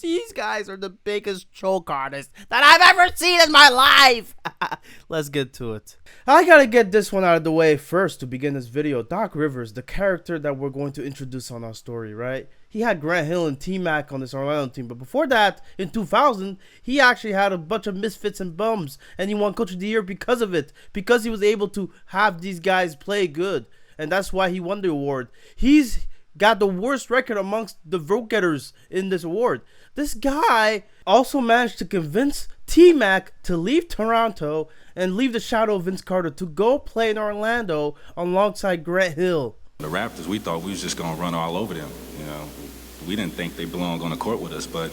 These guys are the biggest choke artists that I've ever seen in my life. Let's get to it. I gotta get this one out of the way first to begin this video. Doc Rivers, the character that we're going to introduce on our story, right? He had Grant Hill and T-Mac on this Orlando team, but before that, in 2000, he actually had a bunch of misfits and bums, and he won Coach of the Year because of it, because he was able to have these guys play good, and that's why he won the award. He's got the worst record amongst the vote-getters in this award. This guy also managed to convince T-Mac to leave Toronto and leave the shadow of Vince Carter to go play in Orlando alongside Grant Hill. The Raptors, we thought we was just going to run all over them. We didn't think they belonged on the court with us, but,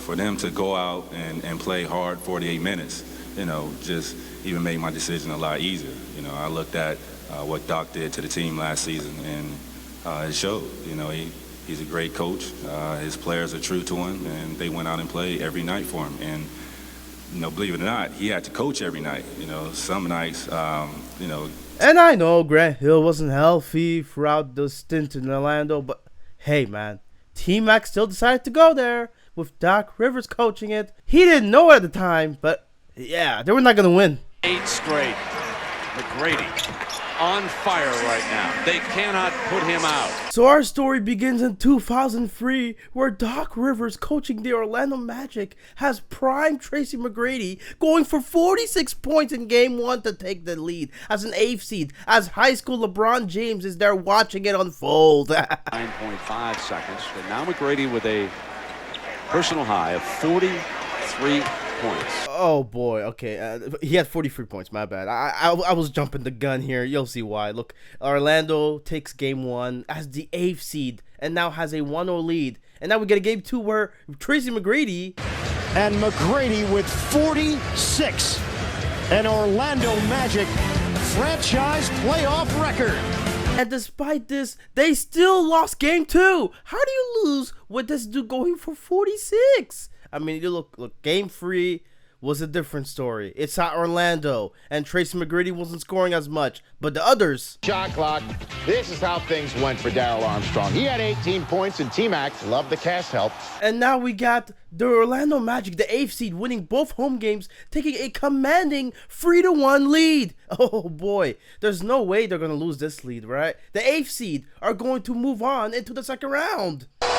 for them to go out and play hard 48 minutes, just even made my decision a lot easier. I looked at what Doc did to the team last season, and it showed. He's a great coach. His players are true to him, and they went out and played every night for him. And, believe it or not, he had to coach every night. Some nights, And I know Grant Hill wasn't healthy throughout the stint in Orlando, but hey, man, T-Mac still decided to go there with Doc Rivers coaching it. He didn't know it at the time, but yeah, they were not going to win. 8 straight. McGrady on fire right now. They cannot put him out. So our story begins in 2003, where Doc Rivers, coaching the Orlando Magic, has prime Tracy McGrady going for 46 points in Game 1 to take the lead as an 8th seed, as high school LeBron James is there watching it unfold. 9.5 seconds. And now McGrady with a personal high of 43 points. Oh boy, okay, he had 43 points, my bad. I was jumping the gun here. You'll see why. Look, Orlando takes Game 1 as the 8th seed and now has a 1-0 lead. And now we get a Game 2 where Tracy McGrady. And McGrady with 46. An Orlando Magic franchise playoff record. And despite this, they still lost Game 2. How do you lose with this dude going for 46? I mean, you look, Game 3 was a different story. It's at Orlando, and Tracy McGrady wasn't scoring as much, but the others. Shot clock. This is how things went for Darryl Armstrong. He had 18 points, and T-Mac loved the cast help. And now we got the Orlando Magic, the 8th seed, winning both home games, taking a commanding 3-1 lead. Oh boy, there's no way they're going to lose this lead, right? The 8th seed are going to move on into the second round. 98-67.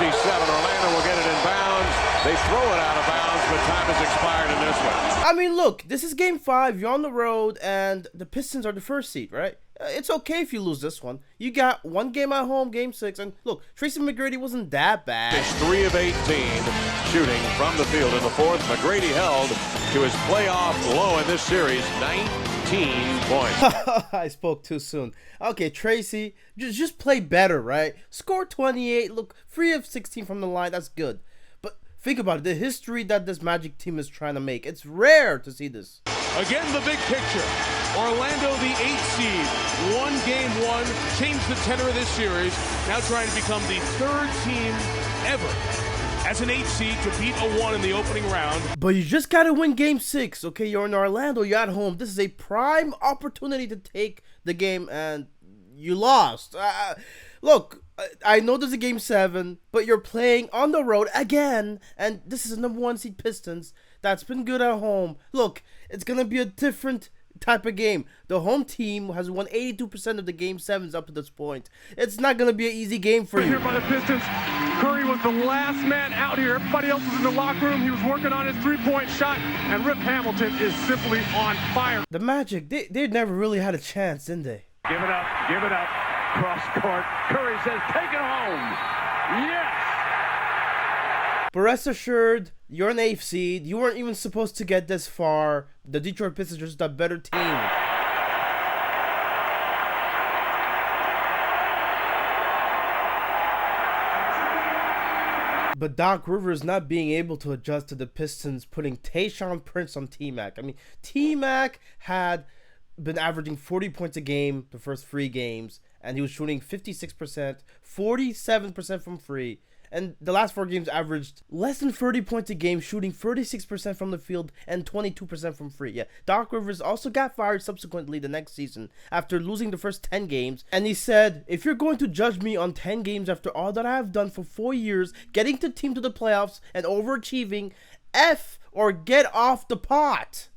Orlando will get it in bounds. They throw it out of bounds, but time has expired in this one. I mean, look, this is Game 5. You're on the road, and the Pistons are the 1st seed, right? It's okay if you lose this one. You got one game at home, Game 6, and look, Tracy McGrady wasn't that bad. He's 3 of 18 shooting from the field in the 4th. McGrady held to his playoff low in this series, 19 points. I spoke too soon. Okay, Tracy, just play better, right? Score 28, look, 3 of 16 from the line, that's good. But think about it, the history that this Magic team is trying to make. It's rare to see this. Again, the big picture. Orlando, the 8th seed, won Game 1, changed the tenor of this series, now trying to become the 3rd team ever as an 8th seed to beat a 1 in the opening round. But you just got to win Game 6, okay? You're in Orlando, you're at home. This is a prime opportunity to take the game, and you lost. Look, I know there's a Game 7, but you're playing on the road again, and this is the number 1 seed Pistons that's been good at home. Look, it's going to be a different type of game. The home team has won 82% of the Game 7s up to this point. It's not going to be an easy game for you. Here by the Pistons, Curry was the last man out here. Everybody else was in the locker room. He was working on his three-point shot, and Rip Hamilton is simply on fire. The Magic, they never really had a chance, didn't they? Give it up, give it up. Cross court. Curry says, take it home. Yes! But rest assured, you're an 8th seed. You weren't even supposed to get this far. The Detroit Pistons are just a better team. But Doc Rivers not being able to adjust to the Pistons putting Tayshaun Prince on T-Mac. I mean, T-Mac had been averaging 40 points a game the first 3 games, and he was shooting 56%, 47% from free. and the last 4 games averaged less than 30 points a game, shooting 36% from the field and 22% from free. Yeah, Doc Rivers also got fired subsequently the next season after losing the first 10 games, and he said, if you're going to judge me on 10 games after all that I have done for 4 years, getting the team to the playoffs and overachieving, F or get off the pot.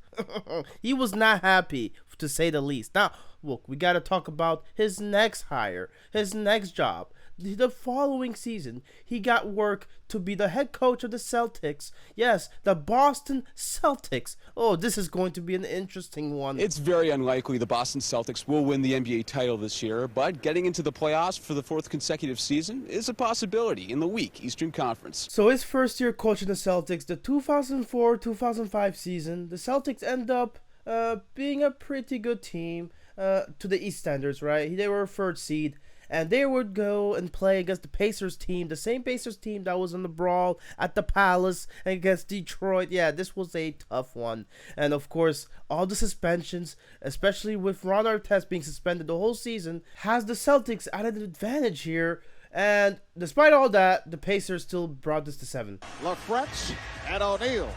He was not happy, to say the least. Now, look, we got to talk about his next hire, his next job. The following season, he got work to be the head coach of the Celtics. Yes, the Boston Celtics. Oh, this is going to be an interesting one. It's very unlikely the Boston Celtics will win the NBA title this year, but getting into the playoffs for the 4th consecutive season is a possibility in the weak Eastern Conference. So his first year coaching the Celtics, the 2004-2005 season, the Celtics end up being a pretty good team to the East standards, right? They were a 3rd seed. And they would go and play against the Pacers team, the same Pacers team that was in the brawl at the Palace against Detroit. Yeah, this was a tough one. And of course, all the suspensions, especially with Ron Artest being suspended the whole season, has the Celtics at an advantage here. And despite all that, the Pacers still brought this to 7. LaFrentz and O'Neal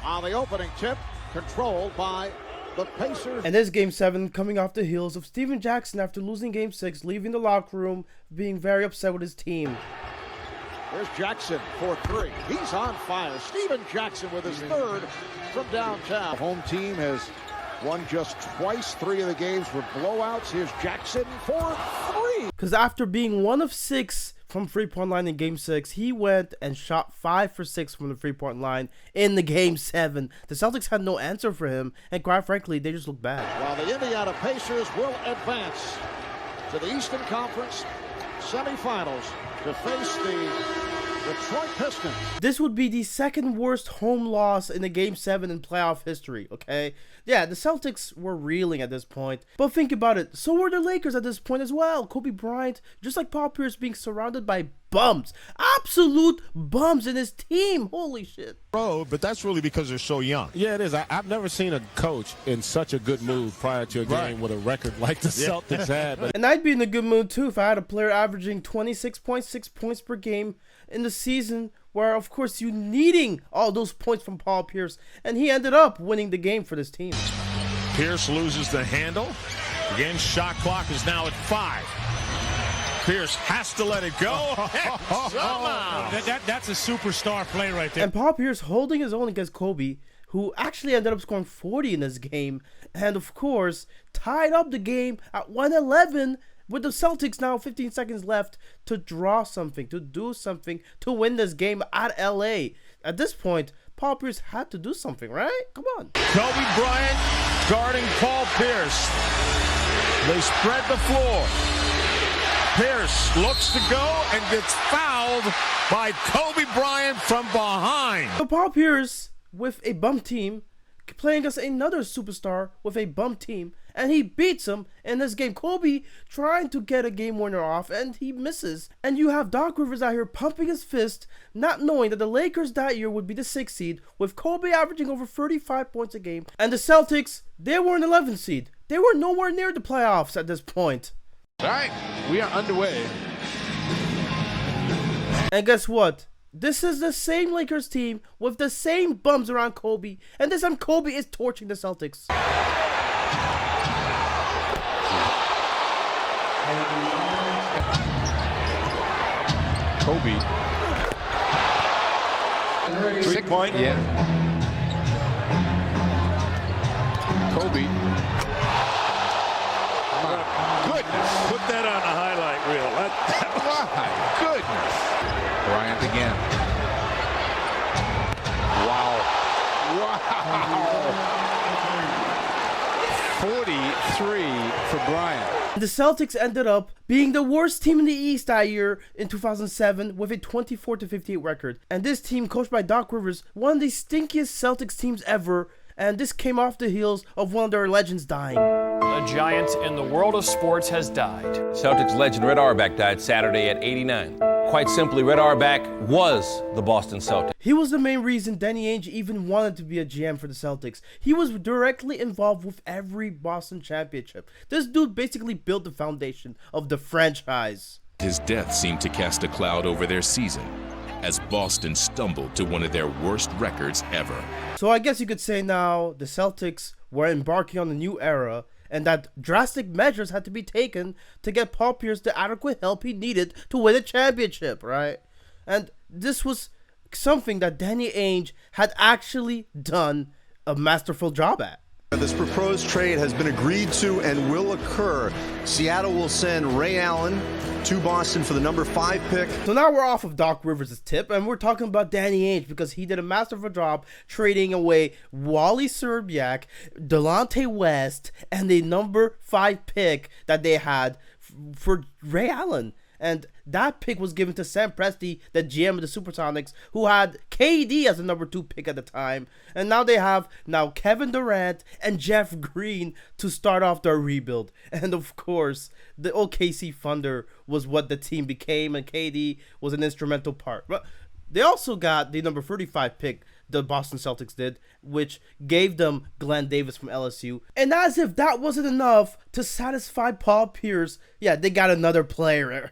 on the opening tip, controlled by the Pacers. And this Game 7 coming off the heels of Steven Jackson after losing Game 6, leaving the locker room, being very upset with his team. There's Jackson for 3. He's on fire. Steven Jackson with his 3rd from downtown. The home team has won just twice. 3 of the games were blowouts. Here's Jackson for 3. Because after being 1 of 6 from free-point line in Game 6, he went and shot 5 for 6 from the free-point line in the Game 7. The Celtics had no answer for him, and quite frankly, they just looked bad. While the Indiana Pacers will advance to the Eastern Conference semifinals to face the Detroit Pistons. This would be the 2nd worst home loss in the Game 7 in playoff history, okay? Yeah, the Celtics were reeling at this point. But think about it, so were the Lakers at this point as well. Kobe Bryant, just like Paul Pierce, being surrounded by bums. Absolute bums in his team. Holy shit. But that's really because they're so young. Yeah, it is. I've never seen a coach in such a good mood prior to a game with a record like the Celtics had. And I'd be in a good mood too if I had a player averaging 26.6 points per game in the season, where of course you needing all those points from Paul Pierce, and he ended up winning the game for this team. Pierce loses the handle. Again, shot clock is now at 5. Pierce has to let it go. That's a superstar play right there. And Paul Pierce holding his own against Kobe, who actually ended up scoring 40 in this game, and of course tied up the game at 111 with the Celtics now 15 seconds left to draw something, to do something, to win this game at LA. At this point, Paul Pierce had to do something, right? Come on. Kobe Bryant guarding Paul Pierce. They spread the floor. Pierce looks to go and gets fouled by Kobe Bryant from behind. So Paul Pierce with a bum team playing against another superstar with a bum team, and he beats him in this game. Kobe trying to get a game winner off, and he misses. And you have Doc Rivers out here pumping his fist, not knowing that the Lakers that year would be the 6th seed, with Kobe averaging over 35 points a game. And the Celtics, they were an 11th seed. They were nowhere near the playoffs at this point. All right, we are underway. And guess what? This is the same Lakers team with the same bums around Kobe, and this time Kobe is torching the Celtics. Kobe. 3-point. Yeah. Kobe. Goodness. Put that on the highlight reel. My goodness. Bryant again. Wow. 43 for Bryant. The Celtics ended up being the worst team in the East that year in 2007 with a 24-58 record. And this team, coached by Doc Rivers, one of the stinkiest Celtics teams ever. And this came off the heels of one of their legends dying. A giant in the world of sports has died. Celtics legend Red Auerbach died Saturday at 89. Quite simply, Red Auerbach was the Boston Celtics. He was the main reason Danny Ainge even wanted to be a GM for the Celtics. He was directly involved with every Boston championship. This dude basically built the foundation of the franchise. His death seemed to cast a cloud over their season as Boston stumbled to one of their worst records ever. So I guess you could say now the Celtics were embarking on a new era and that drastic measures had to be taken to get Paul Pierce the adequate help he needed to win a championship, right? And this was something that Danny Ainge had actually done a masterful job at. This proposed trade has been agreed to and will occur. Seattle will send Ray Allen to Boston for the number 5 pick. So now we're off of Doc Rivers' tip and we're talking about Danny Ainge because he did a masterful job trading away Wally Szczerbiak, Delonte West, and the number 5 pick that they had for Ray Allen. And that pick was given to Sam Presti, the GM of the Supersonics, who had KD as the number 2 pick at the time. And now they have Kevin Durant and Jeff Green to start off their rebuild. And of course, the OKC Thunder was what the team became, and KD was an instrumental part. But they also got the number 35 pick, the Boston Celtics did, which gave them Glen Davis from LSU. And as if that wasn't enough to satisfy Paul Pierce, yeah, they got another player.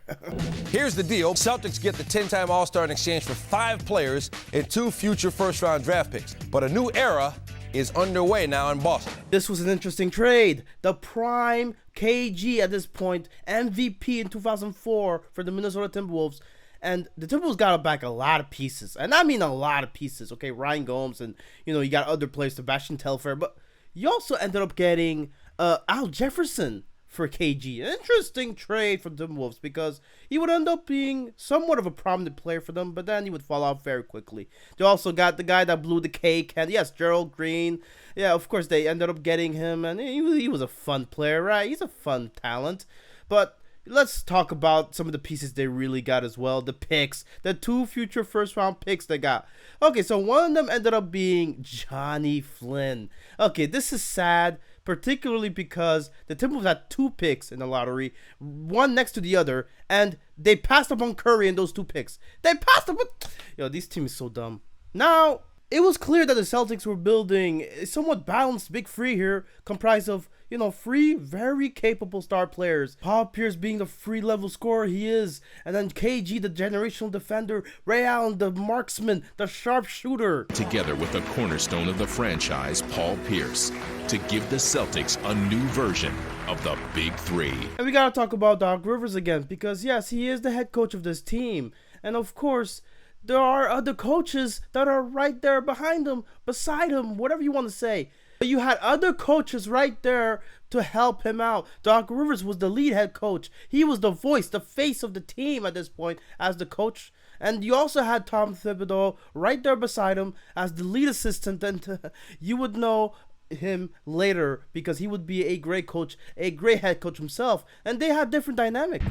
Here's the deal. Celtics get the 10-time All-Star in exchange for 5 players and 2 future first-round draft picks. But a new era is underway now in Boston. This was an interesting trade. The prime KG at this point, MVP in 2004 for the Minnesota Timberwolves. And the Timberwolves got back a lot of pieces. And I mean a lot of pieces. Okay, Ryan Gomes and, you got other players, Sebastian Telfair. But you also ended up getting Al Jefferson for KG. An interesting trade for the Timberwolves because he would end up being somewhat of a prominent player for them. But then he would fall out very quickly. They also got the guy that blew the cake. And yes, Gerald Green. Yeah, of course, they ended up getting him. And he was a fun player, right? He's a fun talent. But let's talk about some of the pieces they really got as well. The picks, the 2 future first-round picks they got. Okay, so one of them ended up being Johnny Flynn. Okay, this is sad, particularly because the Timberwolves had 2 picks in the lottery, one next to the other, and they passed up on Curry in those 2 picks. They passed up on... These teams is so dumb. Now, it was clear that the Celtics were building a somewhat balanced big three here, comprised of 3 very capable star players. Paul Pierce being the free level scorer he is, and then KG the generational defender, Ray Allen the marksman, the sharpshooter. Together with the cornerstone of the franchise, Paul Pierce, to give the Celtics a new version of the Big Three. And we gotta talk about Doc Rivers again, because yes, he is the head coach of this team, and of course, there are other coaches that are right there behind him, beside him, whatever you want to say. But you had other coaches right there to help him out. Doc Rivers was the lead head coach. He was the voice, the face of the team at this point as the coach. And you also had Tom Thibodeau right there beside him as the lead assistant. And you would know him later because he would be a great coach, a great head coach himself. And they had different dynamic.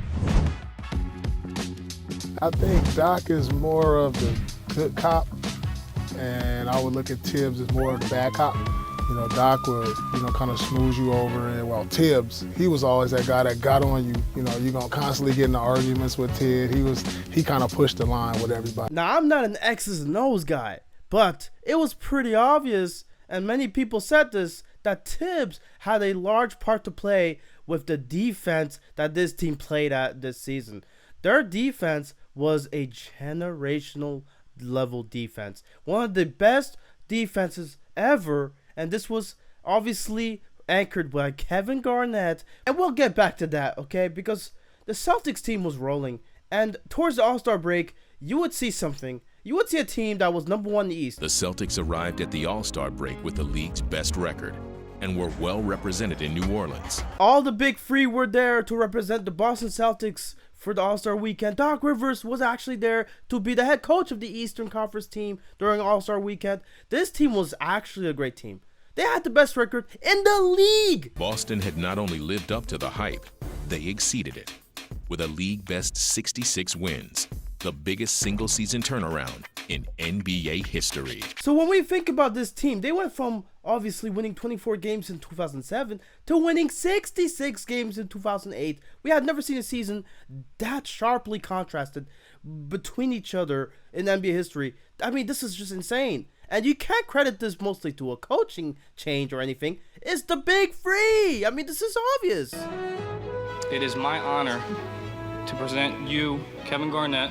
I think Doc is more of the good cop, and I would look at Tibbs as more of the bad cop. Doc would, kind of smooth you over, and well, Tibbs, he was always that guy that got on you. You're gonna constantly get into arguments with Ted. He kind of pushed the line with everybody. Now, I'm not an X's and O's guy, but it was pretty obvious, and many people said this, that Tibbs had a large part to play with the defense that this team played at this season. Their defense was a generational level defense. One of the best defenses ever. And this was obviously anchored by Kevin Garnett. And we'll get back to that, okay? Because the Celtics team was rolling. And towards the All-Star break, you would see something. You would see a team that was number 1 in the East. The Celtics arrived at the All-Star break with the league's best record and were well represented in New Orleans. All the big three were there to represent the Boston Celtics for the All-Star weekend. Doc Rivers was actually there to be the head coach of the Eastern Conference team during All-Star weekend. This team was actually a great team. They had the best record in the league. Boston had not only lived up to the hype, they exceeded it with a league best 66 wins, the biggest single-season turnaround in NBA history. So when we think about this team, they went from obviously winning 24 games in 2007 to winning 66 games in 2008. We had never seen a season that sharply contrasted between each other in NBA history. I mean, this is just insane. And you can't credit this mostly to a coaching change or anything. It's the big three. I mean, this is obvious. It is my honor to present you, Kevin Garnett,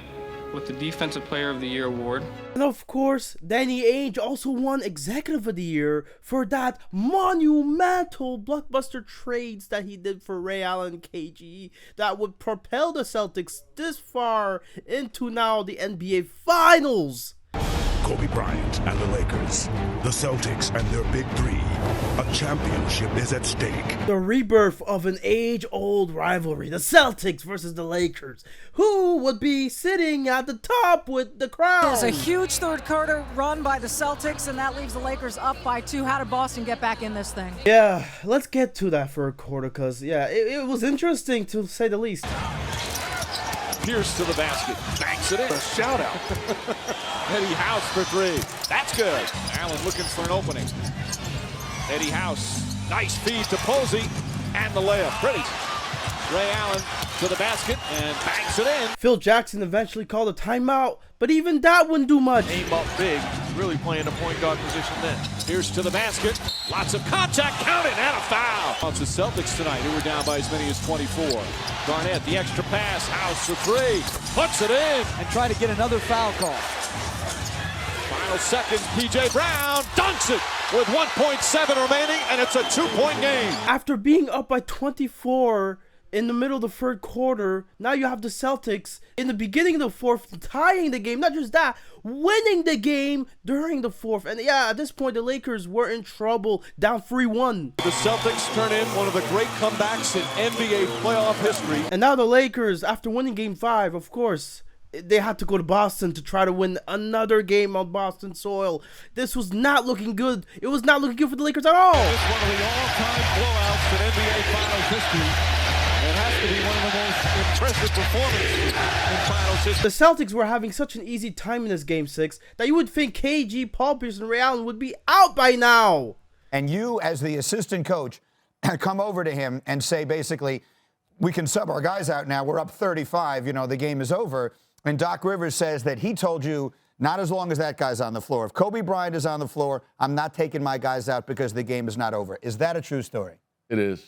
with the Defensive Player of the Year award. And of course, Danny Ainge also won Executive of the Year for that monumental blockbuster trades that he did for Ray Allen and KG that would propel the Celtics this far into now the NBA Finals. Kobe Bryant and the Lakers, the Celtics and their big three. A championship is at stake. The rebirth of an age-old rivalry, the Celtics versus the Lakers. Who would be sitting at the top with the crown? There's a huge third quarter run by the Celtics, and that leaves the Lakers up by 2. How did Boston get back in this thing? Yeah, let's get to that third quarter, because, yeah, it was interesting to say the least. Pierce to the basket, banks it in. A shout out. Eddie House for 3. That's good. Allen looking for an opening. Eddie House, nice feed to Posey, and the layup. Pretty. Ray Allen to the basket and banks it in. Phil Jackson eventually called a timeout, but even that wouldn't do much. Aim up big, really playing a point guard position then. Pierce to the basket, lots of contact, count it, and a foul. It's the Celtics tonight, who were down by as many as 24. Garnett, the extra pass, House for 3, puts it in. And try to get another foul call. Final seconds, P.J. Brown dunks it with 1.7 remaining, and it's a 2-point game. After being up by 24 in the middle of the third quarter, now you have the Celtics in the beginning of the fourth tying the game. Not just that, winning the game during the fourth. And yeah, at this point, the Lakers were in trouble, down 3-1. The Celtics turn in one of the great comebacks in NBA playoff history. And now the Lakers, after winning Game 5, of course, they had to go to Boston to try to win another game on Boston soil. This was not looking good. It was not looking good for the Lakers at all. It's one of the all-time blowouts in NBA Finals history. It has to be one of the most impressive performances in Finals history. The Celtics were having such an easy time in this Game 6 that you would think KG, Paul Pierce, and Ray Allen would be out by now. And you, as the assistant coach, come over to him and say, basically, we can sub our guys out now. We're up 35. You know, the game is over. And Doc Rivers says that he told you, not as long as that guy's on the floor. If Kobe Bryant is on the floor, I'm not taking my guys out because the game is not over. Is that a true story? It is.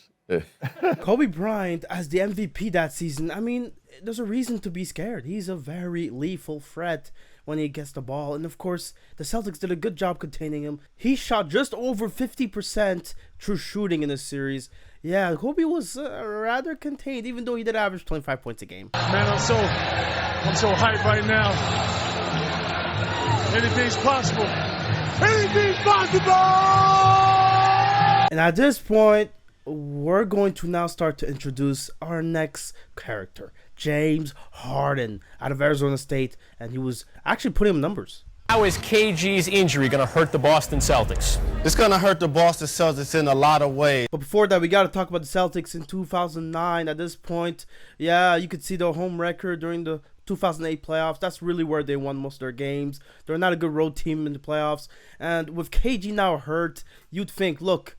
Kobe Bryant as the MVP that season, I mean, there's a reason to be scared. He's a very lethal threat when he gets the ball. And of course, the Celtics did a good job containing him. He shot just over 50% true shooting in this series. Yeah, Kobe was rather contained, even though he did average 25 points a game. Man, I'm so hyped right now. Anything's possible. Anything's possible! And at this point, we're going to now start to introduce our next character, James Harden, out of Arizona State, and he was actually putting him numbers. How is KG's injury going to hurt the Boston Celtics? It's going to hurt the Boston Celtics in a lot of ways. But before that, we got to talk about the Celtics in 2009. At this point, yeah, you could see their home record during the 2008 playoffs. That's really where they won most of their games. They're not a good road team in the playoffs. And with KG now hurt, you'd think, look,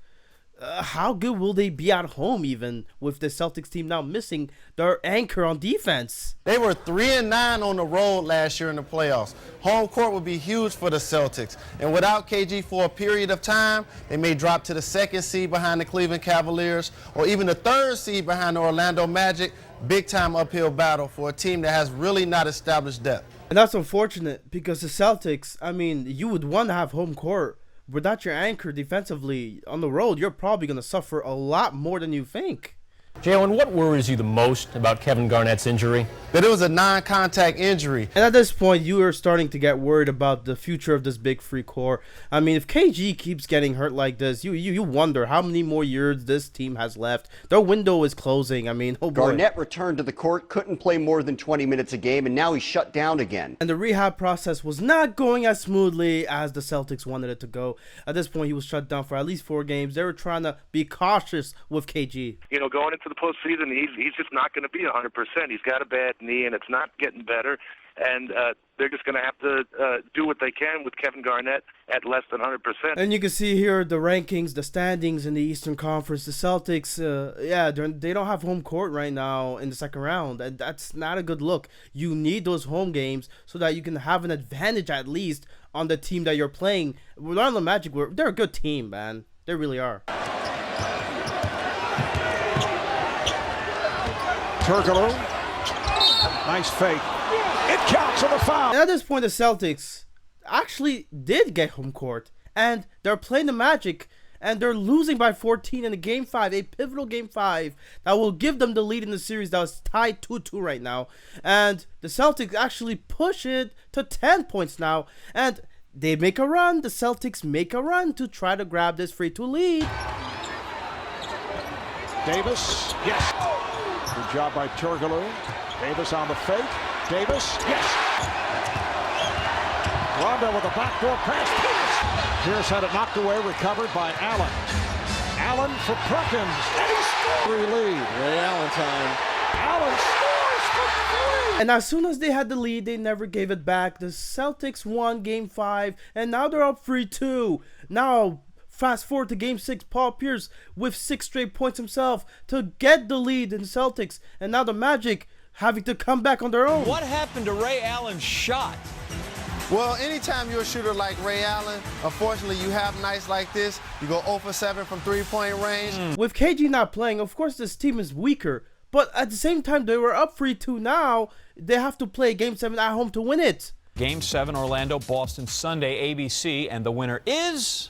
how good will they be at home, even with the Celtics team now missing their anchor on defense? They were 3-9 on the road last year in the playoffs. Home court would be huge for the Celtics. And without KG for a period of time, they may drop to the 2nd seed behind the Cleveland Cavaliers or even the 3rd seed behind the Orlando Magic. Big time uphill battle for a team that has really not established depth. And that's unfortunate because the Celtics, I mean, you would want to have home court. Without your anchor defensively on the road, you're probably going to suffer a lot more than you think. Jalen, what worries you the most about Kevin Garnett's injury? That it was a non-contact injury. And at this point, you are starting to get worried about the future of this big free core. I mean, if KG keeps getting hurt like this, you wonder how many more years this team has left. Their window is closing. I mean, oh boy. Garnett returned to the court, couldn't play more than 20 minutes a game, and now he's shut down again. And the rehab process was not going as smoothly as the Celtics wanted it to go. At this point, he was shut down for at least 4 games. They were trying to be cautious with KG. You know, going into the postseason, he's just not going to be 100%. He's got a bad knee, and it's not getting better. And they're just going to have to do what they can with Kevin Garnett at less than 100%. And you can see here the rankings, the standings in the Eastern Conference. The Celtics, they don't have home court right now in the second round. And that's not a good look. You need those home games so that you can have an advantage at least on the team that you're playing. Orlando Magic, they're a good team, man. They really are. Turkoglu Nice fake. It counts on the foul. And at this point, the Celtics actually did get home court, and they're playing the Magic, and they're losing by 14 in a Game 5, a pivotal Game 5 that will give them the lead in the series that was tied 2-2 right now. And the Celtics actually push it to 10 points now, and they make a run. The Celtics make a run to try to grab this 3-2 lead. Davis, yes. Good job by Turkoglu. Davis on the fake. Davis, yes. Rondo with a backdoor pass. Pierce. Pierce had it knocked away, recovered by Allen. Allen for Perkins. And he scores. Lead. Ray Allen time. Allen scores for 3. And as soon as they had the lead, they never gave it back. The Celtics won Game 5, and now they're up 3-2. Now, fast forward to Game 6, Paul Pierce with 6 straight points himself to get the lead in the Celtics. And now the Magic having to come back on their own. What happened to Ray Allen's shot? Well, anytime you're a shooter like Ray Allen, unfortunately you have nights like this. You go 0 for 7 from 3-point range. With KG not playing, of course this team is weaker. But at the same time, they were up 3-2 now. They have to play Game 7 at home to win it. Game 7, Orlando, Boston, Sunday, ABC, and the winner is...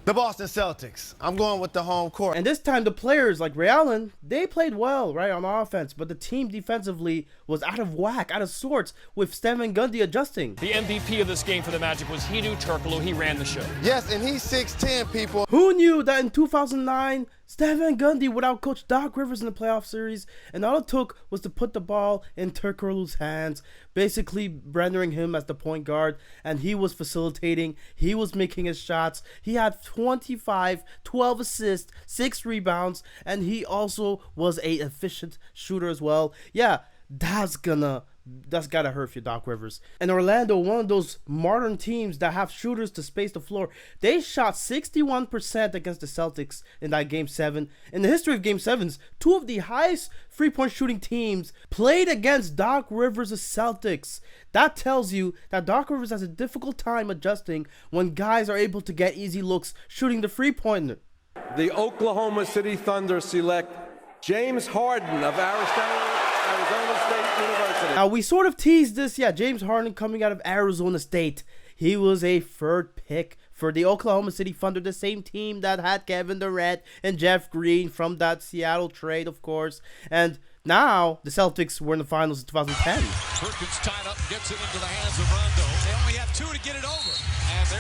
the Boston Celtics. I'm going with the home court. And this time the players like Ray Allen, they played well, right, on offense, but the team defensively was out of whack, out of sorts, with Stephen Gundy adjusting. The MVP of this game for the Magic was Hedo Turkoglu. He ran the show. Yes, and he's 6'10", people. Who knew that in 2009, Stephen Gundy would outcoach Doc Rivers in the playoff series, and all it took was to put the ball in Turkoglu's hands, basically rendering him as the point guard, and he was facilitating, he was making his shots. He had 25, 12 assists, 6 rebounds, and he also was an efficient shooter as well. Yeah, that's gotta hurt you, Doc Rivers. And Orlando, one of those modern teams that have shooters to space the floor, they shot 61% against the Celtics in that Game 7. In the history of Game 7s, 2 of the highest three-point shooting teams played against Doc Rivers' Celtics. That tells you that Doc Rivers has a difficult time adjusting when guys are able to get easy looks shooting the three-pointer. The Oklahoma City Thunder select James Harden of Arizona State University. Now, we sort of teased this, James Harden coming out of Arizona State. He was a 3rd pick for the Oklahoma City Thunder, the same team that had Kevin Durant and Jeff Green from that Seattle trade, of course. And now, the Celtics were in the finals in 2010. Perkins tied up, gets it into the hands of Rondo. They only have 2 to get it over. And they're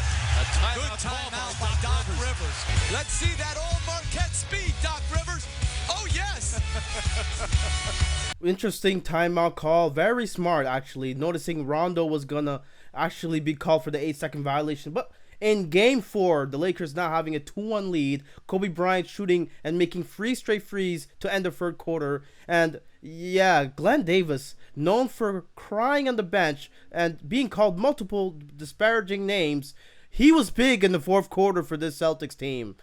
good timeout by Doc Rivers. Let's see that old Marquette speed, Doc Rivers. Oh, yes. Interesting timeout call. Very smart, actually. Noticing Rondo was gonna actually be called for the 8-second violation. But in Game 4, the Lakers now having a 2-1 lead. Kobe Bryant shooting and making 3 straight threes to end the 3rd quarter. And yeah, Glen Davis, known for crying on the bench and being called multiple disparaging names, he was big in the 4th quarter for this Celtics team.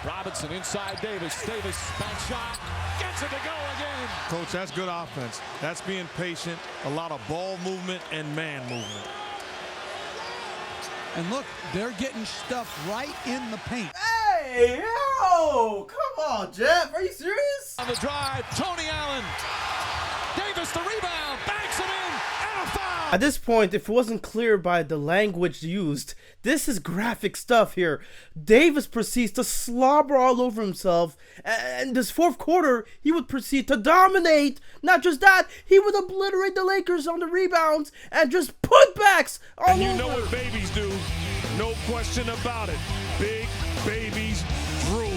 Robinson inside Davis. Davis, back shot, gets it to go again. Coach, that's good offense. That's being patient, a lot of ball movement and man movement. And look, they're getting stuff right in the paint. Hey, yo! Come on, Jeff. Are you serious? On the drive, Tony Allen. Davis, the rebound, banks it in, and a foul. At this point, if it wasn't clear by the language used, this is graphic stuff here. Davis proceeds to slobber all over himself, and this 4th quarter, he would proceed to dominate. Not just that, he would obliterate the Lakers on the rebounds and just putbacks all over. And you know what babies do, no question about it. Big babies drool.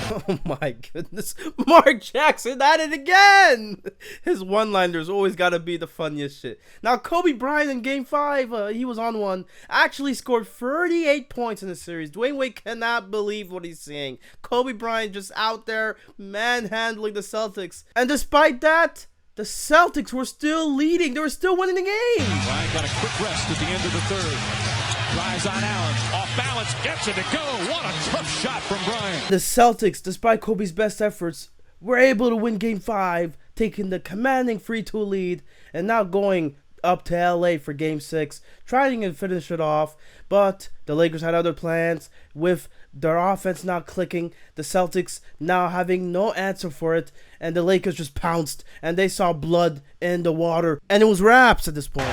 Oh my goodness. Mark Jackson at it again. His one-liners always gotta be the funniest shit. Now, Kobe Bryant in Game 5, he was on one, actually scored 38 points in the series. Dwayne Wade cannot believe what he's seeing. Kobe Bryant just out there manhandling the Celtics. And despite that, the Celtics were still leading. They were still winning the game. Bryant got a quick rest at the end of the 3rd. Drives on Allen, off balance, gets it to go. What a tough shot from Bryant. The Celtics, despite Kobe's best efforts, were able to win Game 5, taking the commanding 3-2 lead, and now going up to LA for Game 6, trying to finish it off, but the Lakers had other plans with their offense not clicking, the Celtics now having no answer for it, and the Lakers just pounced, and they saw blood in the water, and it was wraps at this point.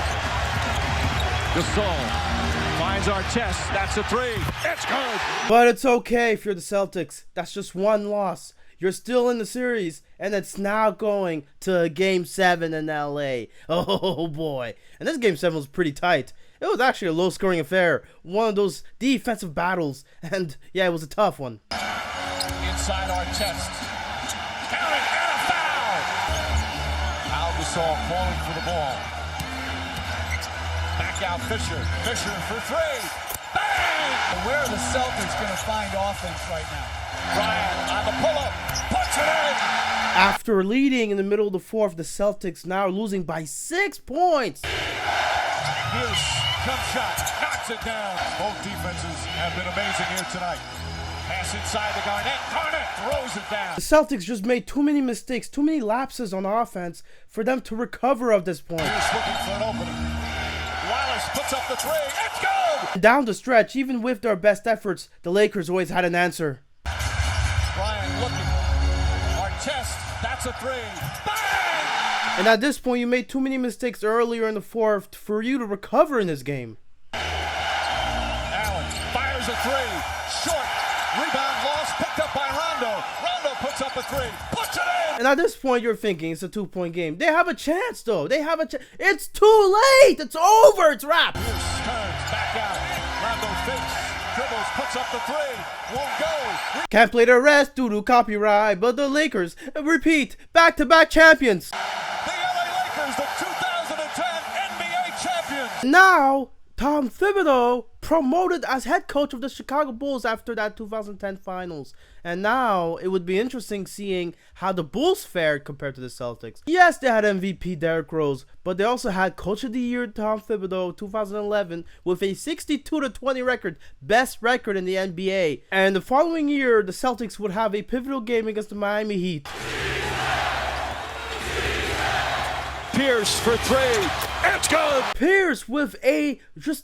Gasol finds Artest. That's a three. It's good. But it's okay if you're the Celtics. That's just one loss. You're still in the series, and it's now going to Game 7 in LA. Oh boy. And this Game 7 was pretty tight. It was actually a low-scoring affair. One of those defensive battles. And yeah, it was a tough one. Inside Artest. Count it, and a foul. Al Gasol calling for the ball. Back out Fisher. Fisher for three. Bang! Where are the Celtics going to find offense right now? Bryant on the pull-up. Puts it in. After leading in the middle of the fourth, the Celtics now losing by 6 points. Pierce, jump shot, knocks it down. Both defenses have been amazing here tonight. Pass inside the Garnett. Garnett throws it down. The Celtics just made too many mistakes, too many lapses on offense for them to recover at this point. Pierce looking for an opening. Wallace puts up the three. It's good! Down the stretch, even with their best efforts, the Lakers always had an answer. Bryant looking. Artest, that's a three. Bang! And at this point, you made too many mistakes earlier in the fourth for you to recover in this game. Allen fires a three. Short. Rebound lost. Picked up by Rondo. Rondo puts up a three. Puts it in! And at this point, you're thinking it's a 2-point game. They have a chance, though. They have a chance. It's too late. It's over. It's wrapped. Pierce turns back out. Rondo fakes. Dribbles. Puts up the three. Won't go. Can't play the rest due to copyright, but the Lakers repeat back-to-back champions. The LA Lakers, the 2010 NBA champions. Now, Tom Thibodeau promoted as head coach of the Chicago Bulls after that 2010 finals. And now it would be interesting seeing how the Bulls fared compared to the Celtics. Yes, they had MVP Derrick Rose, but they also had Coach of the Year Tom Thibodeau 2011 with a 62-20 record, best record in the NBA. And the following year, the Celtics would have a pivotal game against the Miami Heat. Pierce for three. It's good. Pierce with a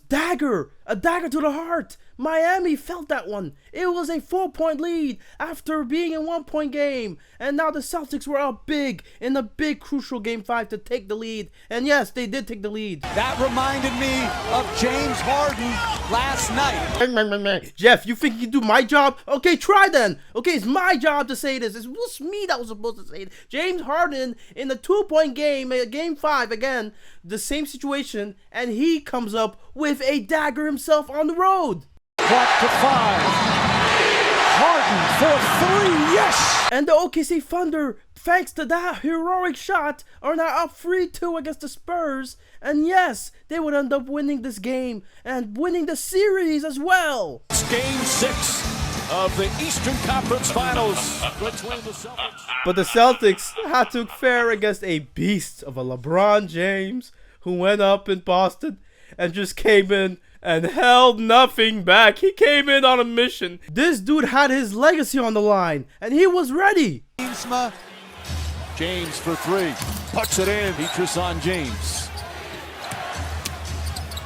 dagger to the heart. Miami felt that one. It was a 4-point lead after being a 1-point game. And now the Celtics were up big in the big crucial Game 5 to take the lead. And yes, they did take the lead. That reminded me of James Harden last night. Jeff, you think you can do my job? Okay, try then. Okay, it's my job to say this. It was me that was supposed to say it. James Harden in the 2-point game, Game 5, again, the same situation, and he comes up with a dagger himself on the road. Clock to 5. Harden for three, yes! And the OKC Thunder, thanks to that heroic shot, are now up 3-2 against the Spurs. And yes, they would end up winning this game and winning the series as well. It's Game 6 of the Eastern Conference Finals between the Celtics. But the Celtics had to fare against a beast of a LeBron James who went up in Boston and just came in and held nothing back. He came in on a mission. This dude had his legacy on the line, and he was ready. James for three. Puts it in. Petrus on James.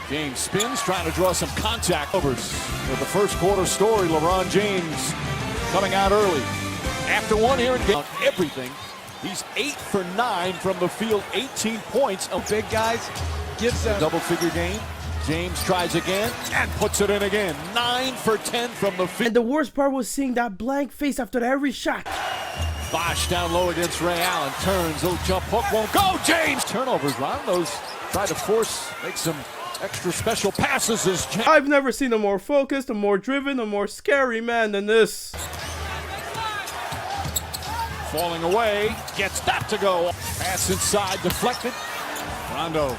James spins, trying to draw some contact. Overs with the first quarter story. LeBron James coming out early. After one here in game, everything. He's 8 for 9 from the field. 18 points. Big guys gives them double-figure game. James tries again and puts it in again. 9 for 10 from the field. And the worst part was seeing that blank face after every shot. Bosh down low against Ray Allen. Turns, little jump hook, won't go. James! Turnovers. Rondo's tried to make some extra special passes. I've never seen a more focused, a more driven, a more scary man than this. Falling away, gets that to go. Pass inside, deflected. Rondo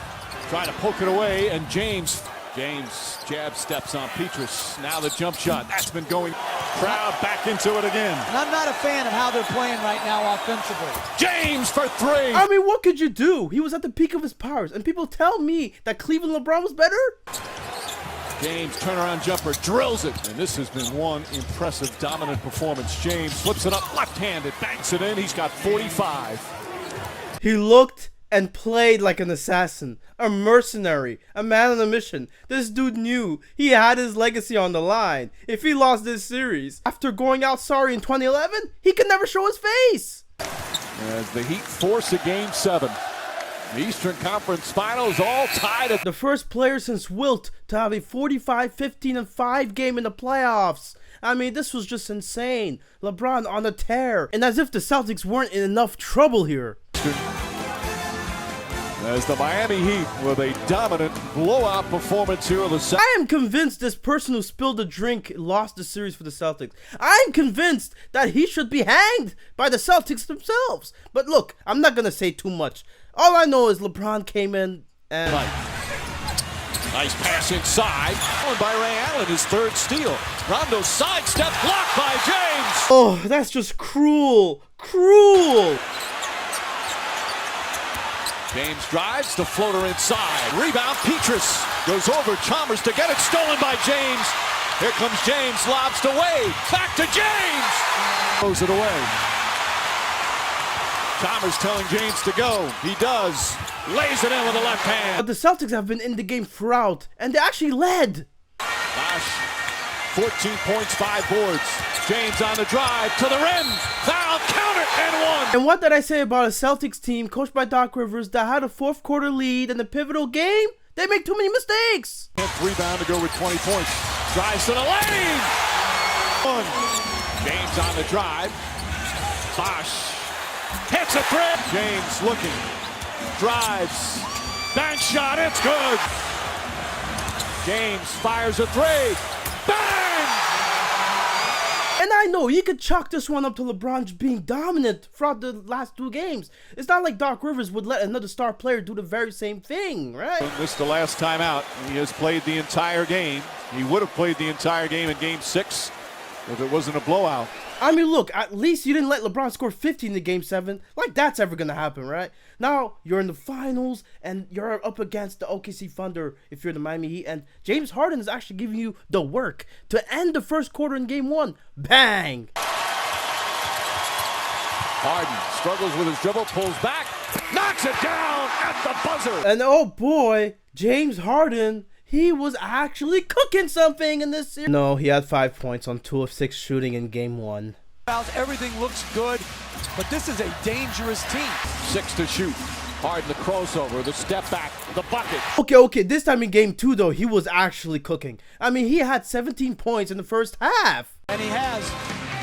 trying to poke it away, and James jab steps on Petrus. Now the jump shot. That's been going. Crowd back into it again. And I'm not a fan of how they're playing right now offensively. James for three. I mean, what could you do? He was at the peak of his powers, and people tell me that Cleveland LeBron was better? James turnaround jumper drills it, and this has been one impressive dominant performance. James flips it up left-handed, banks it in. He's got 45. He looked and played like an assassin, a mercenary, a man on a mission. This dude knew he had his legacy on the line. If he lost this series, after going out sorry in 2011, he could never show his face. As the Heat force a Game 7. The Eastern Conference Finals all tied at the first player since Wilt to have a 45-15-5 game in the playoffs. I mean, this was just insane. LeBron on a tear, and as if the Celtics weren't in enough trouble here. As the Miami Heat with a dominant blowout performance here in the Celtics. I am convinced this person who spilled the drink lost the series for the Celtics. I am convinced that he should be hanged by the Celtics themselves. But look, I'm not going to say too much. All I know is LeBron came in and... Nice pass inside. By Ray Allen, his third steal. Rondo sidestep blocked by James. Oh, that's just cruel. Cruel. James drives, the floater inside. Rebound, Petrus goes over Chalmers to get it stolen by James. Here comes James, lobs to Wade. Back to James. Throws it away. Chalmers telling James to go. He does. Lays it in with the left hand. But the Celtics have been in the game throughout, and they actually led. Bosh, 14 points, 5 boards. James on the drive to the rim. Foul, count it, and one. And what did I say about a Celtics team coached by Doc Rivers that had a fourth quarter lead in the pivotal game? They make too many mistakes. Rebound to go with 20 points. Drives to the lane. One. James on the drive. Bosh hits a three. James looking. Drives. Bank shot. It's good. James fires a three. Bang! And I know you could chalk this one up to LeBron being dominant throughout the last 2 games. It's not like Doc Rivers would let another star player do the very same thing, right? Missed the last time out. He has played the entire game. He would have played the entire game in Game 6 if it wasn't a blowout. I mean, look, at least you didn't let LeBron score 50 in the Game 7. Like, that's ever going to happen, right? Now, you're in the finals, and you're up against the OKC Thunder if you're the Miami Heat, and James Harden is actually giving you the work to end the first quarter in Game 1. Bang! Harden struggles with his dribble, pulls back, knocks it down at the buzzer. And oh boy, James Harden... he was actually cooking something in this series. No, he had 5 points on 2 of 6 shooting in Game 1. Everything looks good, but this is a dangerous team. 6 to shoot. Harden the crossover, the step back, the bucket. Okay, this time in Game 2 though, he was actually cooking. I mean, he had 17 points in the first half. And he has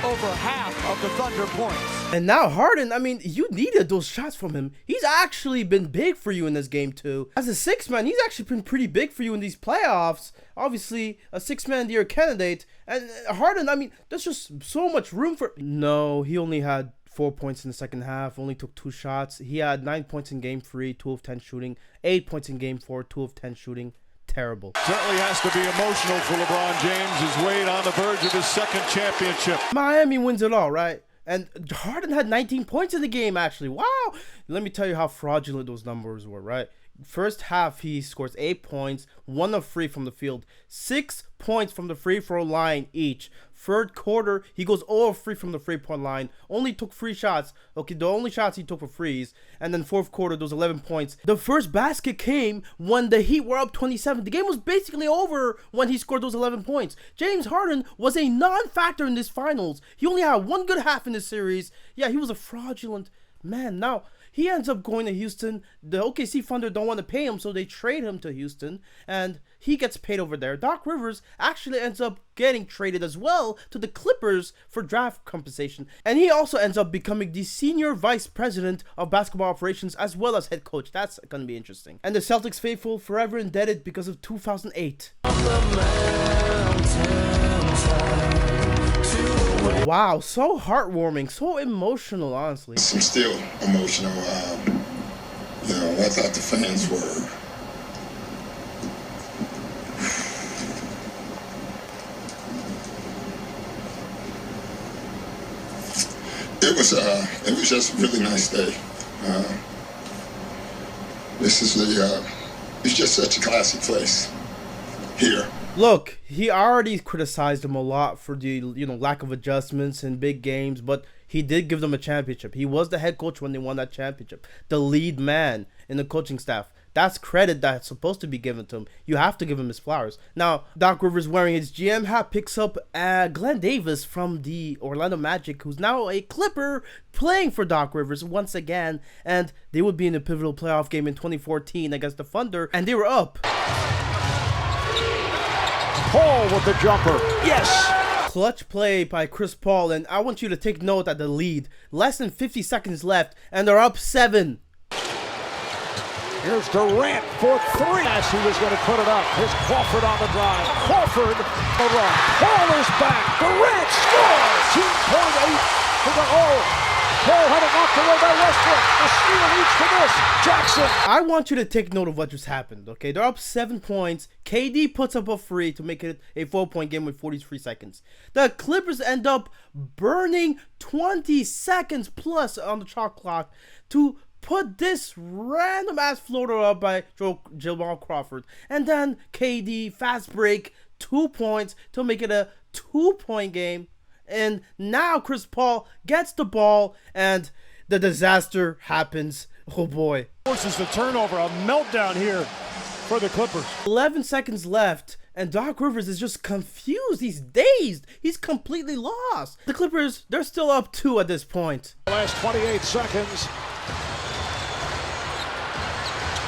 over half of the Thunder points. And now Harden, I mean, you needed those shots from him. He's actually been big for you in this game too. As a 6th man, he's actually been pretty big for you in these playoffs. Obviously, a 6th man of the year candidate. And Harden, I mean, there's just so much room for... No, he only had 4 points in the second half, only took 2 shots. He had 9 points in Game 3, 2 of 10 shooting. 8 points in Game 4, 2 of 10 shooting. Terrible. Certainly has to be emotional for LeBron James as Wade on the verge of his 2nd championship. Miami wins it all, right? And Harden had 19 points in the game, actually. Wow. Let me tell you how fraudulent those numbers were, right? First half, he scores 8 points, 1 of 3 from the field, 6 points from the free throw line each. Third quarter, he goes 0 of 3 from the three-point line, only took 3 shots. Okay, the only shots he took were threes. And then fourth quarter, those 11 points. The first basket came when the Heat were up 27. The game was basically over when he scored those 11 points. James Harden was a non-factor in this finals. He only had 1 good half in this series. Yeah, he was a fraudulent man. Now, he ends up going to Houston. The OKC Thunder don't want to pay him, so they trade him to Houston, and he gets paid over there. Doc Rivers actually ends up getting traded as well to the Clippers for draft compensation, and he also ends up becoming the senior vice president of basketball operations as well as head coach. That's going to be interesting. And the Celtics faithful forever indebted because of 2008. Wow, so heartwarming, so emotional, honestly. I'm still emotional. You know, I thought the fans were. It was just a really nice day. It's just such a classic place here. Look, he already criticized him a lot for the lack of adjustments in big games, but he did give them a championship. He was the head coach when they won that championship. The lead man in the coaching staff. That's credit that's supposed to be given to him. You have to give him his flowers. Now, Doc Rivers wearing his GM hat picks up Glen Davis from the Orlando Magic, who's now a Clipper playing for Doc Rivers once again. And they would be in a pivotal playoff game in 2014 against the Thunder, and they were up. Paul with the jumper. Yes! Clutch play by Chris Paul, and I want you to take note at the lead. Less than 50 seconds left, and they're up 7. Here's Durant for 3. As he was going to put it up. Here's Crawford on the drive. Crawford, the run. Paul is back. Durant scores. 2.8 to the Paul had it knocked away by Westbrook. The steal leads to this. Jackson. I want you to take note of what just happened, okay? They're up 7 points. KD puts up a free to make it a 4-point game with 43 seconds. The Clippers end up burning 20 seconds plus on the shot clock to put this random ass floater up by Jamal Crawford. And then KD fast break 2 points to make it a 2-point game. And now Chris Paul gets the ball and the disaster happens. Oh boy. Forces the turnover, a meltdown here for the Clippers. 11 seconds left and Doc Rivers is just confused. He's dazed. He's completely lost. The Clippers, they're still up 2 at this point. Last 28 seconds.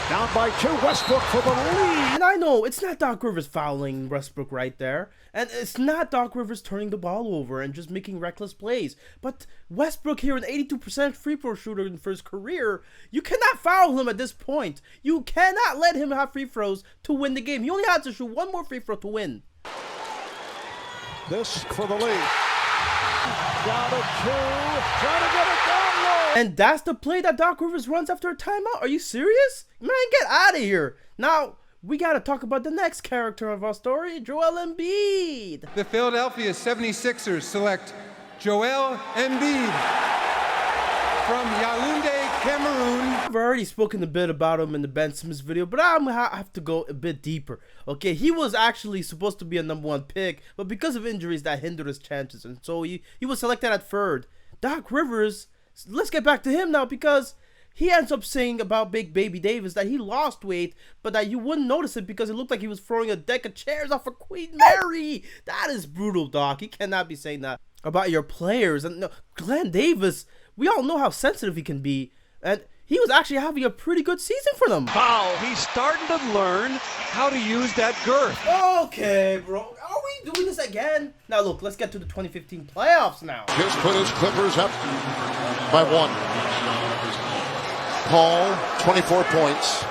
Down by 2, Westbrook for the lead. And I know, it's not Doc Rivers fouling Westbrook right there. And it's not Doc Rivers turning the ball over and just making reckless plays. But Westbrook here, an 82% free throw shooter for his career, you cannot foul him at this point. You cannot let him have free throws to win the game. He only had to shoot 1 more free throw to win. This for the lead. Down to 2, trying to get it down low. And that's the play that Doc Rivers runs after a timeout? Are you serious? Man, get out of here. Now, we got to talk about the next character of our story, Joel Embiid. The Philadelphia 76ers select Joel Embiid from Yaoundé, Cameroon. I've already spoken a bit about him in the Ben Simmons video, but I have to go a bit deeper. Okay, he was actually supposed to be a #1 pick, but because of injuries that hindered his chances, and so he was selected at 3rd. Doc Rivers, let's get back to him now, because he ends up saying about Big Baby Davis that he lost weight, but that you wouldn't notice it because it looked like he was throwing a deck of chairs off of Queen Mary. That is brutal, Doc. He cannot be saying that about your players. And no, Glen Davis, we all know how sensitive he can be, and he was actually having a pretty good season for them. Foul. He's starting to learn how to use that girth. Okay, bro. Are we doing this again? Now, look, let's get to the 2015 playoffs now. Just put his Clippers up by 1. Paul, 24 points.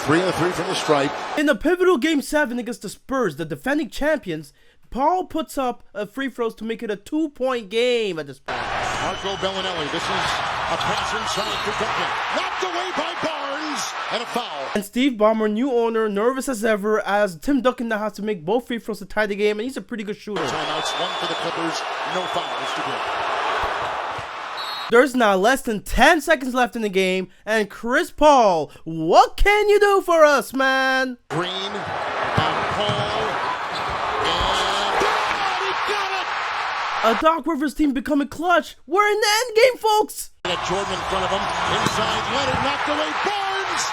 3 of the 3 from the stripe. In the pivotal Game 7 against the Spurs, the defending champions, Paul puts up free throws to make it a 2-point game at this point. Marco Bellinelli, this is a pass inside for Duncan. Knocked away by Barnes, and a foul. And Steve Ballmer, new owner, nervous as ever, as Tim Duncan now has to make both free throws to tie the game, and he's a pretty good shooter. Timeouts, 1 for the Clippers, no fouls to go. There's now less than 10 seconds left in the game, and Chris Paul, what can you do for us, man? Green, and Paul, and he got it! A Doc Rivers team becoming clutch. We're in the end game, folks. Got Jordan in front of him, inside, Leonard knocked away Barnes!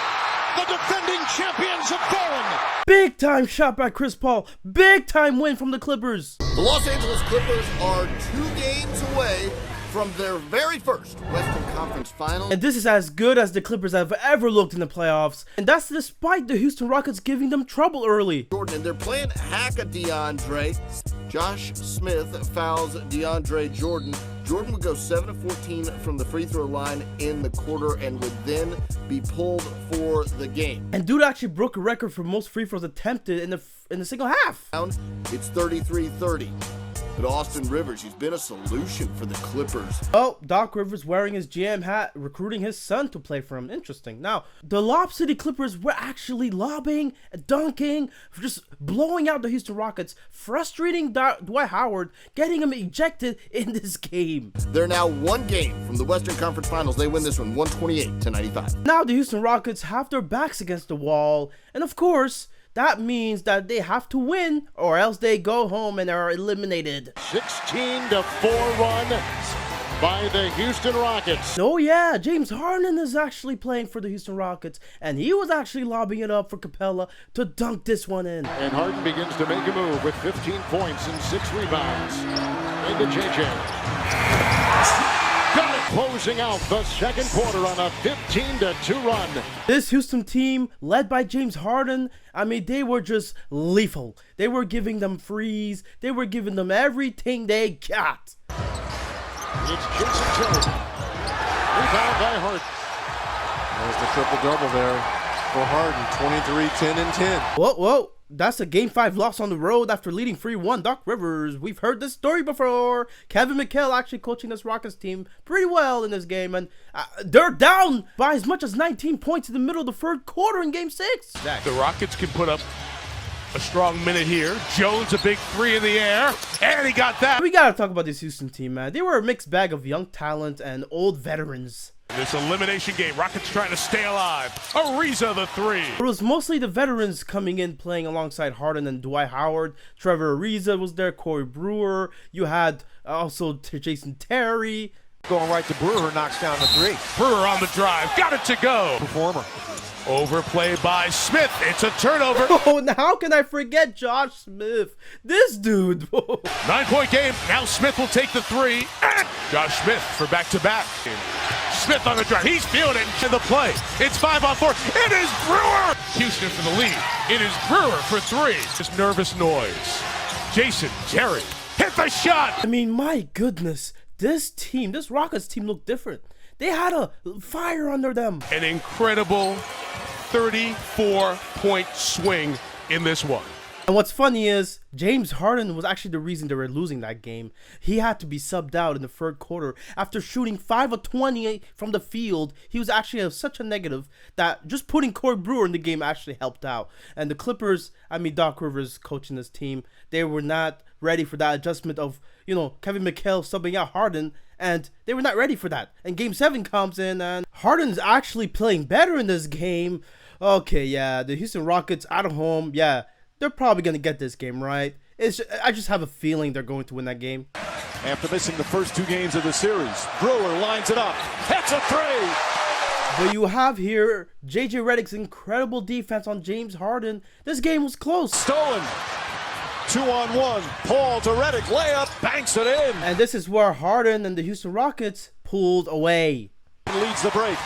The defending champions have fallen! Big time shot by Chris Paul. Big time win from the Clippers. The Los Angeles Clippers are 2 games away from their very first Western Conference Final. And this is as good as the Clippers have ever looked in the playoffs. And that's despite the Houston Rockets giving them trouble early. Jordan, and they're playing hack a DeAndre. Josh Smith fouls DeAndre Jordan. Jordan would go 7 of 14 from the free throw line in the quarter and would then be pulled for the game. And dude actually broke a record for most free throws attempted in the single half. It's 33-30. But Austin Rivers, he's been a solution for the Clippers. Oh, Doc Rivers wearing his GM hat, recruiting his son to play for him. Interesting. Now, the Lob City Clippers were actually lobbing, dunking, just blowing out the Houston Rockets, frustrating Dwight Howard, getting him ejected in this game. They're now 1 game from the Western Conference Finals. They win this one 128-95. Now the Houston Rockets have their backs against the wall, and of course, that means that they have to win or else they go home and are eliminated. 16-4 run by the Houston Rockets. Oh yeah, James Harden is actually playing for the Houston Rockets, and he was actually lobbing it up for Capella to dunk this one in. And Harden begins to make a move with 15 points and 6 rebounds. Into JJ. Got it, closing out the second quarter on a 15-2 run. This Houston team, led by James Harden, I mean, they were just lethal. They were giving them frees. They were giving them everything they got. It's Jason Terry. Rebound by Harden. There's the triple-double there for Harden. 23, 10, and 10. Whoa. That's a Game 5 loss on the road after leading 3-1. Doc Rivers, we've heard this story before. Kevin McHale actually coaching this Rockets team pretty well in this game. And they're down by as much as 19 points in the middle of the third quarter in Game 6. The Rockets can put up a strong minute here. Jones, a big three in the air, and he got that. We gotta talk about this Houston team, man. They were a mixed bag of young talent and old veterans. This elimination game, Rockets trying to stay alive. Ariza the three. It was mostly the veterans coming in playing alongside Harden and Dwight Howard. Trevor Ariza was there, Corey Brewer. You had also Jason Terry. Going right to Brewer, knocks down the three. Brewer on the drive, got it to go. Performer. Overplay by Smith. It's a turnover. Oh, now how can I forget Josh Smith? This dude. 9-point game. Now Smith will take the three. And Josh Smith for back-to-back. Smith on the drive. He's feeling it in the play. It's 5-on-4. It is Brewer. Houston for the lead. It is Brewer for three. This nervous noise. Jason Terry hit the shot. I mean, my goodness. This team, this Rockets team looked different. They had a fire under them. An incredible 34-point swing in this one. And what's funny is James Harden was actually the reason they were losing that game. He had to be subbed out in the third quarter after shooting 5 of 20 from the field. He was actually such a negative that just putting Corey Brewer in the game actually helped out. And the Clippers, I mean, Doc Rivers coaching this team, they were not ready for that adjustment of, you know, Kevin McHale subbing out Harden, and they were not ready for that. And Game 7 comes in, and Harden's actually playing better in this game. Okay, yeah, the Houston Rockets at home, yeah, they're probably going to get this game, right? I just have a feeling they're going to win that game. After missing the first 2 games of the series, Brewer lines it up. That's a three! But you have here J.J. Redick's incredible defense on James Harden. This game was close. Stolen. 2-on-1. Paul to Redick. Layup. Banks it in. And this is where Harden and the Houston Rockets pulled away. Leads the break.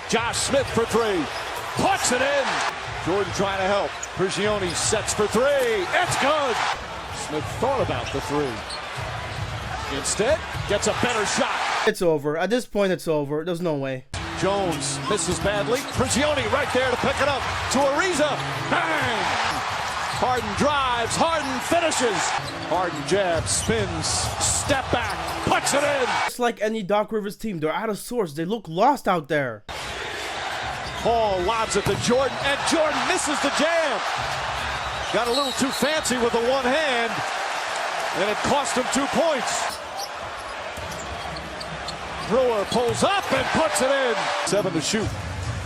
Josh Smith for three. Puts it in. Jordan trying to help. Prigioni sets for three. It's good. Smith thought about the three. Instead, gets a better shot. It's over. At this point, it's over. There's no way. Jones misses badly. Prigioni right there to pick it up. To Ariza. Bang! Harden drives. Harden finishes. Harden jabs, spins, step back, puts it in. It's like any Doc Rivers team. They're out of sorts. They look lost out there. Paul lobs it to Jordan, and Jordan misses the jam. Got a little too fancy with the one hand, and it cost him 2 points. Brewer pulls up and puts it in. 7 to shoot.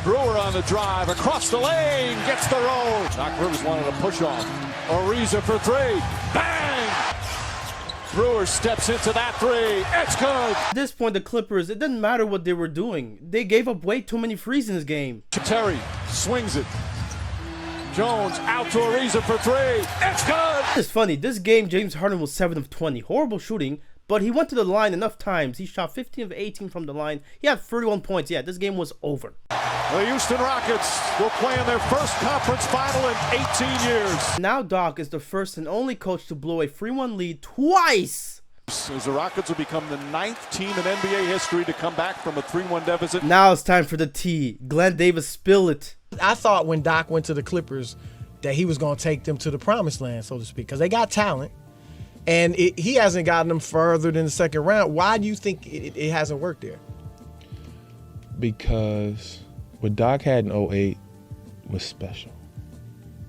Brewer on the drive, across the lane, gets the roll. Doc Rivers wanted a push off. Ariza for three. Bang! Brewer steps into that three. It's good. At this point, the Clippers, it didn't matter what they were doing. They gave up way too many threes in this game. Terry swings it. Jones out to Ariza for three. It's good. It's funny. This game, James Harden was 7 of 20. Horrible shooting, but he went to the line enough times. He shot 15 of 18 from the line. He had 31 points. Yeah, this game was over. The Houston Rockets will play in their first conference final in 18 years. Now Doc is the first and only coach to blow a 3-1 lead twice. As the Rockets will become the 9th team in NBA history to come back from a 3-1 deficit. Now it's time for the tea. Glen Davis, spill it. I thought when Doc went to the Clippers that he was going to take them to the promised land, so to speak, because they got talent. And he hasn't gotten them further than the second round. Why do you think it hasn't worked there? Because what Doc had in 08 was special.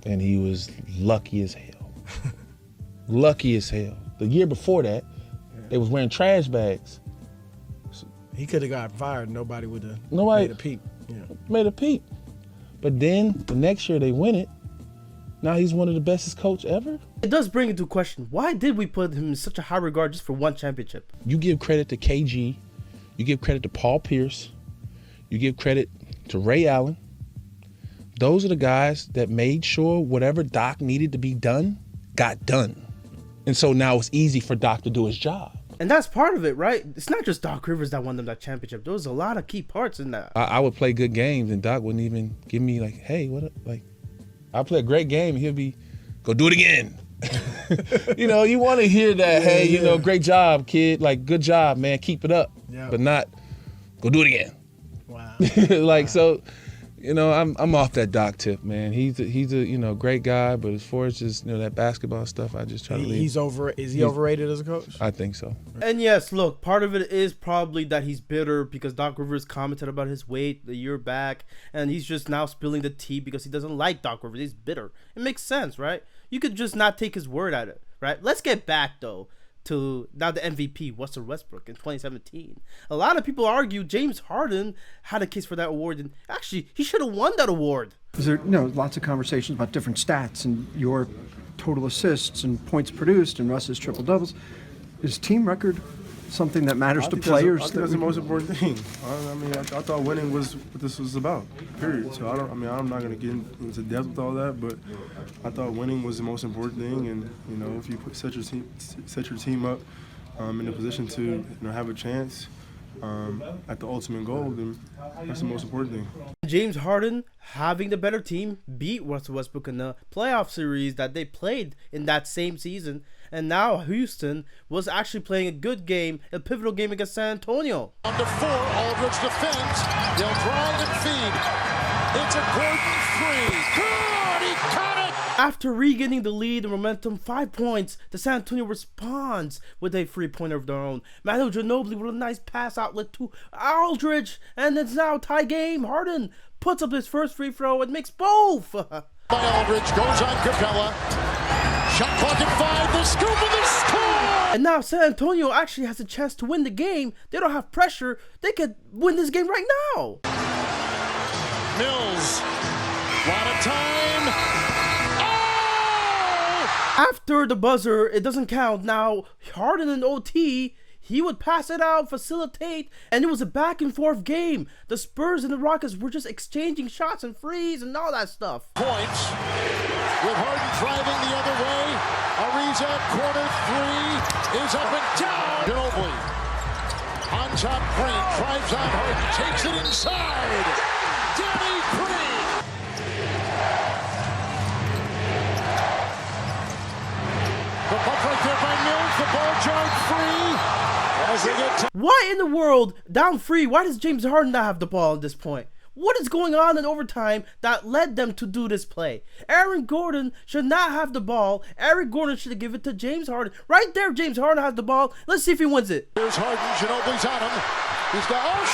And he was lucky as hell. Lucky as hell. The year before that, they was wearing trash bags. He could have got fired and nobody would have made a peep. Yeah. Made a peep. But then the next year they win it. Now he's one of the bestest coach ever. It does bring into question, why did we put him in such a high regard just for one championship? You give credit to KG, you give credit to Paul Pierce, you give credit to Ray Allen. Those are the guys that made sure whatever Doc needed to be done got done. And so now it's easy for Doc to do his job. And that's part of it, right? It's not just Doc Rivers that won them that championship. There was a lot of key parts in that. I would play good games and Doc wouldn't even give me like, hey, what up? Like, I'll play a great game and he'll be, go do it again. You know, you want to hear that, hey, you know, great job, kid. Like, good job, man. Keep it up. Yeah. But not, go do it again. Wow. Like, so, you know, I'm off that Doc tip, man. He's a you know, great guy, but as far as just, you know, that basketball stuff, I just try to leave. Is he overrated as a coach? I think so. And yes, look, part of it is probably that he's bitter because Doc Rivers commented about his weight a year back, and he's just now spilling the tea because he doesn't like Doc Rivers. He's bitter. It makes sense, right? You could just not take his word at it, right? Let's get back, though, to now the MVP, Russell Westbrook, in 2017. A lot of people argue James Harden had a case for that award, and actually, he should have won that award. There, you know, lots of conversations about different stats and your total assists and points produced and Russ's triple doubles. Is team record something that matters to players? I think that's the most important thing. I mean, I thought winning was what this was about. Period. So I'm not going to get into depth with all that, but I thought winning was the most important thing. And you know, if you set your team up in a position to, you know, have a chance at the ultimate goal, then that's the most important thing. James Harden, having the better team, beat Russell Westbrook in the playoff series that they played in that same season. And now Houston was actually playing a good game, a pivotal game against San Antonio. Under 4, Aldridge defends. They'll drive and feed. It's a Gordon 3. Good, he caught it! After regaining the lead and momentum, 5 points, the San Antonio responds with a 3-pointer of their own. Manu Ginobili with a nice pass outlet to Aldridge, and it's now a tie game. Harden puts up his first free throw and makes both. By Aldridge, goes on Capella. Shot clock at 5, the scoop of the score! And now San Antonio actually has a chance to win the game. They don't have pressure. They could win this game right now. Mills, lot of time. Oh! After the buzzer, it doesn't count. Now, Harden in OT, he would pass it out, facilitate, and it was a back and forth game. The Spurs and the Rockets were just exchanging shots and frees and all that stuff. Points with Harden driving the other way. Ariza, corner 3 is up and down. Ginobili on top, Green drives on Harden, takes it inside. Danny Green. The puck right there by Mills. The ball jarred free. Why in the world, down free, why does James Harden not have the ball at this point? What is going on in overtime that led them to do this play? Aaron Gordon should not have the ball. Aaron Gordon should give it to James Harden. Right there, James Harden has the ball. Let's see if he wins it. Here's Harden. Ginobili's on him. He's got, what a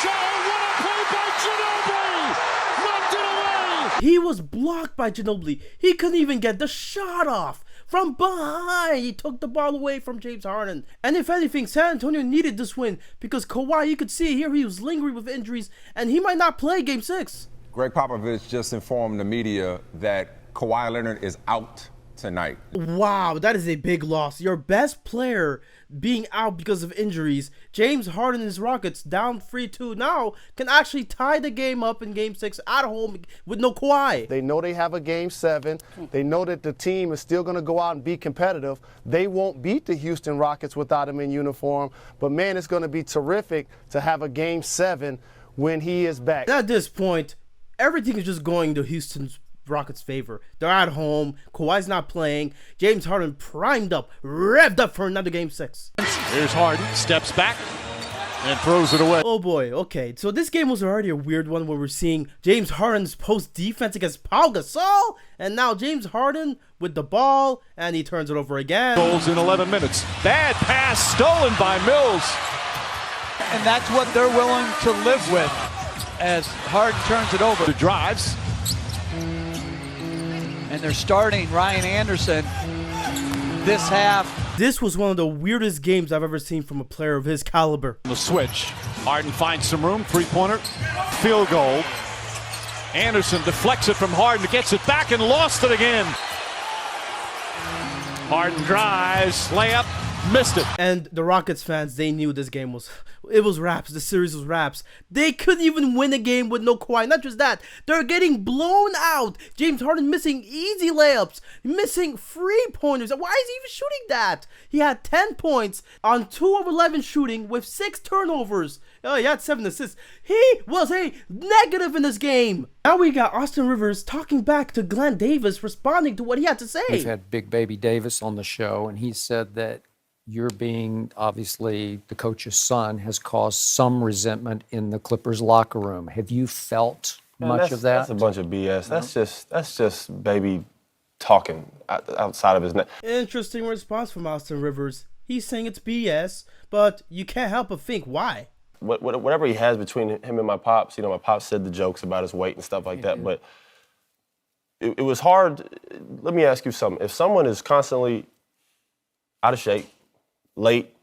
play by Ginobili! Knocked it away! He was blocked by Ginobili. He couldn't even get the shot off. From behind, he took the ball away from James Harden. And if anything, San Antonio needed this win because Kawhi, you could see here, he was lingering with injuries, and he might not play Game 6. Greg Popovich just informed the media that Kawhi Leonard is out tonight. Wow, that is a big loss. Your best player being out because of injuries. James Harden and his Rockets down 3-2 now can actually tie the game up in Game 6 at home with no Kawhi. They know they have a Game 7. They know that the team is still going to go out and be competitive. They won't beat the Houston Rockets without him in uniform. But, man, it's going to be terrific to have a Game 7 when he is back. At this point, everything is just going to Houston's Rockets' favor. They're at home. Kawhi's not playing. James Harden primed up, revved up for another Game 6. Here's Harden, steps back and throws it away. Oh boy, okay. So this game was already a weird one where we're seeing James Harden's post defense against Pau Gasol, and now James Harden with the ball, and he turns it over again. Goals in 11 minutes. Bad pass stolen by Mills. And that's what they're willing to live with as Harden turns it over. The drives. And they're starting Ryan Anderson this half. This was one of the weirdest games I've ever seen from a player of his caliber. The switch. Harden finds some room. 3-pointer. Field goal. Anderson deflects it from Harden. Gets it back and lost it again. Harden drives, layup, missed it. And the Rockets fans, they knew this game was wraps. The series was wraps. They couldn't even win a game with no Kawhi. Not just that, they're getting blown out. James Harden missing easy layups, missing free pointers. Why is he even shooting that? He had 10 points on 2 of 11 shooting with 6 turnovers. Oh, he had 7 assists. He was a negative in this game. Now we got Austin Rivers talking back to Glen Davis, responding to what he had to say. We've had Big Baby Davis on the show, and he said that you're being, obviously, the coach's son has caused some resentment in the Clippers locker room. Have you felt much of that? That's a bunch of BS. That's just baby talking outside of his neck. Interesting response from Austin Rivers. He's saying it's BS, but you can't help but think why. Whatever he has between him and my pops, my pops said the jokes about his weight and stuff like that, but it was hard. Let me ask you something. If someone is constantly out of shape, late,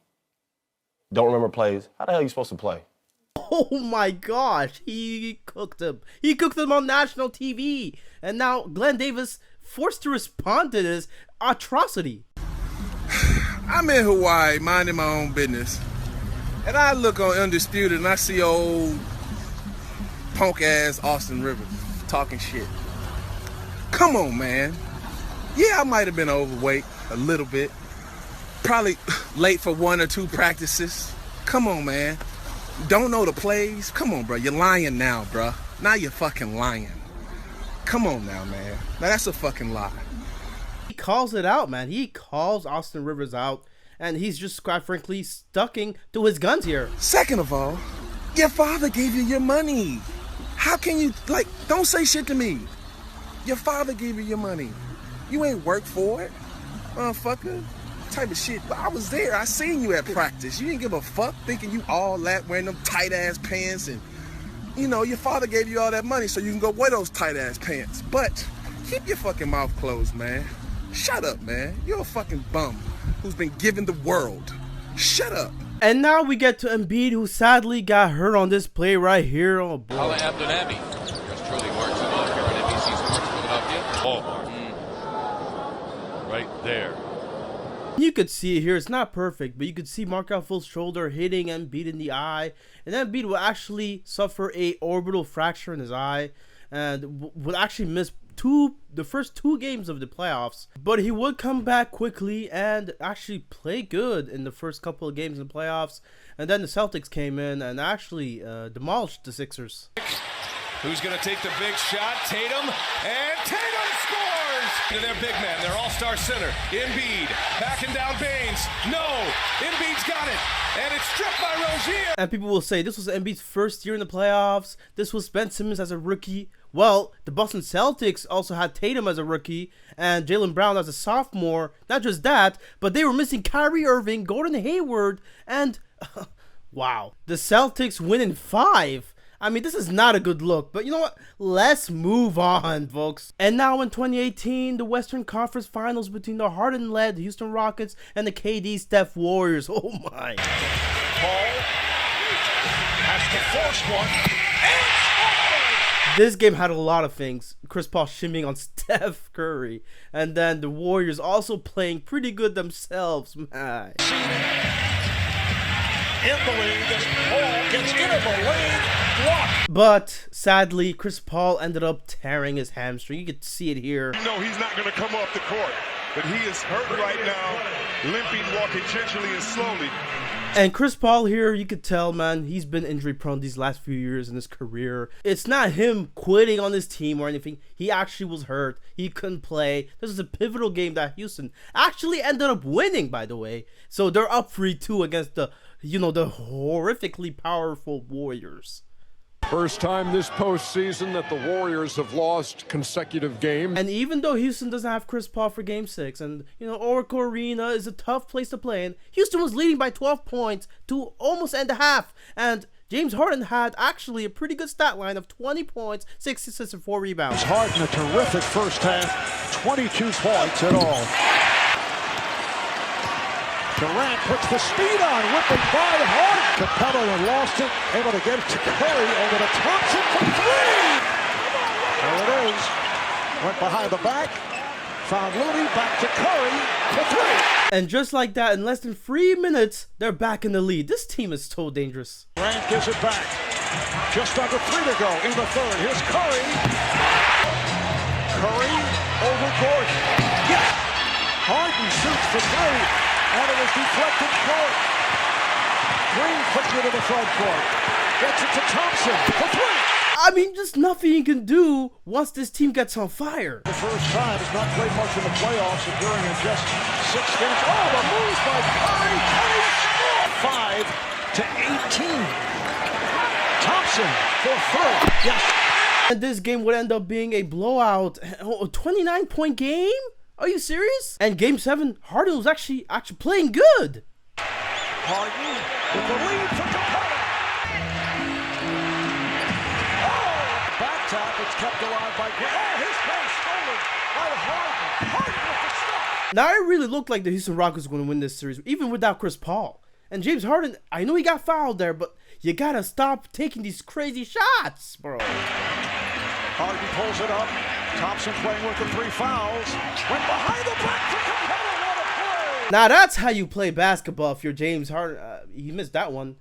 don't remember plays, how the hell are you supposed to play? Oh my gosh, he cooked him. He cooked him on national TV. And now Glen Davis forced to respond to this atrocity. I'm in Hawaii, minding my own business. And I look on Undisputed and I see old punk-ass Austin Rivers talking shit. Come on, man. Yeah, I might have been overweight a little bit. Probably late for 1 or 2 practices. Come on, man. Don't know the plays? Come on, bro. You're lying now, bro. Now you're fucking lying. Come on now, man. Now that's a fucking lie. He calls it out, man. He calls Austin Rivers out. And he's just, quite frankly, sticking to his guns here. Second of all, your father gave you your money. How can you, don't say shit to me. Your father gave you your money. You ain't worked for it, motherfucker. Type of shit. But I was there. I seen you at practice. You didn't give a fuck thinking you all that wearing them tight-ass pants. And, your father gave you all that money so you can go wear those tight-ass pants. But keep your fucking mouth closed, man. Shut up, man. You're a fucking bum who's been given the world. Shut up. And now we get to Embiid, who sadly got hurt on this play right here. Oh, boy. Hala Abdulami. Yours truly marks him off here at NBC Sports Philadelphia. Oh, right there. You could see it here. It's not perfect, but you could see Markelle Fultz's shoulder hitting Embiid in the eye. And Embiid will actually suffer a orbital fracture in his eye and would actually miss the first 2 games of the playoffs. But he would come back quickly and actually play good in the first couple of games in the playoffs. And then the Celtics came in and actually demolished the Sixers. Who's going to take the big shot? Tatum, and Tatum scores! To their big man, their all-star center, Embiid, backing down Baines. No, Embiid's got it, and it's stripped by Rozier. And people will say this was Embiid's first year in the playoffs. This was Ben Simmons as a rookie. Well, the Boston Celtics also had Tatum as a rookie and Jaylen Brown as a sophomore. Not just that, but they were missing Kyrie Irving, Gordon Hayward, and wow, the Celtics win in 5. I mean, this is not a good look, but you know what? Let's move on, folks. And now in 2018, the Western Conference Finals between the Harden-led Houston Rockets and the KD Steph Warriors. Oh my. Paul has to force one. This game had a lot of things. Chris Paul shimmying on Steph Curry. And then the Warriors also playing pretty good themselves, man. In the lead, Paul gets into the lead, blocked. But sadly, Chris Paul ended up tearing his hamstring. You could see it here. No, he's not going to come off the court, but he is hurt right now, limping, walking gingerly and slowly. And Chris Paul here, you could tell, man, he's been injury prone these last few years in his career. It's not him quitting on his team or anything. He actually was hurt. He couldn't play. This is a pivotal game that Houston actually ended up winning, by the way. So they're up 3-2 against the, the horrifically powerful Warriors. First time this postseason that the Warriors have lost consecutive games. And even though Houston doesn't have Chris Paul for Game 6, and, Oracle Arena is a tough place to play in, Houston was leading by 12 points to almost end the half. And James Harden had actually a pretty good stat line of 20 points, 6 assists, and 4 rebounds. Harden, a terrific first half, 22 points at all. Durant puts the speed on, whipping by Harden. Capella had lost it, able to get it to Curry, over to Thompson for 3. There it is. Went behind the back found Looney, back to Curry for three. And just like that, in less than 3 minutes, they're back in the lead. This team is so dangerous. Grant gives it back. Just under 3 to go in the third. Here's Curry. Curry over Gordon. Yes! Harden shoots for three, and it is deflected short. Green quickly to the front court. Gets it to Thompson for three. I mean, just nothing you can do once this team gets on fire. The first time has not played much in the playoffs, appearing in just 6 games. Oh, the moves by Curry. Curry scored 5 to 18. Thompson for third. Yes. And this game would end up being a blowout. A 29-point game? Are you serious? And game 7, Harden was actually playing good. Harden with the lead for Capella. Oh, back tap. It's kept alive by Glen. Oh, his pass stolen by Harden. Harden with the stop. Now it really looked like the Houston Rockets were going to win this series, even without Chris Paul. And James Harden, I know he got fouled there, but you got to stop taking these crazy shots, bro. Harden pulls it up. Thompson playing with the 3 fouls. Went behind the back for Capella. What a play! Now that's how you play basketball if you're James Harden. He missed that one.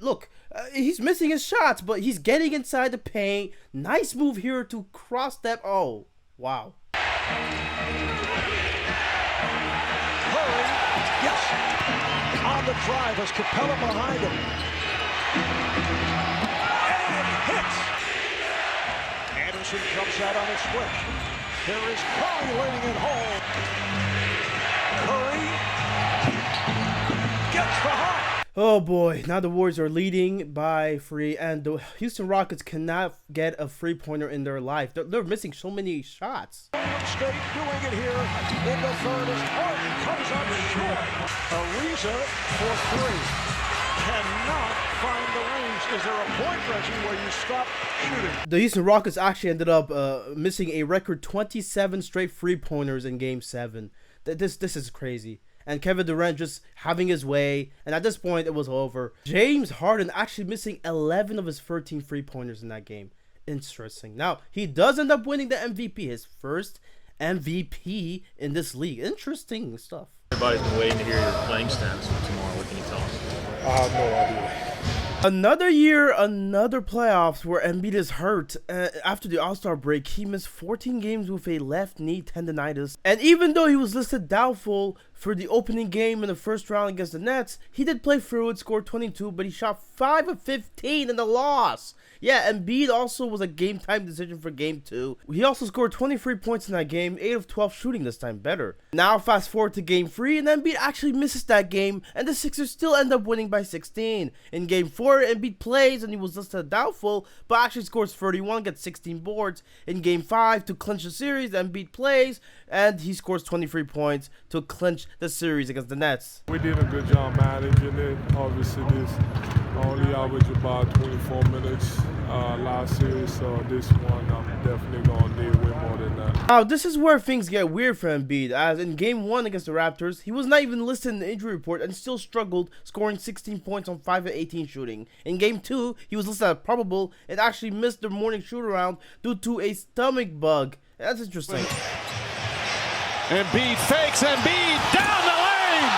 Look, he's missing his shots, but he's getting inside the paint. Nice move here to cross step. Oh, wow. Curry, yes. On the drive as Capella behind him. And hits. Anderson jumps out on a switch. Here is Curry laying it home. Curry gets the hop. Oh boy, now the Warriors are leading by 3, and the Houston Rockets cannot get a 3-pointer in their life. They're missing so many shots. State doing it here in the third as Harden comes up short. Ariza for 3. Cannot find the range. Is there a point, Reggie, where you stop shooting? The Houston Rockets actually ended up missing a record 27 straight 3-pointers in Game 7. This is crazy. And Kevin Durant just having his way, and at this point it was over. James Harden actually missing 11 of his 13 3-pointers in that game. Interesting. Now, he does end up winning the MVP, his first MVP in this league. Interesting stuff. Everybody's been waiting to hear your playing stats for tomorrow. What can you tell us? I have no idea. Another year, another playoffs where Embiid is hurt. After the All-Star break, he missed 14 games with a left knee tendonitis. And even though he was listed doubtful for the opening game in the first round against the Nets, he did play through it, scored 22, but he shot 5 of 15 in the loss. Yeah, Embiid also was a game-time decision for Game 2. He also scored 23 points in that game, 8 of 12 shooting this time, better. Now fast forward to Game 3, and Embiid actually misses that game, and the Sixers still end up winning by 16. In Game 4, Embiid plays, and he was listed doubtful, but actually scores 31, gets 16 boards. In Game 5, to clinch the series, Embiid plays, and he scores 23 points to clinch the series against the Nets. We did a good job managing it. Obviously, this only averaged about 24 minutes last series, so this one I'm definitely going to need way more than that. Now, this is where things get weird for Embiid, as in Game 1 against the Raptors, he was not even listed in the injury report and still struggled, scoring 16 points on 5 of 18 shooting. In Game 2, he was listed as probable and actually missed the morning shoot-around due to a stomach bug. That's interesting. Embiid fakes, Embiid down the lane!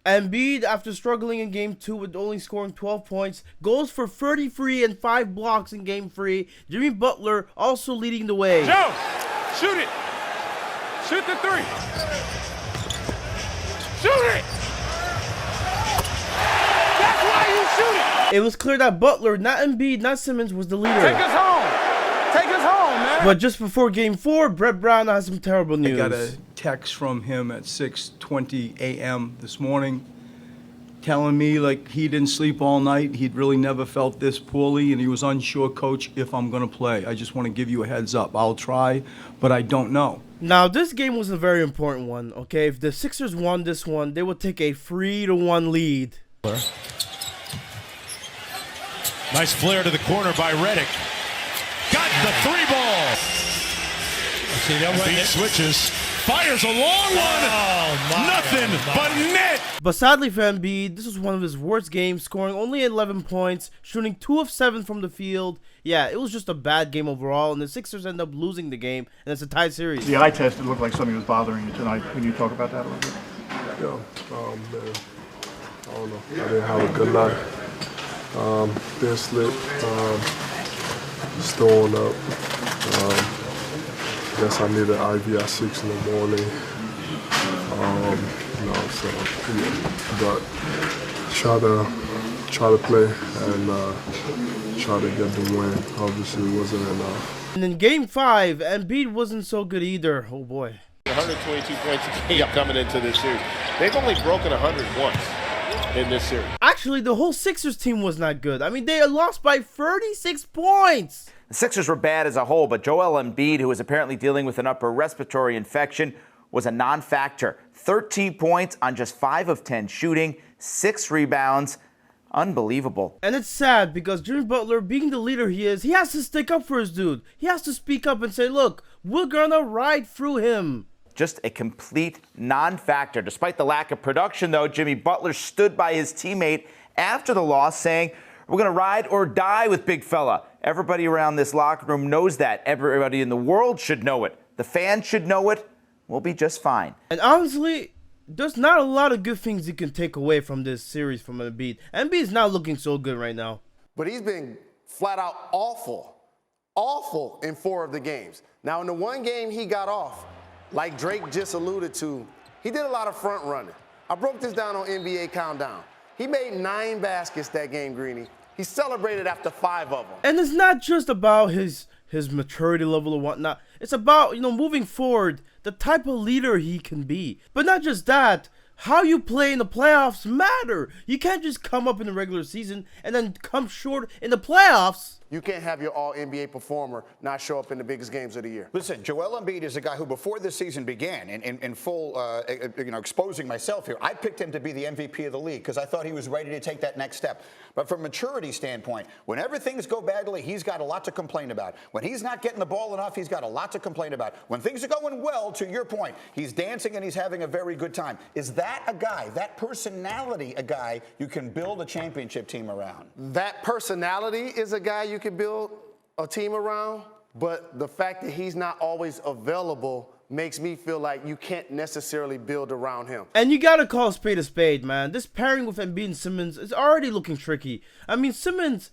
Embiid, after struggling in Game 2 with only scoring 12 points, goes for 33 and 5 blocks in Game 3. Jimmy Butler also leading the way. Joe, shoot it. Shoot the 3. Shoot it. That's why you shoot it. It was clear that Butler, not Embiid, not Simmons, was the leader. Take us home. Take us home, man. But just before Game 4, Brett Brown has some terrible news. I got a text from him at 6:20 a.m. this morning telling me like he didn't sleep all night. He'd really never felt this poorly, and he was unsure, Coach, if I'm going to play. I just want to give you a heads up. I'll try, but I don't know. Now, this game was a very important one, okay? If the Sixers won this one, they would take a 3-1 lead. Nice flare to the corner by Redick. Got the 3 ball. See, that Embiid switches. Fires a long one. Nothing but net. But sadly for Embiid, this was one of his worst games, scoring only 11 points, shooting 2 of 7 from the field. Yeah, it was just a bad game overall, and the Sixers end up losing the game, and it's a tied series. The eye test, it looked like something was bothering you tonight. Can you talk about that a little bit? Yeah, man. I don't know. I didn't have a good night. Been slick. Just throwing up. Guess I need an IV at 6 in the morning. So yeah. But try to play and try to get the win. Obviously, it wasn't enough. And in Game 5, Embiid wasn't so good either. Oh boy. 122 points a game coming into this series. They've only broken 100 once in this series. Actually, the whole Sixers team was not good. I mean, they lost by 36 points. The Sixers were bad as a whole, but Joel Embiid, who is apparently dealing with an upper respiratory infection, was a non-factor. 13 points on just 5 of 10 shooting, 6 rebounds. Unbelievable. And it's sad because Jimmy Butler, being the leader he is, he has to stick up for his dude. He has to speak up and say, look, we're gonna ride through him. Just a complete non-factor. Despite the lack of production, though, Jimmy Butler stood by his teammate after the loss, saying, we're going to ride or die with big fella. Everybody around this locker room knows that. Everybody in the world should know it. The fans should know it. We'll be just fine. And honestly, there's not a lot of good things you can take away from this series from Embiid. Embiid's not looking so good right now. But he's been flat out awful in 4 of the games. Now, in the one game he got off, like Drake just alluded to, he did a lot of front running. I broke this down on NBA Countdown. He made 9 baskets that game, Greeny. He celebrated after 5 of them. And it's not just about his maturity level or whatnot. It's about, moving forward, the type of leader he can be. But not just that, how you play in the playoffs matter. You can't just come up in the regular season and then come short in the playoffs. You can't have your all-NBA performer not show up in the biggest games of the year. Listen, Joel Embiid is a guy who, before this season began, in full, exposing myself here, I picked him to be the MVP of the league because I thought he was ready to take that next step. But from a maturity standpoint, whenever things go badly, he's got a lot to complain about. When he's not getting the ball enough, he's got a lot to complain about. When things are going well, to your point, he's dancing and he's having a very good time. Is that a guy, that personality, a guy you can build a championship team around? That personality is a guy you can build a team around, but the fact that he's not always available makes me feel like you can't necessarily build around him. And you gotta call a spade, man. This pairing with Embiid and Simmons is already looking tricky. I mean, Simmons,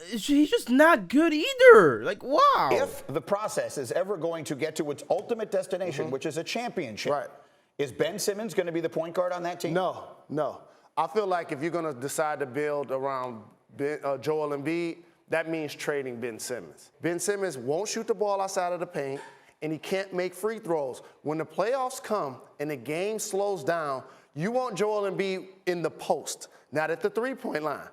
he's just not good either. Like, wow. If the process is ever going to get to its ultimate destination, which is a championship, is Ben Simmons going to be the point guard on that team? No. I feel like if you're going to decide to build around Joel Embiid, that means trading Ben Simmons. Ben Simmons won't shoot the ball outside of the paint, and he can't make free throws. When the playoffs come and the game slows down, you want Joel Embiid in the post, not at the three-point line.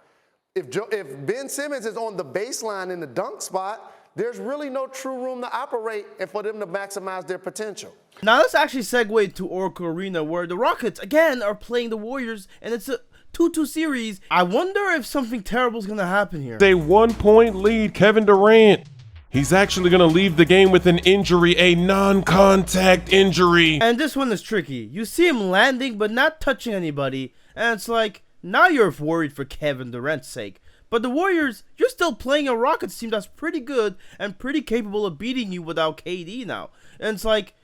If Ben Simmons is on the baseline in the dunk spot, there's really no true room to operate and for them to maximize their potential. Now let's actually segue to Oracle Arena, where the Rockets, again, are playing the Warriors, and it's a 2-2 series. I wonder if something terrible is going to happen here. A 1-point lead, Kevin Durant. He's actually going to leave the game with an injury, a non-contact injury. And this one is tricky. You see him landing but not touching anybody, and it's like, now you're worried for Kevin Durant's sake. But the Warriors, you're still playing a Rockets team that's pretty good and pretty capable of beating you without KD now. And it's like,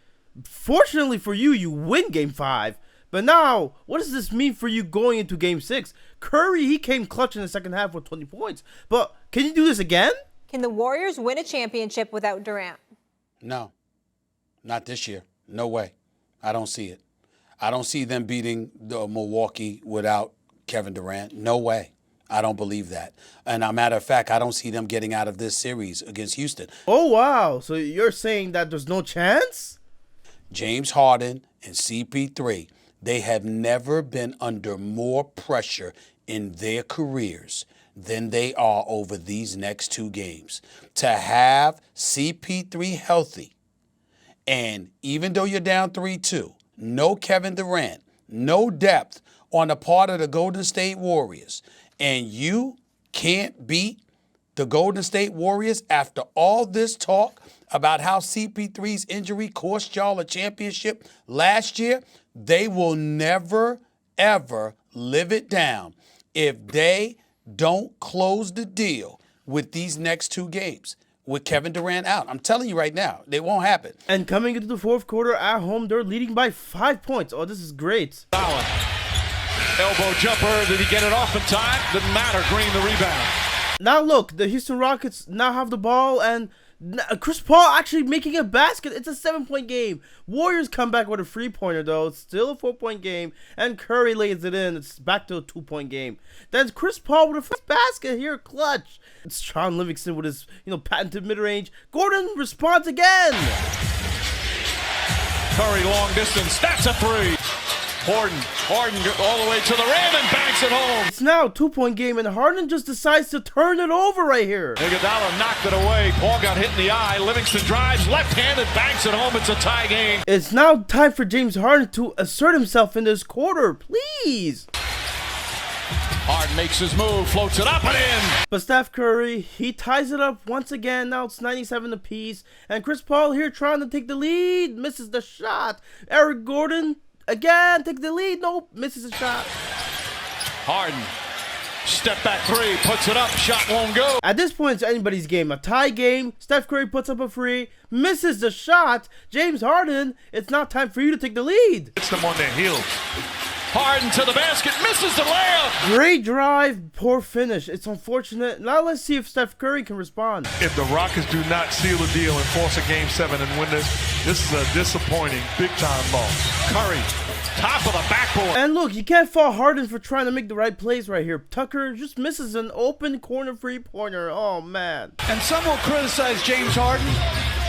fortunately for you, you win Game 5. But now, what does this mean for you going into Game 6? Curry, he came clutch in the second half with 20 points. But can you do this again? Can the Warriors win a championship without Durant? No, not this year. No way. I don't see it. I don't see them beating Milwaukee without Kevin Durant. No way. I don't believe that. And a matter of fact, I don't see them getting out of this series against Houston. Oh, wow. So you're saying that there's no chance? James Harden and CP3, they have never been under more pressure in their careers than they are over these next 2 games. To have CP3 healthy, and even though you're down 3-2, no Kevin Durant, no depth on the part of the Golden State Warriors, and you can't beat the Golden State Warriors, after all this talk about how CP3's injury cost y'all a championship last year, they will never, ever live it down if they don't close the deal with these next 2 games with Kevin Durant out. I'm telling you right now, it won't happen. And coming into the fourth quarter at home, they're leading by 5 points. Oh, this is great. Elbow jumper. Did he get it off in time? Didn't matter. Green the rebound. Now look, the Houston Rockets now have the ball, and Chris Paul actually making a basket. It's a 7-point game. Warriors come back with a 3-pointer though. It's still a 4-point game, and Curry lays it in. It's back to a 2-point game. Then Chris Paul with a first basket here, clutch. It's Sean Livingston with his patented mid-range. Gordon responds again. Curry long distance. That's a 3. Harden all the way to the rim and banks it home. It's now a 2-point game, and Harden just decides to turn it over right here. Iguodala knocked it away. Paul got hit in the eye. Livingston drives left-handed, banks it home. It's a tie game. It's now time for James Harden to assert himself in this quarter, please. Harden makes his move, floats it up and in. But Steph Curry, he ties it up once again. Now it's 97 apiece, and Chris Paul here trying to take the lead, misses the shot. Eric Gordon again, take the lead. Nope, misses a shot. Harden, step back 3, puts it up, shot won't go. At this point, it's anybody's game. A tie game. Steph Curry puts up a 3, misses the shot. James Harden, it's now time for you to take the lead. It's them on their heels. Harden to the basket, misses the layup. Great drive, poor finish. It's unfortunate. Now let's see if Steph Curry can respond. If the Rockets do not seal the deal and force a Game 7 and win this is a disappointing, big-time loss. Curry, top of the backboard. And look, you can't fault Harden for trying to make the right plays right here. Tucker just misses an open corner 3-pointer. Oh, man. And some will criticize James Harden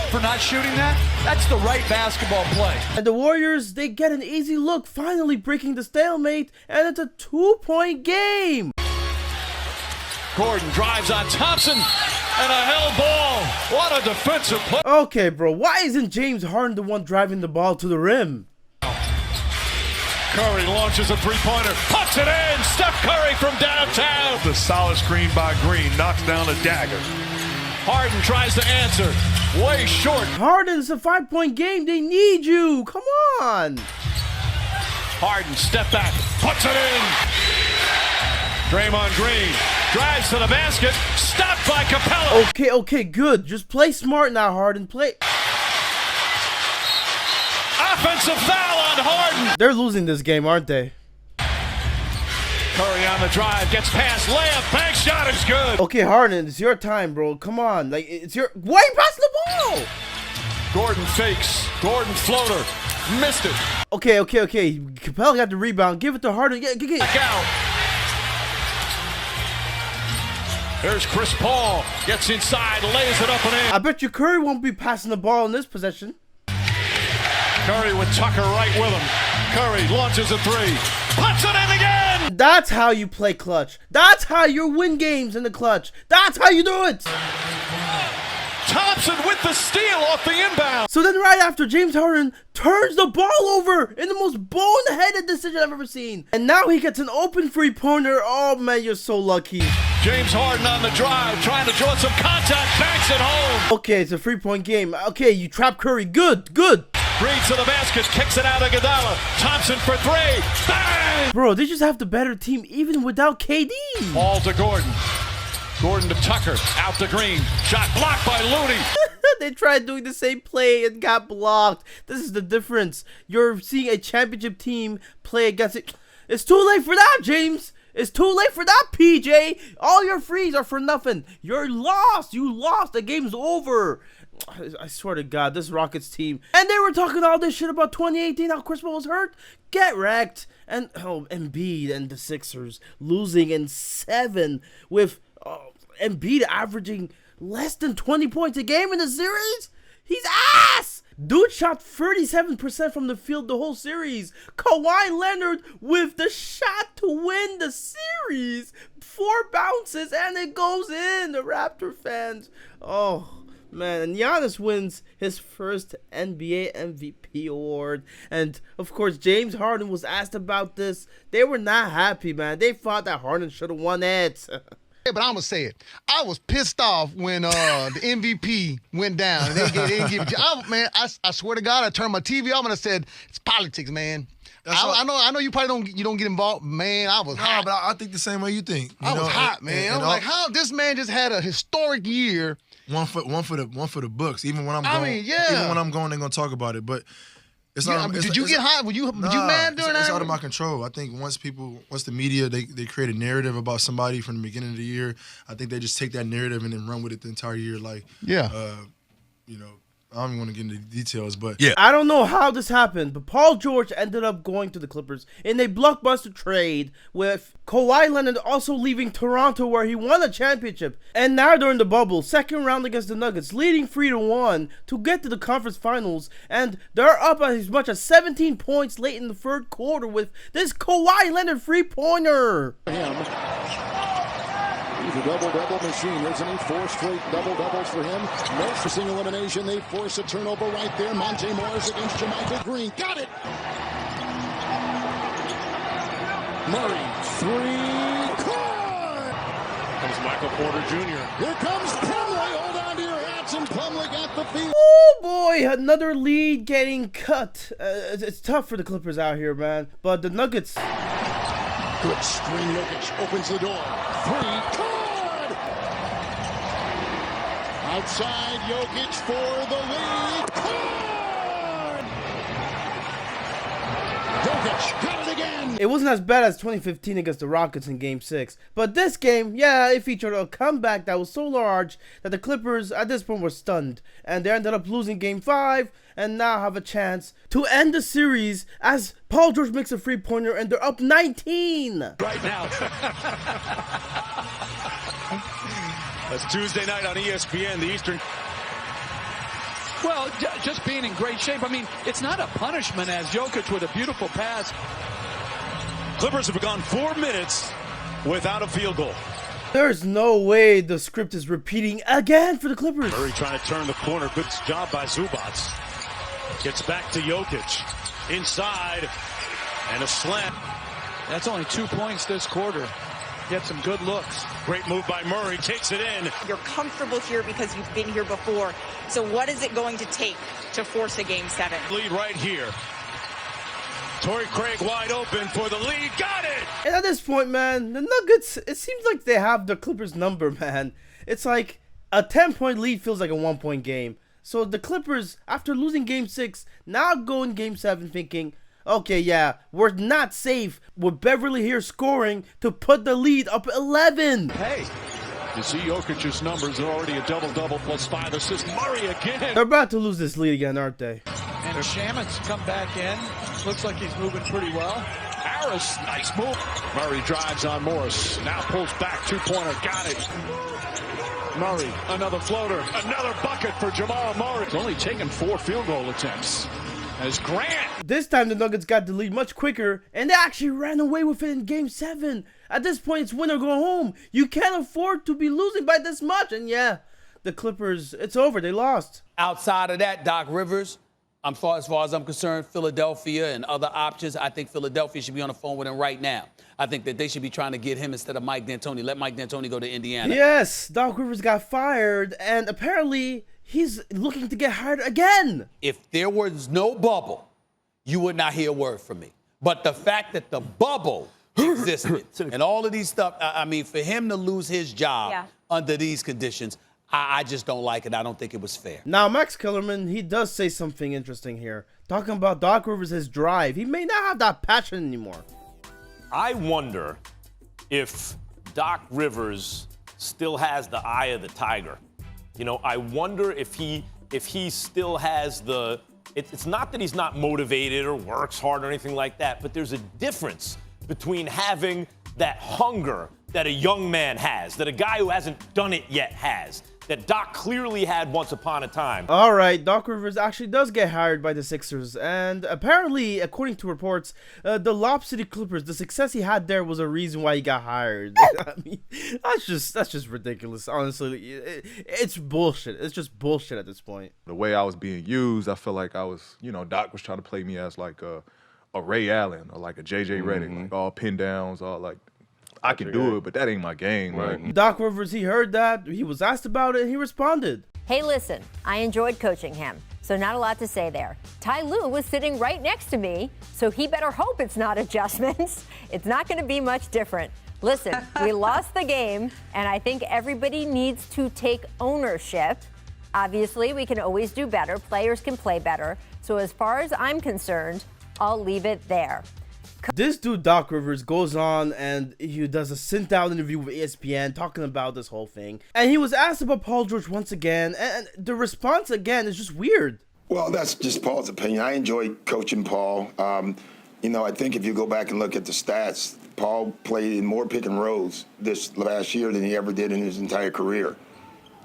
for not shooting that. That's the right basketball play. And the Warriors, they get an easy look, finally breaking the stalemate, and it's a 2-point game. Gordon drives on Thompson, and a held ball. What a defensive play. Okay, bro, why isn't James Harden the one driving the ball to the rim? Curry launches a 3-pointer, puts it in. Steph Curry from downtown. The solid screen by Green knocks down a dagger. Harden tries to answer. Way short. Harden's a 5-point game. They need you. Come on. Harden, step back, puts it in. Draymond Green drives to the basket. Stopped by Capella. Okay, good. Just play smart now, Harden. Play. Offensive foul on Harden. They're losing this game, aren't they? Curry on the drive, gets past, layup, bank shot is good. Okay, Harden, it's your time, bro. Come on, like it's your. Why you passing the ball? Gordon fakes, Gordon floater, missed it. Okay. Capella got the rebound. Give it to Harden. Get. Back out. There's Chris Paul, gets inside, lays it up and in. I bet you Curry won't be passing the ball in this possession. Curry with Tucker right with him. Curry launches a 3, puts it in again. That's how you play clutch. That's how you win games in the clutch. That's how you do it. Thompson with the steal off the inbound. So then right after, James Harden turns the ball over in the most boneheaded decision I've ever seen. And now he gets an open 3-pointer. Oh man, you're so lucky. James Harden on the drive, trying to draw some contact, banks it home. Okay, it's a 3-point game. Okay, you trap Curry. Good. Green to the basket, kicks it out of Iguodala. Thompson for 3. Bang! Bro, they just have the better team even without KD. Ball to Gordon. Gordon to Tucker. Out to Green. Shot blocked by Looney. They tried doing the same play and got blocked. This is the difference. You're seeing a championship team play against it. It's too late for that, James. It's too late for that, PJ. All your frees are for nothing. You're lost. You lost. The game's over. I swear to God, this Rockets team. And they were talking all this shit about 2018, how Chris Paul was hurt. Get wrecked. And Embiid and the Sixers losing in 7 with Embiid averaging less than 20 points a game in the series. He's ass. Dude shot 37% from the field the whole series. Kawhi Leonard with the shot to win the series. 4 bounces and it goes in. The Raptor fans. Oh. Man, and Giannis wins his first NBA MVP award. And, of course, James Harden was asked about this. They were not happy, man. They thought that Harden should have won it. But I'm going to say it. I was pissed off when the MVP went down. And they didn't give it to man, I swear to God, I turned my TV off and I said, it's politics, man. I know you probably don't get involved. Man, I was hot. But I think the same way you think. I was hot, man. I'm like, how this man just had a historic year. One for the books. Even when I'm going, even when I'm going, they're gonna talk about it. But it's not. Did you get hot? Were you mad during that? It's out of my control. I think once the media they create a narrative about somebody from the beginning of the year, I think they just take that narrative and then run with it the entire year. Like, I don't even want to get into the details, but yeah. I don't know how this happened, but Paul George ended up going to the Clippers in a blockbuster trade with Kawhi Leonard also leaving Toronto where he won a championship. And now during the bubble, second round against the Nuggets, leading 3-1 to get to the conference finals. And they're up as much as 17 points late in the third quarter with this Kawhi Leonard three-pointer. He's a double-double machine, isn't he? 4 straight double-doubles for him. No forcing elimination. They force a turnover right there. Monte Morris against Jermichael Green. Got it! Murray, 3. Good! Comes Michael Porter Jr. Here comes Plumlee. Hold on to your hats, and Plumlee got the feed. Oh boy, another lead getting cut. It's tough for the Clippers out here, man. But the Nuggets... Good screen. Jokic opens the door. 3. Good! Outside, Jokic for the lead. Good! Jokic got it again. It wasn't as bad as 2015 against the Rockets in Game 6. But this game, yeah, it featured a comeback that was so large that the Clippers at this point were stunned. And they ended up losing Game 5 and now have a chance to end the series as Paul George makes a three-pointer and they're up 19. Right now. That's Tuesday night on ESPN, the Eastern. Well, just being in great shape. I mean, it's not a punishment as Jokic with a beautiful pass. Clippers have gone 4 minutes without a field goal. There's no way the script is repeating again for the Clippers. Murray trying to turn the corner. Good job by Zubats. Gets back to Jokic. Inside. And a slam. That's only 2 points this quarter. Get some good looks. Great move by Murray. Takes it in. You're comfortable here because you've been here before. So what is it going to take to force a Game 7? Lead right here. Torrey Craig wide open for the lead. Got it! And at this point, man, the Nuggets, it seems like they have the Clippers number, man. It's like a 10-point lead feels like a 1-point game. So the Clippers, after losing Game 6, now go in Game 7 thinking, okay, yeah, we're not safe with Beverly here scoring to put the lead up 11. Hey, you see Jokic's numbers. They're already a double-double plus 5 assists. Murray again. They're about to lose this lead again, aren't they? And Shaman's come back in. Looks like he's moving pretty well. Harris, nice move. Murray drives on Morris. Now pulls back. 2-pointer. Got it. Murray, another floater. Another bucket for Jamal Murray. He's only taken 4 field goal attempts. As Grant. This time the Nuggets got the lead much quicker and they actually ran away with it in Game 7. At this point it's win or go home. You can't afford to be losing by this much. And yeah, the Clippers, it's over. They lost. Outside of that, Doc Rivers, as far as I'm concerned, Philadelphia and other options, I think Philadelphia should be on the phone with him right now. I think that they should be trying to get him instead of Mike D'Antoni. Let Mike D'Antoni go to Indiana. Yes, Doc Rivers got fired and apparently he's looking to get hired again. If there was no bubble, you would not hear a word from me. But the fact that the bubble existed and all of these stuff, I mean, for him to lose his job under these conditions, I just don't like it. I don't think it was fair. Now, Max Kellerman, he does say something interesting here. Talking about Doc Rivers, his drive. He may not have that passion anymore. I wonder if Doc Rivers still has the eye of the tiger. You know, I wonder if he still has the, it's not that he's not motivated or works hard or anything like that, but there's a difference between having that hunger that a young man has, that a guy who hasn't done it yet has, that Doc clearly had once upon a time. All right, Doc Rivers actually does get hired by the Sixers, and apparently, according to reports, the Lob City Clippers, the success he had there was a reason why he got hired. I mean, that's just ridiculous. Honestly, it's bullshit. It's just bullshit at this point. The way I was being used, I felt like I was, you know, Doc was trying to play me as like a Ray Allen or like a JJ Redick, like all pin downs, all like I can do it, but that ain't my game. Like, Doc Rivers, he heard that. He was asked about it. And he responded. Hey, listen, I enjoyed coaching him, so not a lot to say there. Ty Lue was sitting right next to me, so he better hope it's not adjustments. It's not going to be much different. Listen, we lost the game, and I think everybody needs to take ownership. Obviously, we can always do better. Players can play better. So as far as I'm concerned, I'll leave it there. This dude, Doc Rivers, goes on and he does a sit-down interview with ESPN talking about this whole thing. And he was asked about Paul George once again, and the response again is just weird. Well, that's just Paul's opinion. I enjoy coaching Paul. You know, I think if you go back and look at the stats, Paul played in more pick and rolls this last year than he ever did in his entire career.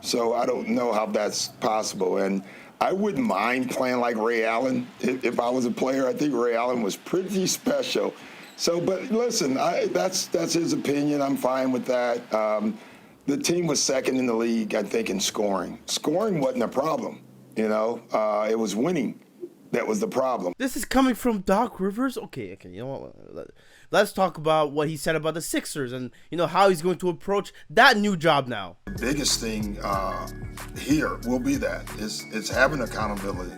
So I don't know how that's possible. And I wouldn't mind playing like Ray Allen if I was a player. I think Ray Allen was pretty special. So, but listen, that's his opinion. I'm fine with that. The team was second in the league, I think, in scoring. Scoring wasn't a problem, you know. It was winning that was the problem. This is coming from Doc Rivers? Okay, you know what? Let's talk about what he said about the Sixers and, you know, how he's going to approach that new job now. The biggest thing here will be that it's having accountability,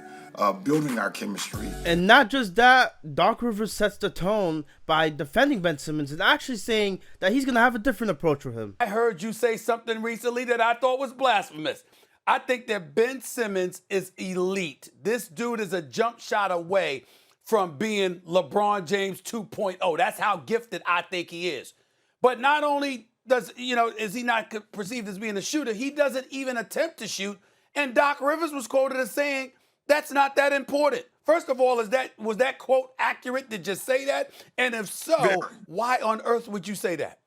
building our chemistry. And not just that, Doc Rivers sets the tone by defending Ben Simmons and actually saying that he's going to have a different approach with him. I heard you say something recently that I thought was blasphemous. I think that Ben Simmons is elite. This dude is a jump shot away from being LeBron James 2.0. That's how gifted I think he is. But not only is he not perceived as being a shooter, he doesn't even attempt to shoot. And Doc Rivers was quoted as saying, that's not that important. First of all, was that quote accurate? Did you say that? And if so, why on earth would you say that?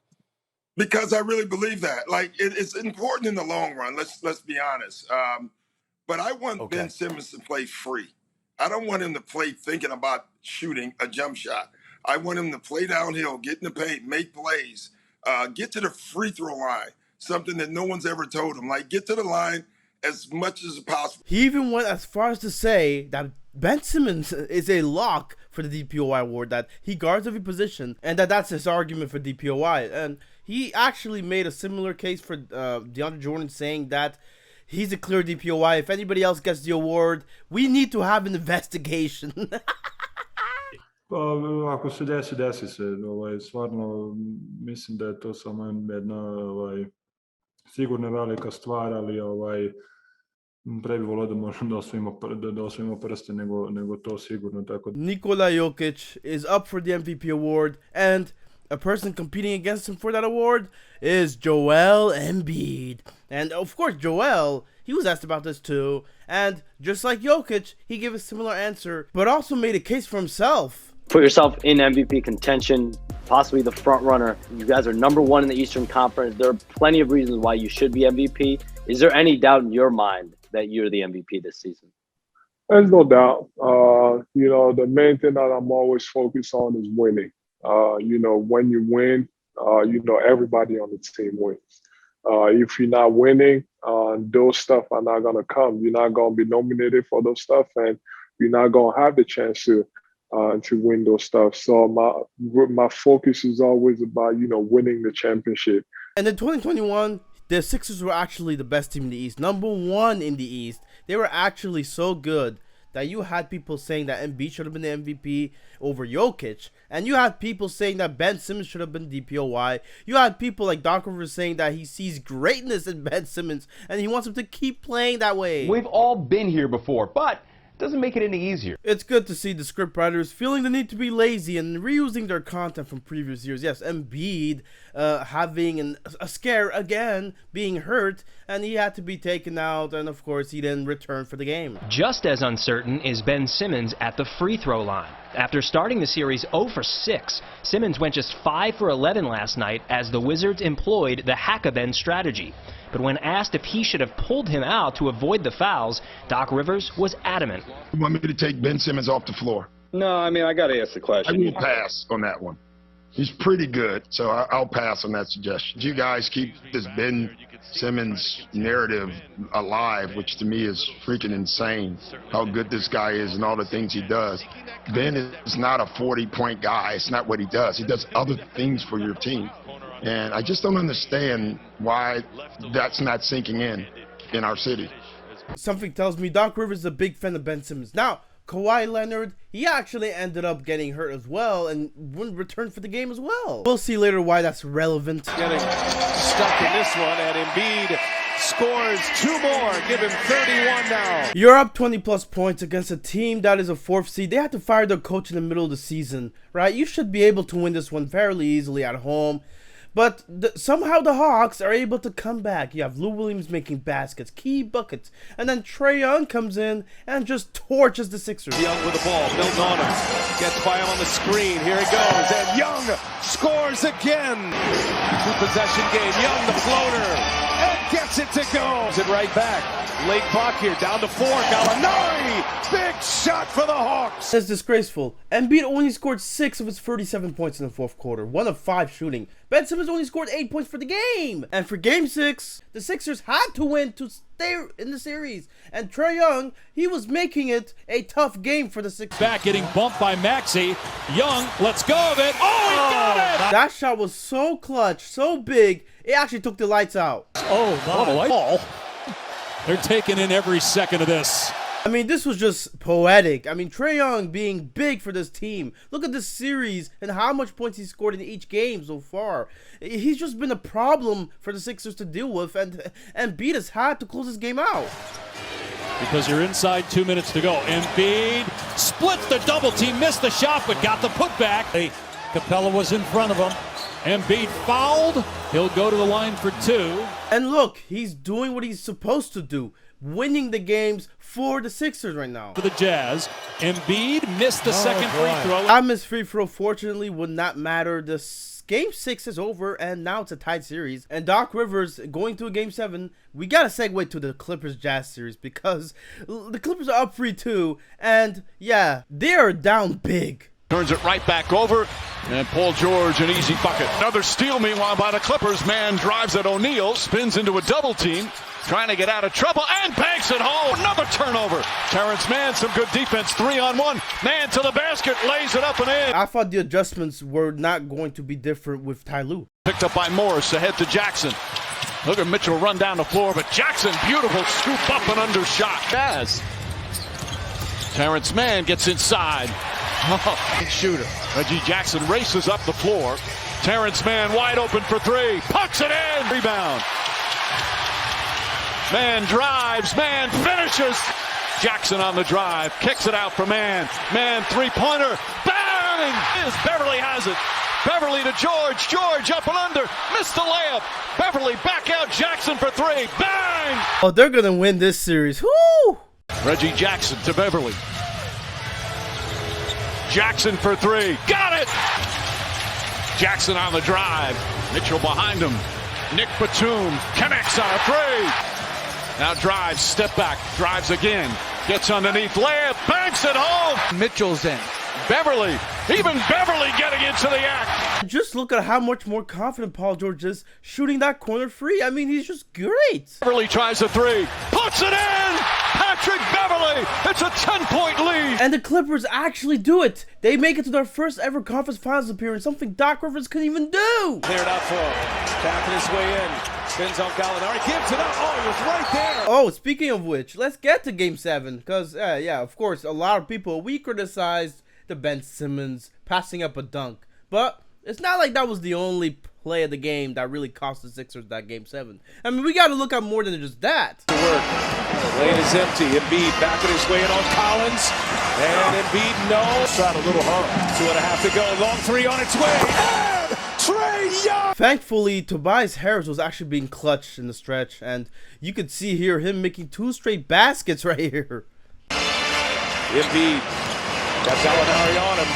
Because I really believe that. Like, it's important in the long run. Let's be honest. But I want Ben Simmons to play free. I don't want him to play thinking about shooting a jump shot. I want him to play downhill, get in the paint, make plays, get to the free throw line, something that no one's ever told him. Like, get to the line as much as possible. He even went as far as to say that Ben Simmons is a lock for the DPOY award, that he guards every position, and that's his argument for DPOY. And he actually made a similar case for DeAndre Jordan, saying that he's a clear DPOY. If anybody else gets the award, we need to have an investigation. Ako se desi se. Stvarno mislim da je to samo jedna sigurno velika stvar, ali pre bi volio da možemo da osvojimo prste nego to sigurno. Tako. Nikola Jokic is up for the MVP award, and a person competing against him for that award is Joel Embiid. And of course, Joel, he was asked about this too. And just like Jokic, he gave a similar answer, but also made a case for himself. Put yourself in MVP contention, possibly the front runner. You guys are #1 in the Eastern Conference. There are plenty of reasons why you should be MVP. Is there any doubt in your mind that you're the MVP this season? There's no doubt. You know, the main thing that I'm always focused on is winning. You know, when you win, you know, everybody on the team wins. If you're not winning, those stuff are not going to come. You're not going to be nominated for those stuff, and you're not going to have the chance to win those stuff. So my focus is always about, you know, winning the championship. And in 2021, the Sixers were actually the best team in the East, #1 in the East. They were actually so good that you had people saying that Embiid should have been the MVP over Jokic, and you had people saying that Ben Simmons should have been DPOY. You had people like Doc Rivers saying that he sees greatness in Ben Simmons and he wants him to keep playing that way. We've all been here before, but it doesn't make it any easier. It's good to see the scriptwriters feeling the need to be lazy and reusing their content from previous years. Yes, Embiid having a scare again, being hurt, and he had to be taken out, and of course he didn't return for the game. Just as uncertain is Ben Simmons at the free throw line. After starting the series 0 for 6, Simmons went just 5 for 11 last night as the Wizards employed the hack-a-Ben strategy. But when asked if he should have pulled him out to avoid the fouls, Doc Rivers was adamant. You want me to take Ben Simmons off the floor? No, I mean, I got to ask the question. I will pass on that one. He's pretty good, so I'll pass on that suggestion. You guys keep this Ben Simmons narrative alive, which to me is freaking insane, how good this guy is and all the things he does. Ben is not a 40-point guy. It's not what he does. He does other things for your team. And I just don't understand why that's not sinking in our city. Something tells me Doc Rivers is a big fan of Ben Simmons. Now, Kawhi Leonard, he actually ended up getting hurt as well and wouldn't return for the game as well. We'll see later why that's relevant. Getting stuck in this one, and Embiid scores 2 more. Give him 31 now. You're up 20 plus points against a team that is a 4th seed. They had to fire their coach in the middle of the season, right? You should be able to win this one fairly easily at home. But somehow the Hawks are able to come back. You have Lou Williams making baskets, key buckets, and then Trae Young comes in and just torches the Sixers. Young with the ball, built on him, gets by him on the screen. Here he goes, and Young scores again. 2-possession game. Young the floater, and gets it to go. It right back. Late clock here, down to 4. Gallinari, big shot for the Hawks. It's disgraceful. Embiid only scored 6 of his 37 points in the 4th quarter, 1 of 5 shooting. Ben Simmons only scored 8 points for the game. And for game 6, the Sixers had to win to stay in the series. And Trae Young, he was making it a tough game for the Sixers. Back getting bumped by Maxey. Young, let's go of it. Oh, he got it! That shot was so clutch, so big, it actually took the lights out. Oh, my ball. They're taking in every second of this. I mean, this was just poetic. I mean, Trae Young being big for this team. Look at this series and how much points he scored in each game so far. He's just been a problem for the Sixers to deal with, and Embiid has had to close this game out. Because you're inside 2 minutes to go. Embiid splits the double team, missed the shot, but got the putback. Capella was in front of him. Embiid fouled. He'll go to the line for 2. And look, he's doing what he's supposed to do. Winning the games for the Sixers right now. For the Jazz, Embiid missed the second free throw. That missed free throw, fortunately, would not matter. Game 6 is over, and now it's a tied series. And Doc Rivers going to a Game 7. We got to segue to the Clippers-Jazz series because the Clippers are up 3-2. And, yeah, they are down big. Turns it right back over, and Paul George, an easy bucket. Another steal, meanwhile, by the Clippers. Man drives at O'Neal, spins into a double team, trying to get out of trouble, and banks it home. Another turnover. Terrence Mann, some good defense, 3-on-1. Man to the basket, lays it up and in. I thought the adjustments were not going to be different with Ty Lue. Picked up by Morris, ahead to Jackson. Look at Mitchell run down the floor, but Jackson, beautiful scoop up and under shot. Jazz. Terrence Mann gets inside. Shooter. Reggie Jackson races up the floor. Terrence Mann wide open for 3. Pucks it in. Rebound. Mann drives. Mann finishes. Jackson on the drive. Kicks it out for Mann. Mann three-pointer. Bang! Beverly has it. Beverly to George. George up and under. Missed the layup. Beverly back out. Jackson for 3. Bang! Oh, they're going to win this series. Woo! Reggie Jackson to Beverly. Jackson for 3. Got it! Jackson on the drive. Mitchell behind him. Nick Batum connects on a 3. Now drives, step back, drives again. Gets underneath, layup, banks it home. Mitchell's in. Beverly, even Beverly getting into the act. Just look at how much more confident Paul George is shooting that corner free. I mean, he's just great. Beverly tries a 3. Puts it in! Patrick Beverly! It's a 10-point lead! And the Clippers actually do it. They make it to their first ever conference finals appearance, something Doc Rivers couldn't even do. Cleared out for him. Tapping his way in. Spins on Gallinari. Gives it up. Oh, he was right there. Oh, speaking of which, let's get to Game 7. Because, yeah, of course, a lot of people, we criticized the Ben Simmons passing up a dunk. But it's not like that was the only play of the game that really cost the Sixers that Game 7. I mean, we got to look at more than just that. Lane is empty. Embiid backing his way in on Collins. And Embiid, no. Shot a little hard. 2.5 to go. Long 3 on its way. And Trae Young. Thankfully, Tobias Harris was actually being clutched in the stretch. And you could see here him making 2 straight baskets right here. Embiid got Gallinari on him.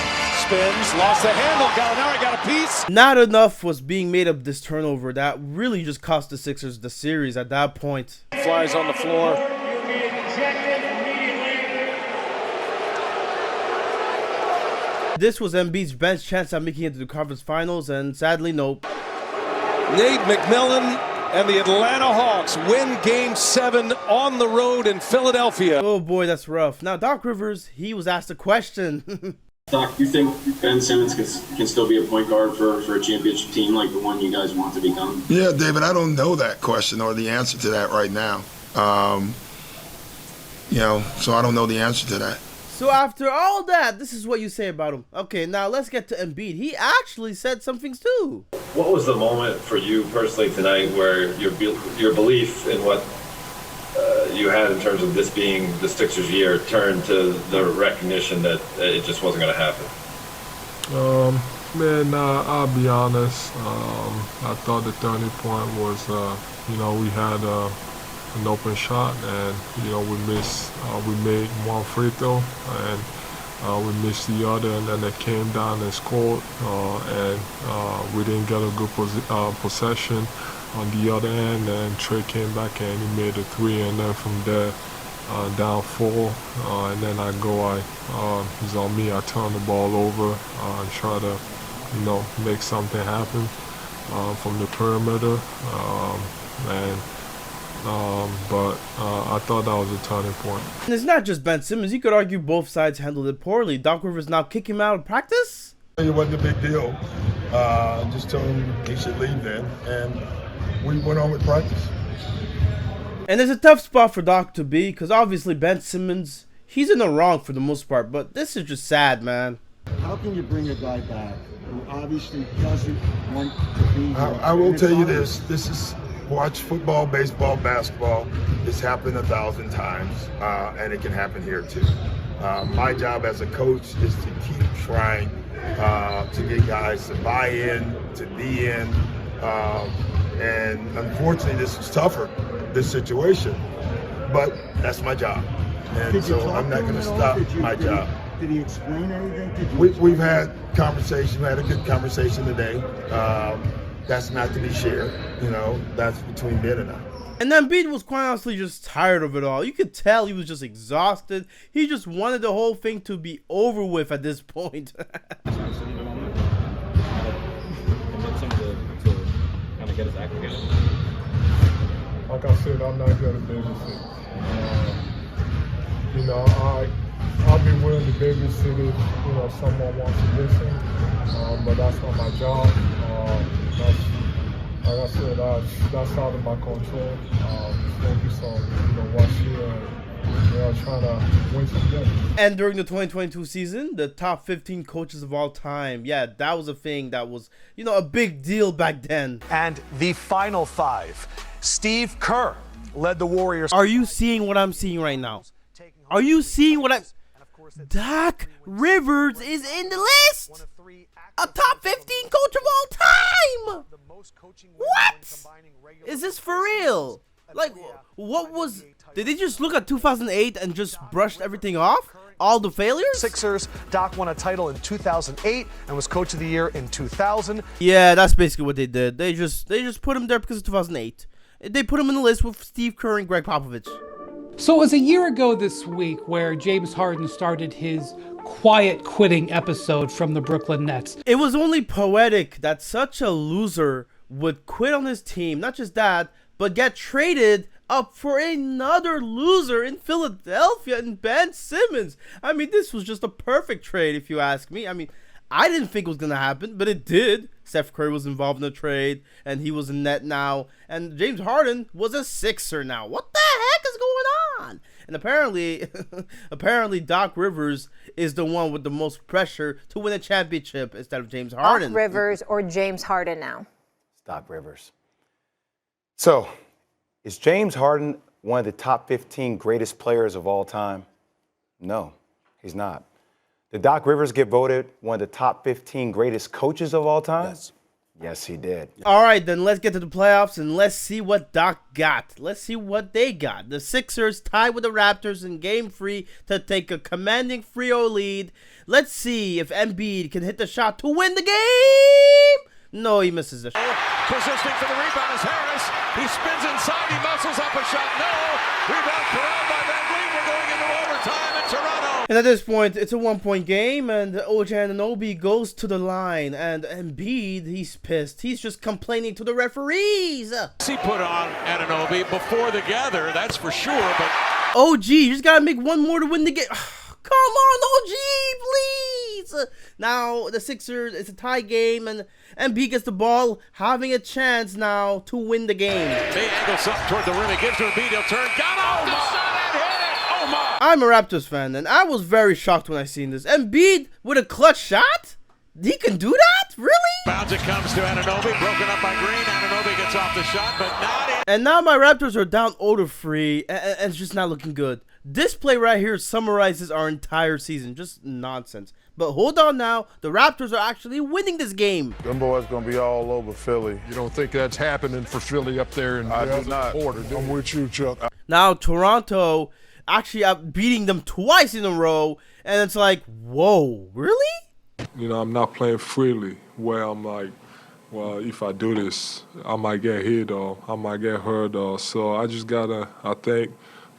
Spins, lost the handle. Gallinari got a piece. Not enough was being made of this turnover. That really just cost the Sixers the series at that point. Flies on the floor. This was Embiid's best chance at making it to the conference finals, and sadly, nope. Nate McMillan and the Atlanta Hawks win Game 7 on the road in Philadelphia. Oh boy, that's rough. Now, Doc Rivers, he was asked a question. Doc, do you think Ben Simmons can still be a point guard for a championship team like the one you guys want to become? Yeah, David, I don't know that question or the answer to that right now. So I don't know the answer to that. So after all that, this is what you say about him. Okay, now let's get to Embiid. He actually said some things too. What was the moment for you personally tonight where your belief in what you had in terms of this being the Sixers' year turned to the recognition that it just wasn't going to happen? I'll be honest. I thought the turning point was, we had an open shot, and we made one free throw, and we missed the other, and then they came down and scored, and we didn't get a good possession on the other end, and Trey came back and he made a three, and then from there down 4, and then it's on me. I turn the ball over and try to make something happen from the perimeter, but I thought that was a turning point. And it's not just Ben Simmons. You could argue both sides handled it poorly. Doc Rivers now kick him out of practice? It wasn't a big deal. Just told him he should leave then, and we went on with practice. And it's a tough spot for Doc to be, because obviously Ben Simmons, he's in the wrong for the most part, but this is just sad, man. How can you bring a guy back who obviously doesn't want to be here? I will tell you this. This is watch football, baseball, basketball. It's happened 1,000 times, and it can happen here too. My job as a coach is to keep trying to get guys to buy in, to be in, and unfortunately this is tougher, this situation, but that's my job, and so I'm not going to stop my job. Did he explain anything? We've had conversation. We had a good conversation today. That's not to be shared. That's between Ben and I. And then Embiid was quite honestly just tired of it all. You could tell he was just exhausted. He just wanted the whole thing to be over with at this point. Get his act together. Like I said, I'm not going to babysit. I'll be willing to babysit if someone wants to listen, but that's not my job. Like I said, that's out of my control. Focus on what's here and trying to win some games. And during the 2022 season, the top 15 coaches of all time, yeah, that was a thing that was, a big deal back then. And the final 5, Steve Kerr led the Warriors. Are you seeing what I'm seeing right now? Are you seeing what I'm... Doc Rivers is in the list! A top 15 coach of all time! What? Is this for real? Like, what was... Did they just look at 2008 and just brushed everything off? All the failures? Sixers. Doc won a title in 2008 and was coach of the year in 2000. Yeah, that's basically what they did. They just put him there because of 2008. They put him in the list with Steve Kerr and Greg Popovich. So it was a year ago this week where James Harden started his quiet quitting episode from the Brooklyn Nets. It was only poetic that such a loser would quit on his team. Not just that, but get traded up for another loser in Philadelphia and Ben Simmons. I mean, this was just a perfect trade if you ask me. I mean, I didn't think it was going to happen, but it did. Steph Curry was involved in the trade, and he was in net now. And James Harden was a Sixer now. What the heck is going on? And apparently Doc Rivers is the one with the most pressure to win a championship instead of James Harden. Doc Rivers or James Harden now? It's Doc Rivers. So, is James Harden one of the top 15 greatest players of all time? No, he's not. Did Doc Rivers get voted one of the top 15 greatest coaches of all time? Yes. Yes, he did. All right, then let's get to the playoffs and let's see what Doc got. Let's see what they got. The Sixers tied with the Raptors in Game 3 to take a commanding 3-0 lead. Let's see if Embiid can hit the shot to win the game. No, he misses the shot. Positioning for the rebound is Harris. He spins inside. He muscles up a shot. No. Rebound corralled by Van Vliet. We're going into overtime in Toronto. And at this point, it's a 1-point game, and OG Anunoby goes to the line, and Embiid, he's pissed. He's just complaining to the referees. He put on Anunoby before the gather, that's for sure, but... OG, you just gotta make one more to win the game. Come on, OG, please. please. Now the Sixers, it's a tie game, and Embiid gets the ball, having a chance now to win the game. They angles up toward the rim. It gives to Embiid. He'll turn. Got off the shot and hit it. Oh my! I'm a Raptors fan, and I was very shocked when I seen this. Embiid with a clutch shot? He can do that? Really? Bounce it comes to Anunoby. Broken up by Green. Anunoby gets off the shot, but not in. And now my Raptors are down 0-3, and it's just not looking good. This play right here summarizes our entire season. Just nonsense. But hold on now. The Raptors are actually winning this game. Them boys going to be all over Philly. You don't think that's happening for Philly up there in I do not. Order, I'm with you, Chuck. Now Toronto actually beating them twice in a row. And it's like, whoa, really? You know, I'm not playing freely where I'm like, well, if I do this, I might get hit or I might get hurt. Or so I just got to, I think,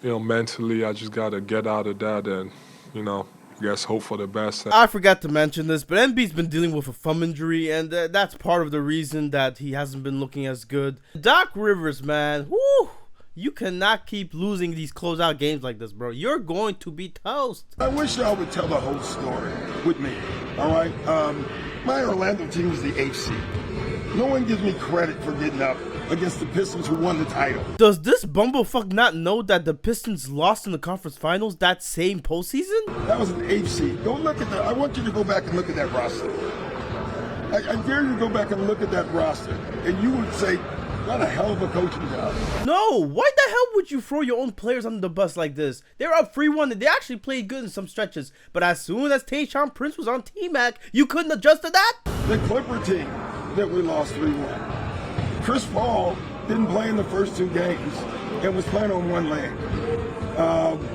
you know, mentally, I just got to get out of that and, you know, I guess hope for the best. I forgot to mention this, but Embiid's been dealing with a thumb injury, and that's part of the reason that he hasn't been looking as good. Doc Rivers, man, whoo, you cannot keep losing these closeout games like this, bro. You're going to be toast. I wish y'all would tell the whole story with me, all right? My Orlando team was the 8th seed. No one gives me credit for getting up against the Pistons who won the title. Does this bumblefuck not know that the Pistons lost in the conference finals that same postseason? That was an 8th seed. Go look at that. I want you to go back and look at that roster. I dare you to go back and look at that roster, and you would say, what a hell of a coaching job. No, why the hell would you throw your own players under the bus like this? They're up 3-1 and they actually played good in some stretches. But as soon as Tayshaun Prince was on T-Mac, you couldn't adjust to that? The Clipper team that we lost 3-1. Chris Paul didn't play in the first 2 games and was playing on one leg.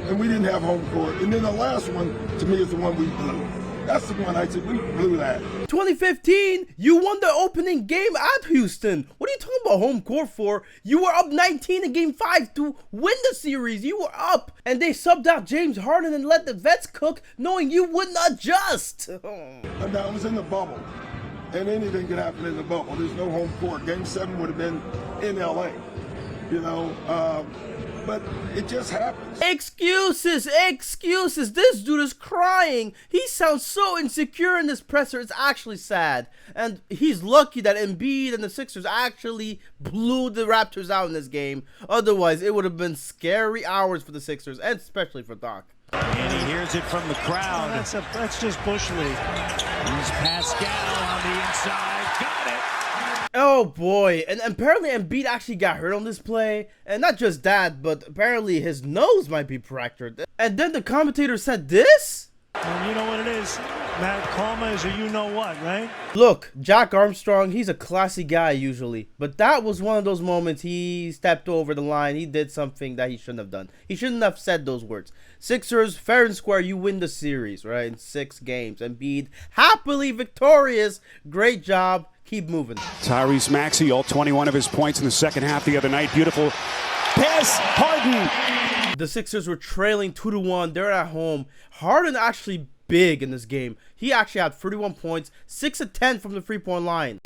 And we didn't have home court. And then the last one, to me, is the one we blew. That's the one I said, we blew that. 2015, you won the opening game at Houston. What are you talking about home court for? You were up 19 in game 5 to win the series. You were up. And they subbed out James Harden and let the vets cook, knowing you wouldn't adjust. And that was in the bubble. And anything could happen in the bubble. There's no home court. Game 7 would have been in LA. You know, but it just happens. Excuses. This dude is crying. He sounds so insecure in this presser. It's actually sad. And he's lucky that Embiid and the Sixers actually blew the Raptors out in this game. Otherwise, it would have been scary hours for the Sixers, and especially for Doc. And he hears it from the crowd. That's just Bush League. Here's Pascal on the inside. Got it. Oh boy, and apparently Embiid actually got hurt on this play, and not just that, but apparently his nose might be fractured. And then the commentator said this? And you know what it is, Matt, karma is a you-know-what, right? Look, Jack Armstrong, he's a classy guy usually, but that was one of those moments he stepped over the line. He did something that he shouldn't have done. He shouldn't have said those words. Sixers, fair and square, you win the series, right, in 6 games. Embiid, happily victorious. Great job. Keep moving. Tyrese Maxey, all 21 of his points in the second half the other night. Beautiful pass, Harden. The Sixers were trailing 2-1. They're at home. Harden actually big in this game. He actually had 31 points, 6 of 10 from the 3-point line.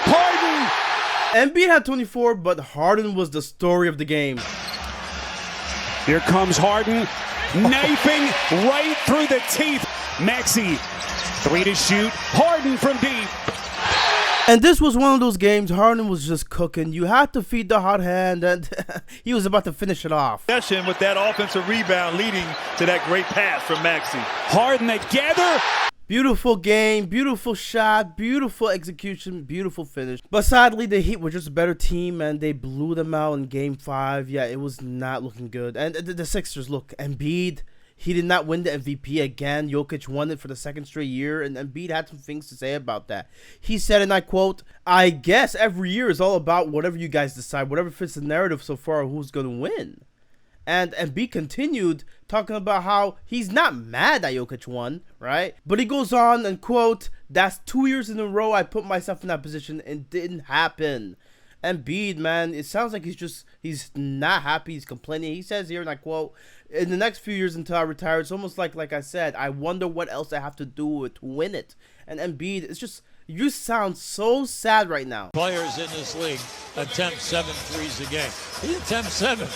Harden! Embiid had 24, but Harden was the story of the game. Here comes Harden, knifing right through the teeth. Maxey, 3 to shoot. Harden from deep. And this was one of those games Harden was just cooking. You had to feed the hot hand, and he was about to finish it off. With that offensive rebound leading to that great pass from Maxey. Harden together. Beautiful game, beautiful shot, beautiful execution, beautiful finish. But sadly, the Heat were just a better team, and they blew them out in Game 5. Yeah, it was not looking good. And the Sixers, look, Embiid, he did not win the MVP again. Jokic won it for the 2nd straight year, and Embiid had some things to say about that. He said, and I quote, "I guess every year is all about whatever you guys decide, whatever fits the narrative so far, who's going to win." And Embiid continued talking about how he's not mad that Jokic won, right? But he goes on and quote, "That's 2 years in a row I put myself in that position and it didn't happen." Embiid, man, it sounds like he's not happy. He's complaining. He says here, and I quote, "In the next few years until I retire, it's almost like I said, I wonder what else I have to do to win it." And Embiid, it's just, you sound so sad right now. Players in this league attempt 7 threes a game. He attempts 7.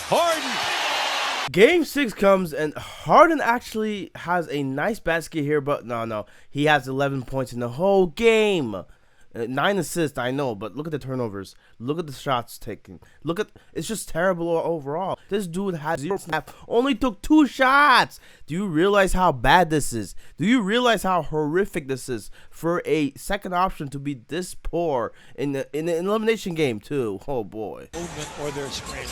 Harden. Game 6 comes, and Harden actually has a nice basket here, but no. He has 11 points in the whole game. 9 assists, I know, but look at the turnovers. Look at the shots taken. It's just terrible overall. This dude has 0 snap, only took 2 shots. Do you realize how bad this is? Do you realize how horrific this is for a second option to be this poor in an elimination game too? Oh boy. Movement or their screen.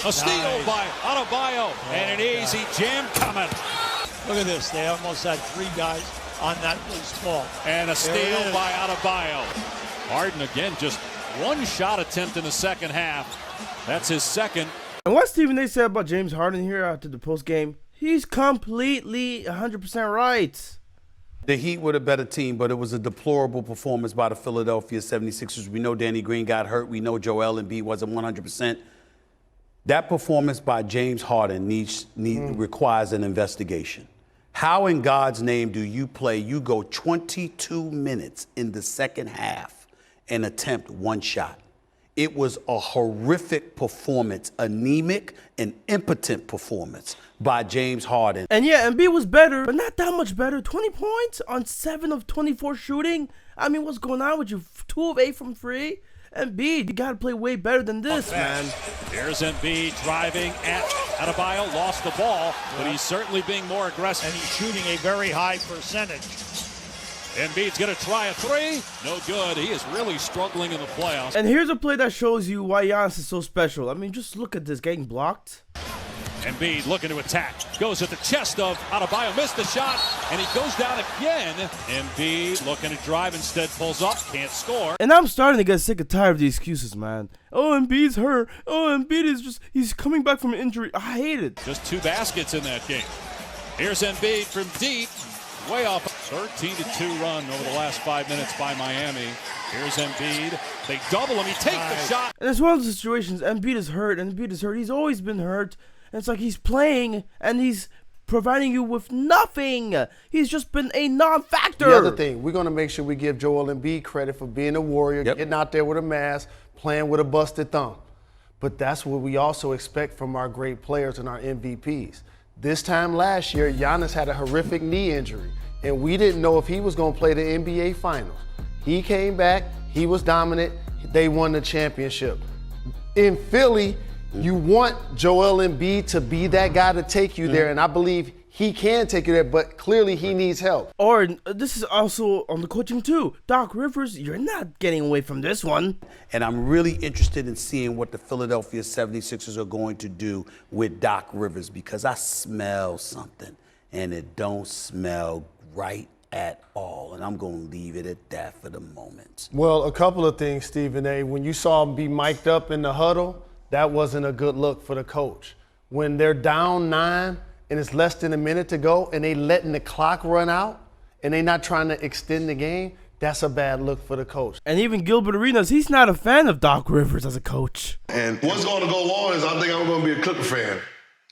A steal by Adebayo, and an easy jam coming. Look at this. They almost had 3 guys on that loose ball. And a steal by Adebayo. Harden again, just 1 shot attempt in the second half. That's his second. And what Stephen A said about James Harden here after the post game, he's completely 100% right. The Heat were the better team, but it was a deplorable performance by the Philadelphia 76ers. We know Danny Green got hurt. We know Joel Embiid wasn't 100%. That performance by James Harden requires an investigation. How in God's name do you go 22 minutes in the second half and attempt 1 shot? It was a horrific performance, anemic and impotent performance by James Harden. And yeah, Embiid was better, but not that much better. 20 points on 7 of 24 shooting. I mean, what's going on with you? 2 of 8 from 3? Embiid, you gotta play way better than this, man. Here's Embiid driving at Adebayo, lost the ball, but he's certainly being more aggressive. And he's shooting a very high percentage. Embiid's gonna try a 3. No good. He is really struggling in the playoffs. And here's a play that shows you why Giannis is so special. I mean, just look at this, getting blocked. Embiid looking to attack. Goes at the chest of Adebayo. Missed the shot, and he goes down again. Embiid looking to drive, instead pulls up. Can't score. And I'm starting to get sick and tired of the excuses, man. Oh, Embiid's hurt. Oh, Embiid is he's coming back from injury. I hate it. Just 2 baskets in that game. Here's Embiid from deep. Way off. 13-2 run over the last 5 minutes by Miami. Here's Embiid. They double him. He takes the shot. And it's one of those situations. Embiid is hurt. Embiid is hurt. He's always been hurt. And it's like he's playing and he's providing you with nothing. He's just been a non-factor. The other thing, we're going to make sure we give Joel Embiid credit for being a warrior, getting out there with a mask, playing with a busted thumb. But that's what we also expect from our great players and our MVPs. This time last year, Giannis had a horrific knee injury, and we didn't know if he was going to play the NBA Finals. He came back, he was dominant, they won the championship. In Philly, you want Joel Embiid to be that guy to take you there, and I believe he can take you there, but clearly he needs help. Or this is also on the coaching too. Doc Rivers, you're not getting away from this one. And I'm really interested in seeing what the Philadelphia 76ers are going to do with Doc Rivers, because I smell something, and it don't smell right at all. And I'm going to leave it at that for the moment. Well, a couple of things, Stephen A. When you saw him be mic'd up in the huddle, that wasn't a good look for the coach. When they're down 9 and it's less than a minute to go and they letting the clock run out and they not trying to extend the game, that's a bad look for the coach. And even Gilbert Arenas, he's not a fan of Doc Rivers as a coach. And what's going to go on is I think I'm going to be a Clipper fan.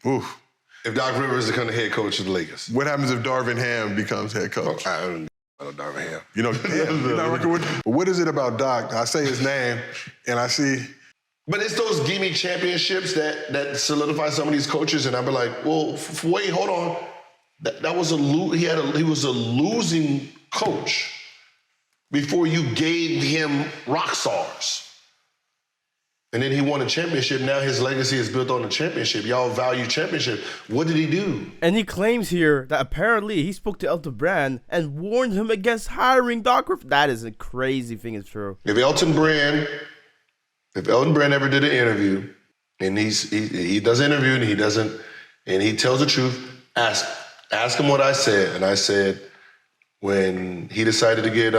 Oof. If Doc Rivers is become the head coach of the Lakers. What happens if Darvin Ham becomes head coach? I don't know Darvin Ham. You know, you're not working with. What is it about Doc? I say his name and I see. But it's those gimme championships that solidify some of these coaches, and I'll be like, well, wait, hold on. That was he was a losing coach before you gave him rock stars. And then he won a championship. Now his legacy is built on the championship. Y'all value championship. What did he do? And he claims here that apparently he spoke to Elton Brand and warned him against hiring Doc Rivers. That is a crazy thing. It's true. If Elton Brand ever did an interview, and he does an interview and he tells the truth, ask him what I said. And I said, when he decided to get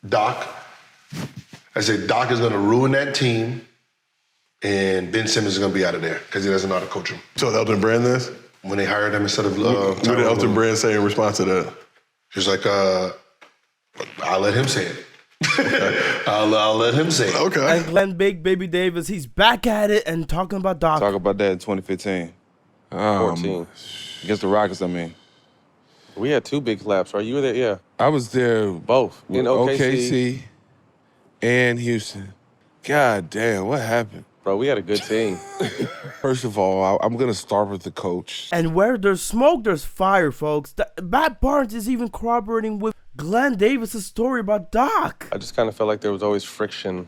Doc, I said, Doc is going to ruin that team, and Ben Simmons is going to be out of there because he doesn't know how to coach him. So Elton Brand this? When they hired him instead of what did Elton Brand say in response to that? He's like, I'll let him say it. I'll let him say it. Okay. And Glen Big Baby Davis, he's back at it and talking about Doc. Talk about that in 2015, 14. Against the Rockets, I mean. We had 2 big slaps, right? You were there, yeah. I was there. Both. In OKC and Houston. God damn, what happened? Bro, we had a good team. First of all, I'm going to start with the coach. And where there's smoke, there's fire, folks. Matt Barnes is even corroborating with Glen Davis' story about Doc. I just kind of felt like there was always friction,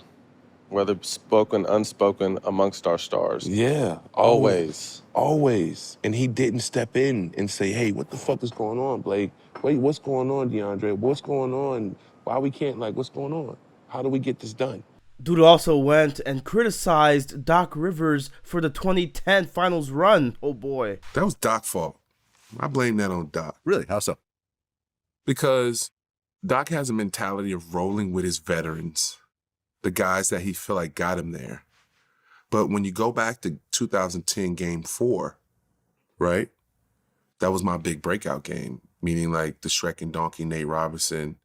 whether spoken, unspoken, amongst our stars. Yeah. Always. Always. And he didn't step in and say, hey, what the fuck is going on, Blake? Wait, what's going on, DeAndre? What's going on? Why we can't, like, what's going on? How do we get this done? Dude also went and criticized Doc Rivers for the 2010 finals run. Oh, boy. That was Doc's fault. I blame that on Doc. Really? How so? Because Doc has a mentality of rolling with his veterans, the guys that he feel like got him there. But when you go back to 2010 Game 4, right, that was my big breakout game, meaning like the Shrek and Donkey, Nate Robinson.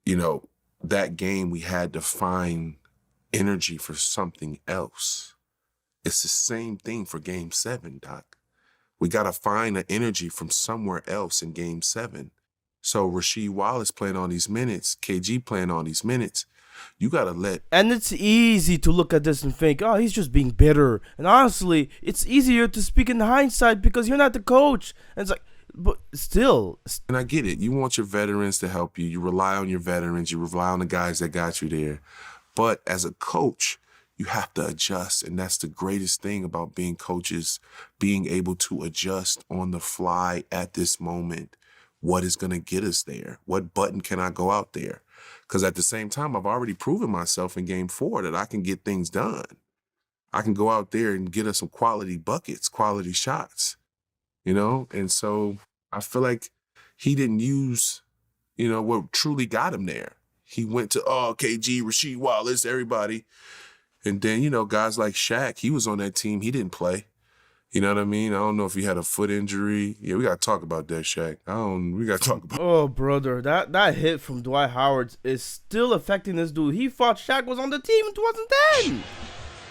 You know, that game we had to find energy for something else. It's the same thing for Game 7, Doc. We got to find the energy from somewhere else in Game 7. So Rasheed Wallace playing on these minutes, KG playing on these minutes, you got to let... And it's easy to look at this and think, oh, he's just being bitter. And honestly, it's easier to speak in hindsight because you're not the coach. And it's like, but still... And I get it. You want your veterans to help you. You rely on your veterans. You rely on the guys that got you there. But as a coach, you have to adjust. And that's the greatest thing about being coaches, being able to adjust on the fly at this moment. What is going to get us there? What button can I go out there? Because at the same time, I've already proven myself in Game 4 that I can get things done. I can go out there and get us some quality buckets, quality shots, you know? And so I feel like he didn't use, you know, what truly got him there. He went to, KG, Rasheed Wallace, everybody. And then, you know, guys like Shaq, he was on that team. He didn't play. You know what I mean? I don't know if he had a foot injury. Yeah, we got to talk about that, Shaq. We got to talk about Oh, brother, that hit from Dwight Howard is still affecting this dude. He thought Shaq was on the team in 2010.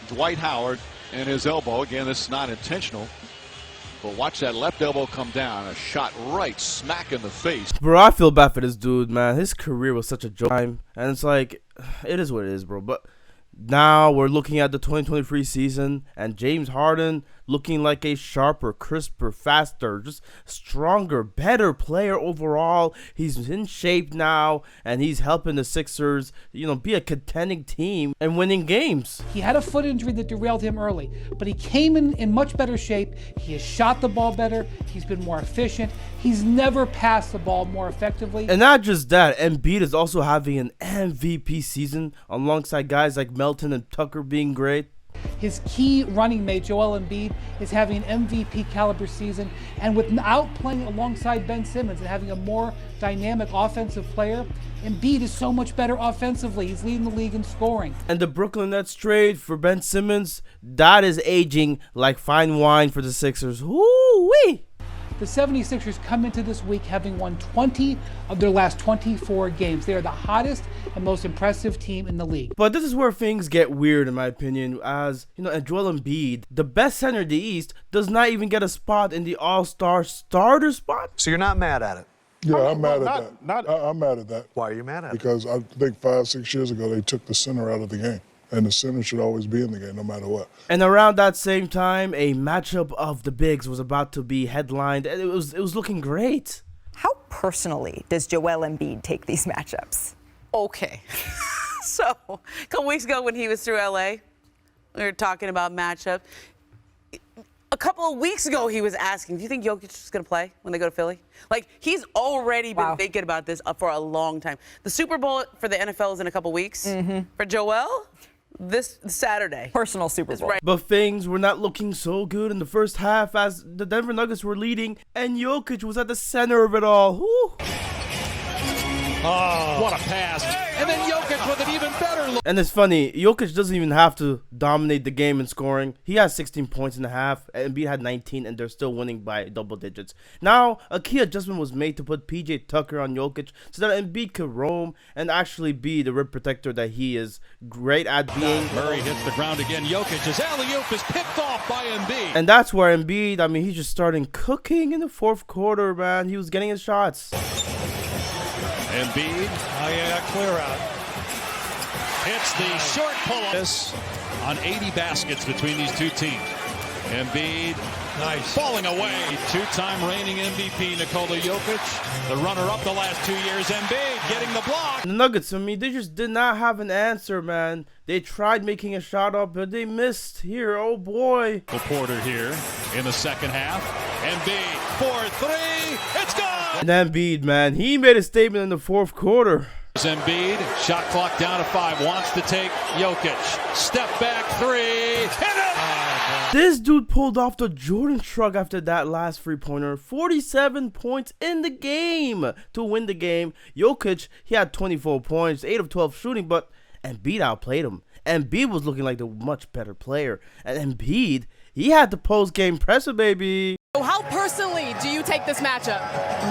Dwight Howard and his elbow. Again, this is not intentional. But watch that left elbow come down. A shot right smack in the face. Bro, I feel bad for this dude, man. His career was such a joke. And it's like, it is what it is, bro. But now we're looking at the 2023 season, and James Harden looking like a sharper, crisper, faster, just stronger, better player overall. He's in shape now, and he's helping the Sixers, you know, be a contending team and winning games. He had a foot injury that derailed him early, but he came in much better shape. He has shot the ball better. He's been more efficient. He's never passed the ball more effectively. And not just that, Embiid is also having an MVP season alongside guys like Melton and Tucker being great. His key running mate, Joel Embiid, is having an MVP caliber season, and without playing alongside Ben Simmons and having a more dynamic offensive player, Embiid is so much better offensively. He's leading the league in scoring. And the Brooklyn Nets trade for Ben Simmons, that is aging like fine wine for the Sixers. Woo-wee! The 76ers come into this week having won 20 of their last 24 games. They are the hottest and most impressive team in the league. But this is where things get weird, in my opinion, as, you know, and Joel Embiid, the best center in the East, does not even get a spot in the All-Star starter spot. So you're not mad at it? Yeah, I'm mad at that. I'm mad at that. Why are you mad at it? Because I think 5-6 years ago, they took the center out of the game. And the center should always be in the game, no matter what. And around that same time, a matchup of the bigs was about to be headlined, and it was looking great. How personally does Joel Embiid take these matchups? Okay. So, a couple weeks ago when he was through LA, we were talking about matchup. A couple of weeks ago, he was asking, do you think Jokic is going to play when they go to Philly? Like, he's already been thinking about this for a long time. The Super Bowl for the NFL is in a couple weeks. For Joel, this Saturday. Personal Super Bowl. Right. But things were not looking so good in the first half as the Denver Nuggets were leading, and Jokic was at the center of it all. Woo. Oh, what a pass. And then Jokic with an even better look. And it's funny, Jokic doesn't even have to dominate the game in scoring. He has 16 points in the half, and Embiid had 19, and they're still winning by double digits. Now, a key adjustment was made to put PJ Tucker on Jokic so that Embiid could roam and actually be the rim protector that he is great at being. Murray hits the ground again. Jokic's alley-oop is picked off by Embiid. And that's where Embiid, I mean, he's just starting cooking in the fourth quarter, man. He was getting his shots. Embiid, clear out. It's the short pull-up. on 80 baskets between these two teams. Embiid, nice, falling away. Two-time reigning MVP Nikola Jokic, the runner-up the last 2 years. Embiid getting the block. The Nuggets, I mean, they just did not have an answer, man. They tried making a shot up, but they missed here. Oh boy. Porter here in the second half. Embiid 4-3. It's gone. And Embiid, man, he made a statement in the fourth quarter. Embiid, shot clock down to 5, wants to take Jokic. Step back 3. Hit it. This dude pulled off the Jordan shrug after that last three-pointer. 47 points in the game to win the game. Jokic, he had 24 points, 8 of 12 shooting, but Embiid outplayed him. Embiid was looking like the much better player. And Embiid, he had the post-game presser, baby. How personally do you take this matchup?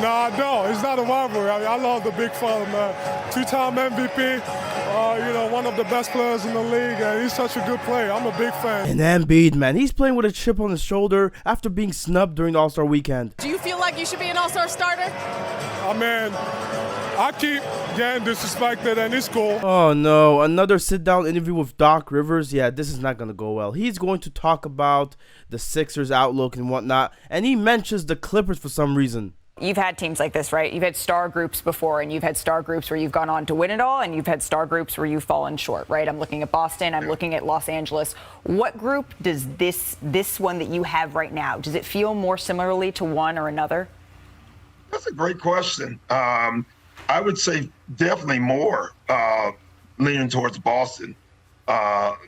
No, it's not a rivalry. I love the big fella, man. Two-time MVP, one of the best players in the league, and he's such a good player. I'm a big fan. And Embiid, man, he's playing with a chip on his shoulder after being snubbed during the All-Star weekend. Do you feel like you should be an All-Star starter? I mean, I keep getting disrespected, and it's cool. Oh, no. Another sit-down interview with Doc Rivers. Yeah, this is not going to go well. He's going to talk about the Sixers' outlook and whatnot, and he mentions the Clippers for some reason. You've had teams like this, right? You've had star groups before, and you've had star groups where you've gone on to win it all, and you've had star groups where you've fallen short, right? I'm looking at Boston. I'm looking at Los Angeles. What group does this one that you have right now, does it feel more similarly to one or another? That's a great question. I would say definitely more leaning towards Boston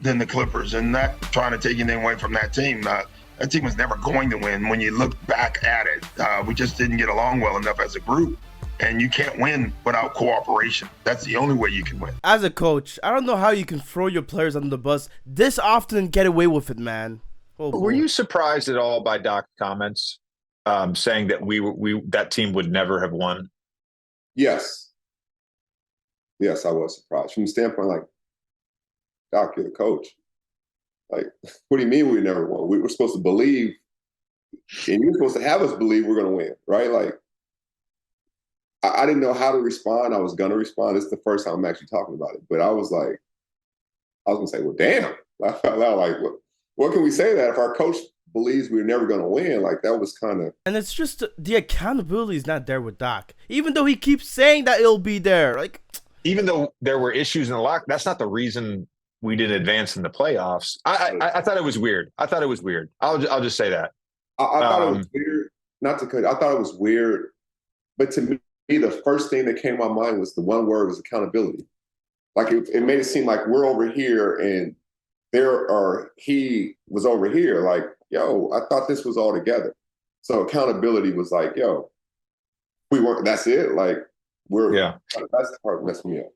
than the Clippers, and not trying to take anything away from that team. That team was never going to win. When you look back at it, we just didn't get along well enough as a group, and you can't win without cooperation. That's the only way you can win. As a coach, I don't know how you can throw your players under the bus this often and get away with it, man. Oh, were you surprised at all by Doc's comments saying that that team would never have won? Yes, I was surprised from the standpoint, like, Doc, you're the coach. Like, what do you mean we never won? We were supposed to believe, and you were supposed to have us believe we're going to win, right? Like, I didn't know how to respond. I was going to respond. This is the first time I'm actually talking about it. But I was going to say, well, damn. I felt like, what can we say that if our coach believes we're never going to win? Like, that was kind of. And it's just the accountability is not there with Doc, even though he keeps saying that it'll be there. Like, even though there were issues in the lock, that's not the reason we didn't advance in the playoffs. I thought it was weird. I'll just say that. I thought it was weird. Not to cut. I thought it was weird, but to me, the first thing that came to my mind was the one word was accountability. Like, it made it seem like we're over here and he was over here. Like, yo, I thought this was all together. So accountability was like, yo, we weren't. That's it. Like, that's the part that messed me up.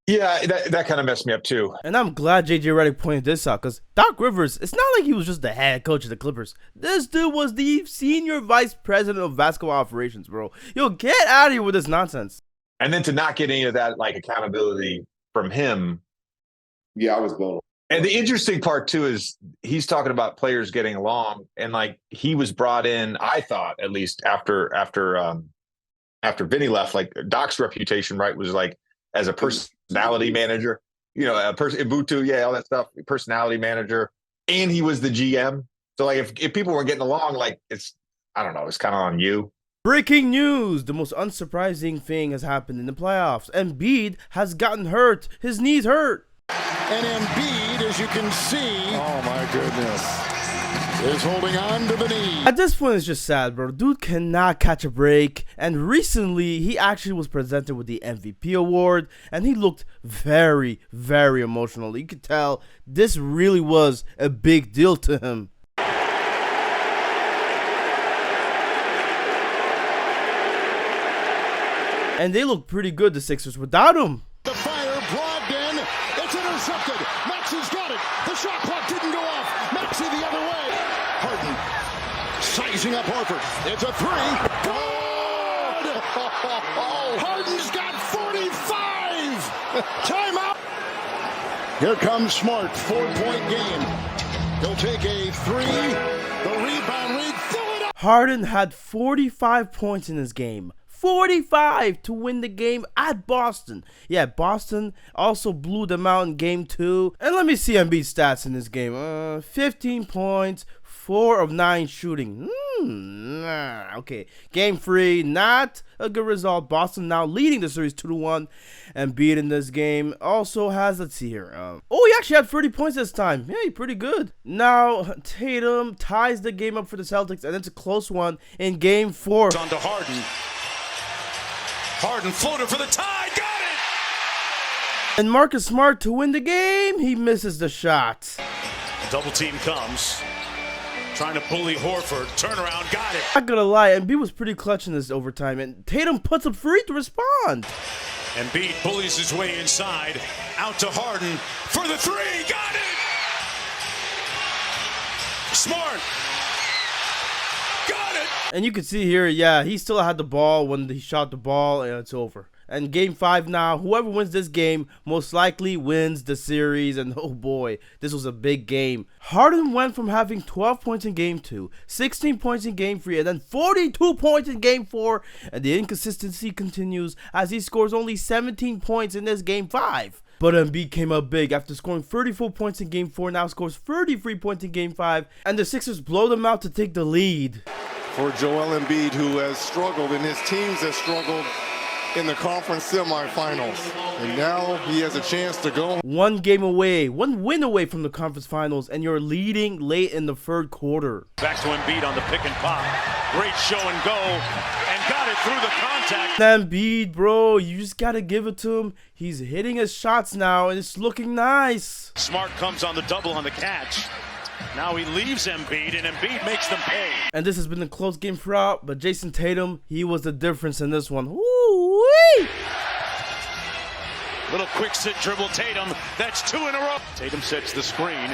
Yeah, that kind of messed me up too. And I'm glad JJ Redick pointed this out, because Doc Rivers, it's not like he was just the head coach of the Clippers. This dude was the senior vice president of basketball operations, bro. Yo, get out of here with this nonsense. And then to not get any of that, like, accountability from him. Yeah, I was blown away. And the interesting part too is he's talking about players getting along, and like, he was brought in, I thought, at least after Vinny left, like, Doc's reputation, right, was like as a personality manager, a person, Ubuntu, all that stuff, personality manager, and he was the GM. So like, if people weren't getting along, like, it's kind of on you. Breaking news! The most unsurprising thing has happened in the playoffs. Embiid has gotten hurt. His knee's hurt. And Embiid, as you can see, oh my goodness, is holding on to the knee. At this point, it's just sad, bro. Dude cannot catch a break. And recently, he actually was presented with the MVP award, and he looked very, very emotional. You could tell this really was a big deal to him. And they look pretty good, the Sixers, without him. The fire, Brogdon, it's intercepted. Maxi's got it. The shot clock didn't go off. Maxi the other way. Harden sizing up Horford. It's a three. Good! Harden's got 45. Timeout. Here comes Smart. 4-point game. He'll take a three. The rebound lead. Fill it up. Harden had 45 points in this game. 45 to win the game at Boston. Yeah, Boston also blew them out in game 2. And let me see Embiid's stats in this game. 15 points, 4 of 9 shooting. Okay, game 3, not a good result. Boston now leading the series 2-1. Embiid in this game also has, let's see here. Oh, he actually had 30 points this time. Yeah, pretty good. Now, Tatum ties the game up for the Celtics, and it's a close one in game 4. It's on to Harden. Harden floated for the tie. Got it! And Marcus Smart to win the game. He misses the shot. Double team comes. Trying to bully Horford. Turnaround, got it. Not gonna lie, Embiid was pretty clutch in this overtime, and Tatum puts up free to respond. Embiid bullies his way inside. Out to Harden for the 3. Got it! Smart. Got it! And you can see here, yeah, he still had the ball when he shot the ball, and it's over. And game 5 now, whoever wins this game most likely wins the series. And oh boy, this was a big game. Harden went from having 12 points in game 2, 16 points in game 3, and then 42 points in game 4. And the inconsistency continues as he scores only 17 points in this game 5. But Embiid came up big after scoring 34 points in game 4, now scores 33 points in game 5. And the Sixers blow them out to take the lead. For Joel Embiid, who has struggled, and his teams have struggled in the conference semifinals, and now he has a chance to go one game away, one win away from the conference finals, and you're leading late in the 3rd quarter. Back to Embiid on the pick and pop. Great show and go, and got it through the contact. Embiid, bro, you just gotta give it to him. He's hitting his shots now, and it's looking nice. Smart comes on the double on the catch. Now he leaves Embiid, and Embiid makes them pay. And this has been a close game throughout, but Jason Tatum, he was the difference in this one. Woo-wee! Little quick sit dribble Tatum. That's 2 in a row. Tatum sets the screen.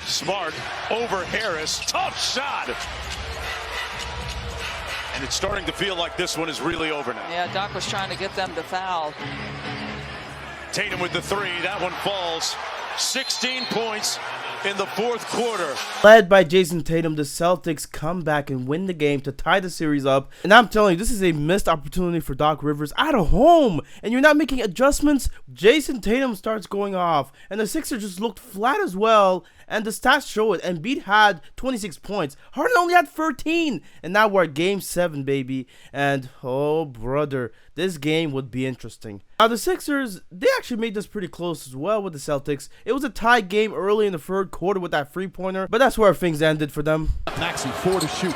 Smart over Harris. Tough shot. And it's starting to feel like this one is really over now. Yeah, Doc was trying to get them to foul. Tatum with the 3. That one falls. 16 points in the 4th quarter. Led by Jason Tatum, the Celtics come back and win the game to tie the series up. And I'm telling you, this is a missed opportunity for Doc Rivers at home. And you're not making adjustments. Jason Tatum starts going off. And the Sixers just looked flat as well. And the stats show it. Embiid had 26 points. Harden only had 13. And now we're at game 7, baby. And, oh, brother, this game would be interesting. Now, the Sixers, they actually made this pretty close as well with the Celtics. It was a tie game early in the 3rd quarter with that 3-pointer. But that's where things ended for them. Maxey, 4 to shoot.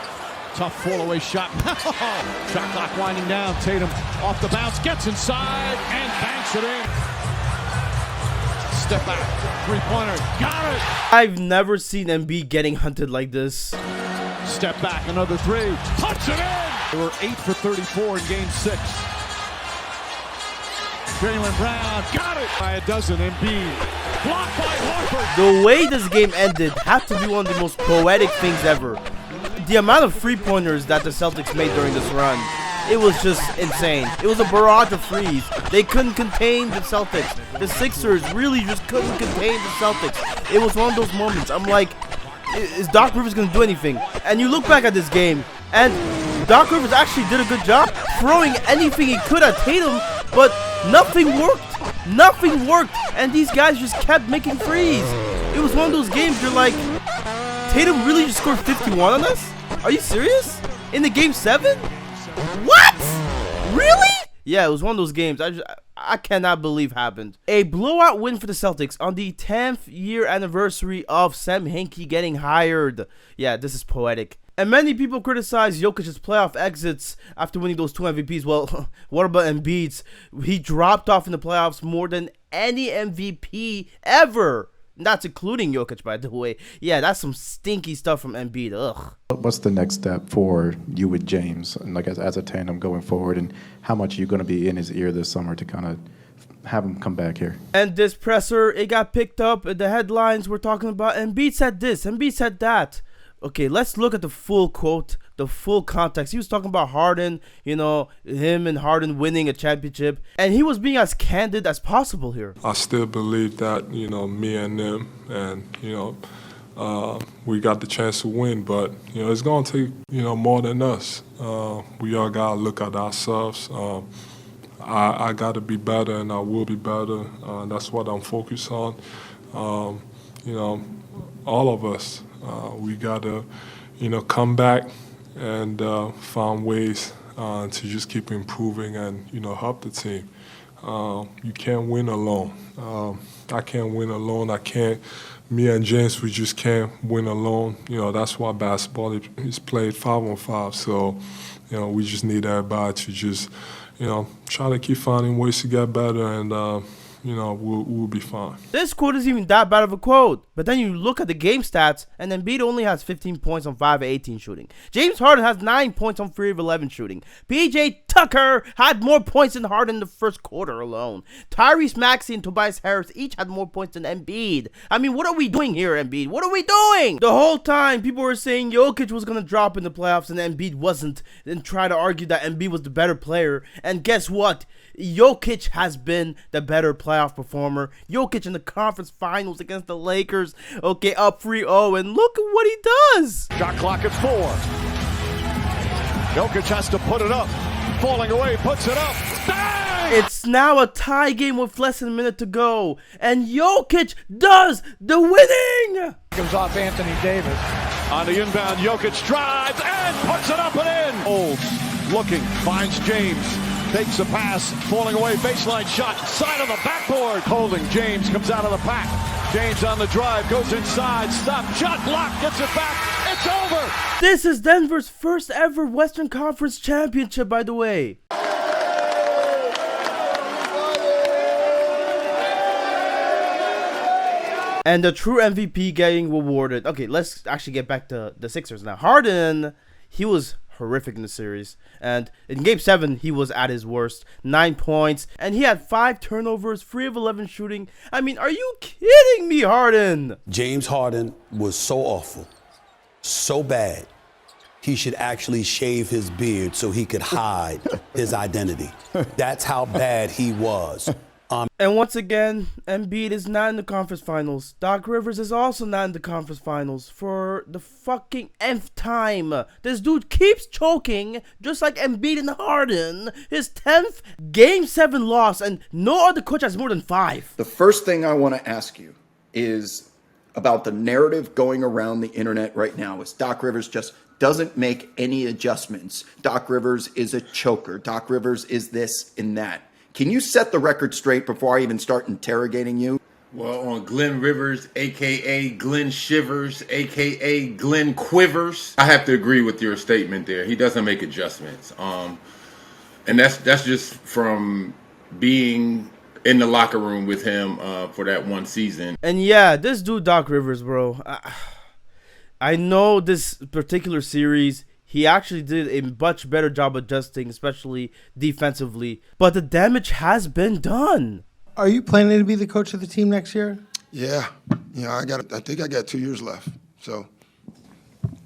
Tough fall-away shot. Shot clock winding down. Tatum off the bounce, gets inside, and banks it in. Step back, 3-pointer, got it! I've never seen Embiid getting hunted like this. Step back, another 3, puts it in! They were 8 for 34 in game 6. Jaylen Brown, got it! By a dozen, Embiid, blocked by Horford. The way this game ended had to be one of the most poetic things ever. The amount of 3-pointers that the Celtics made during this run, it was just insane. It was a barrage of threes. They couldn't contain the Celtics. The Sixers really just couldn't contain the Celtics. It was one of those moments. I'm like, is Doc Rivers going to do anything? And you look back at this game, and Doc Rivers actually did a good job throwing anything he could at Tatum, but nothing worked. Nothing worked. And these guys just kept making threes. It was one of those games you're like, Tatum really just scored 51 on us? Are you serious? In the game 7? What? Really? Yeah, it was one of those games I cannot believe happened. A blowout win for the Celtics on the 10th year anniversary of Sam Hinkie getting hired. Yeah, this is poetic. And many people criticize Jokic's playoff exits after winning those 2 MVPs. Well, what about Embiid's? He dropped off in the playoffs more than any MVP ever. That's including Jokic, by the way. Yeah, that's some stinky stuff from Embiid. Ugh. What's the next step for you with James, and like as a tandem going forward, and how much are you going to be in his ear this summer to kind of have him come back here? And this presser, it got picked up. The headlines were talking about Embiid said this, Embiid said that. Okay, let's look at the full quote, the full context. He was talking about Harden, you know, him and Harden winning a championship. And he was being as candid as possible here. I still believe that, you know, me and them and, you know, we got the chance to win. But, it's going to take, more than us. We all got to look at ourselves. I got to be better, and I will be better. That's what I'm focused on. All of us, we got to, come back and find ways to just keep improving and, help the team. You can't win alone. I can't win alone. Me and James, we just can't win alone. That's why basketball is played 5-on-5. So, we just need everybody to just, try to keep finding ways to get better, and we'll be fine. This quote isn't even that bad of a quote, but then you look at the game stats, and Embiid only has 15 points on 5 of 18 shooting. James Harden has 9 points on 3 of 11 shooting. PJ Tucker had more points than Harden in the first quarter alone. Tyrese Maxey and Tobias Harris each had more points than Embiid. I mean, what are we doing here, Embiid? What are we doing? The whole time, people were saying Jokic was going to drop in the playoffs and Embiid wasn't, and try to argue that Embiid was the better player. And guess what? Jokic has been the better playoff performer. Jokic in the conference finals against the Lakers. Okay, up 3-0, and look at what he does. Shot clock at 4. Jokic has to put it up. Falling away, puts it up. Bang! It's now a tie game with less than a minute to go, and Jokic does the winning. Comes off Anthony Davis. On the inbound, Jokic drives and puts it up and in. Holds, looking, finds James. Takes a pass, falling away, baseline shot, side of the backboard. Holding, James comes out of the pack. James on the drive, goes inside, stop, shot blocked, gets it back, it's over! This is Denver's first ever Western Conference championship, by the way. And the true MVP getting rewarded. Okay, let's actually get back to the Sixers now. Harden, he was horrific in the series, and in game 7 he was at his worst. 9 points, and he had 5 turnovers, 3 of 11 shooting. I mean, are you kidding me, Harden? James Harden was so awful, so bad, he should actually shave his beard so he could hide his identity. That's how bad he was. And once again, Embiid is not in the conference finals. Doc Rivers is also not in the conference finals for the fucking nth time. This dude keeps choking, just like Embiid and Harden. His 10th Game 7 loss, and no other coach has more than 5. The first thing I want to ask you is about the narrative going around the internet right now is Doc Rivers just doesn't make any adjustments. Doc Rivers is a choker. Doc Rivers is this and that. Can you set the record straight before I even start interrogating you? Well, on Glen Rivers, a.k.a. Glen Shivers, a.k.a. Glen Quivers, I have to agree with your statement there. He doesn't make adjustments. And that's just from being in the locker room with him for that one season. And yeah, this dude Doc Rivers, bro. I know this particular series, he actually did a much better job adjusting, especially defensively. But the damage has been done. Are you planning to be the coach of the team next year? Yeah. I think I got 2 years left. So,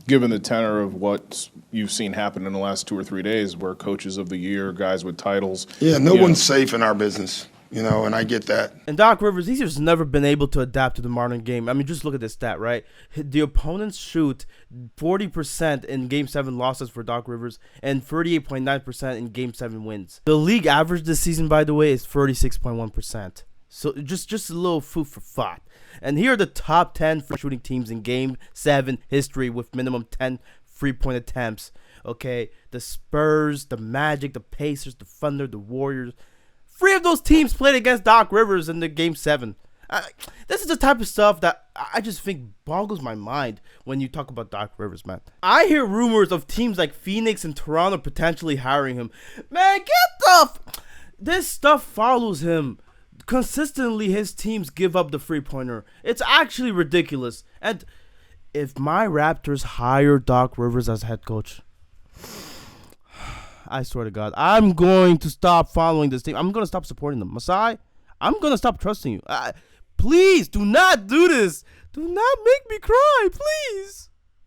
given the tenor of what you've seen happen in the last 2 or 3 days, where coaches of the year, guys with titles. Yeah, no one's safe in our business. And I get that. And Doc Rivers, he's just never been able to adapt to the modern game. I mean, just look at this stat, right? The opponents shoot 40% in Game 7 losses for Doc Rivers and 38.9% in Game 7 wins. The league average this season, by the way, is 36.1%. So just a little food for thought. And here are the top 10 free shooting teams in Game 7 history with minimum 10 3-point attempts. Okay, the Spurs, the Magic, the Pacers, the Thunder, the Warriors. 3 of those teams played against Doc Rivers in the Game 7. This is the type of stuff that I just think boggles my mind when you talk about Doc Rivers, man. I hear rumors of teams like Phoenix and Toronto potentially hiring him. Man, this stuff follows him. Consistently, his teams give up the three-pointer. It's actually ridiculous. And if my Raptors hire Doc Rivers as head coach, I swear to God, I'm going to stop following this team. I'm going to stop supporting them. Masai, I'm going to stop trusting you. Please do not do this. Do not make me cry, please.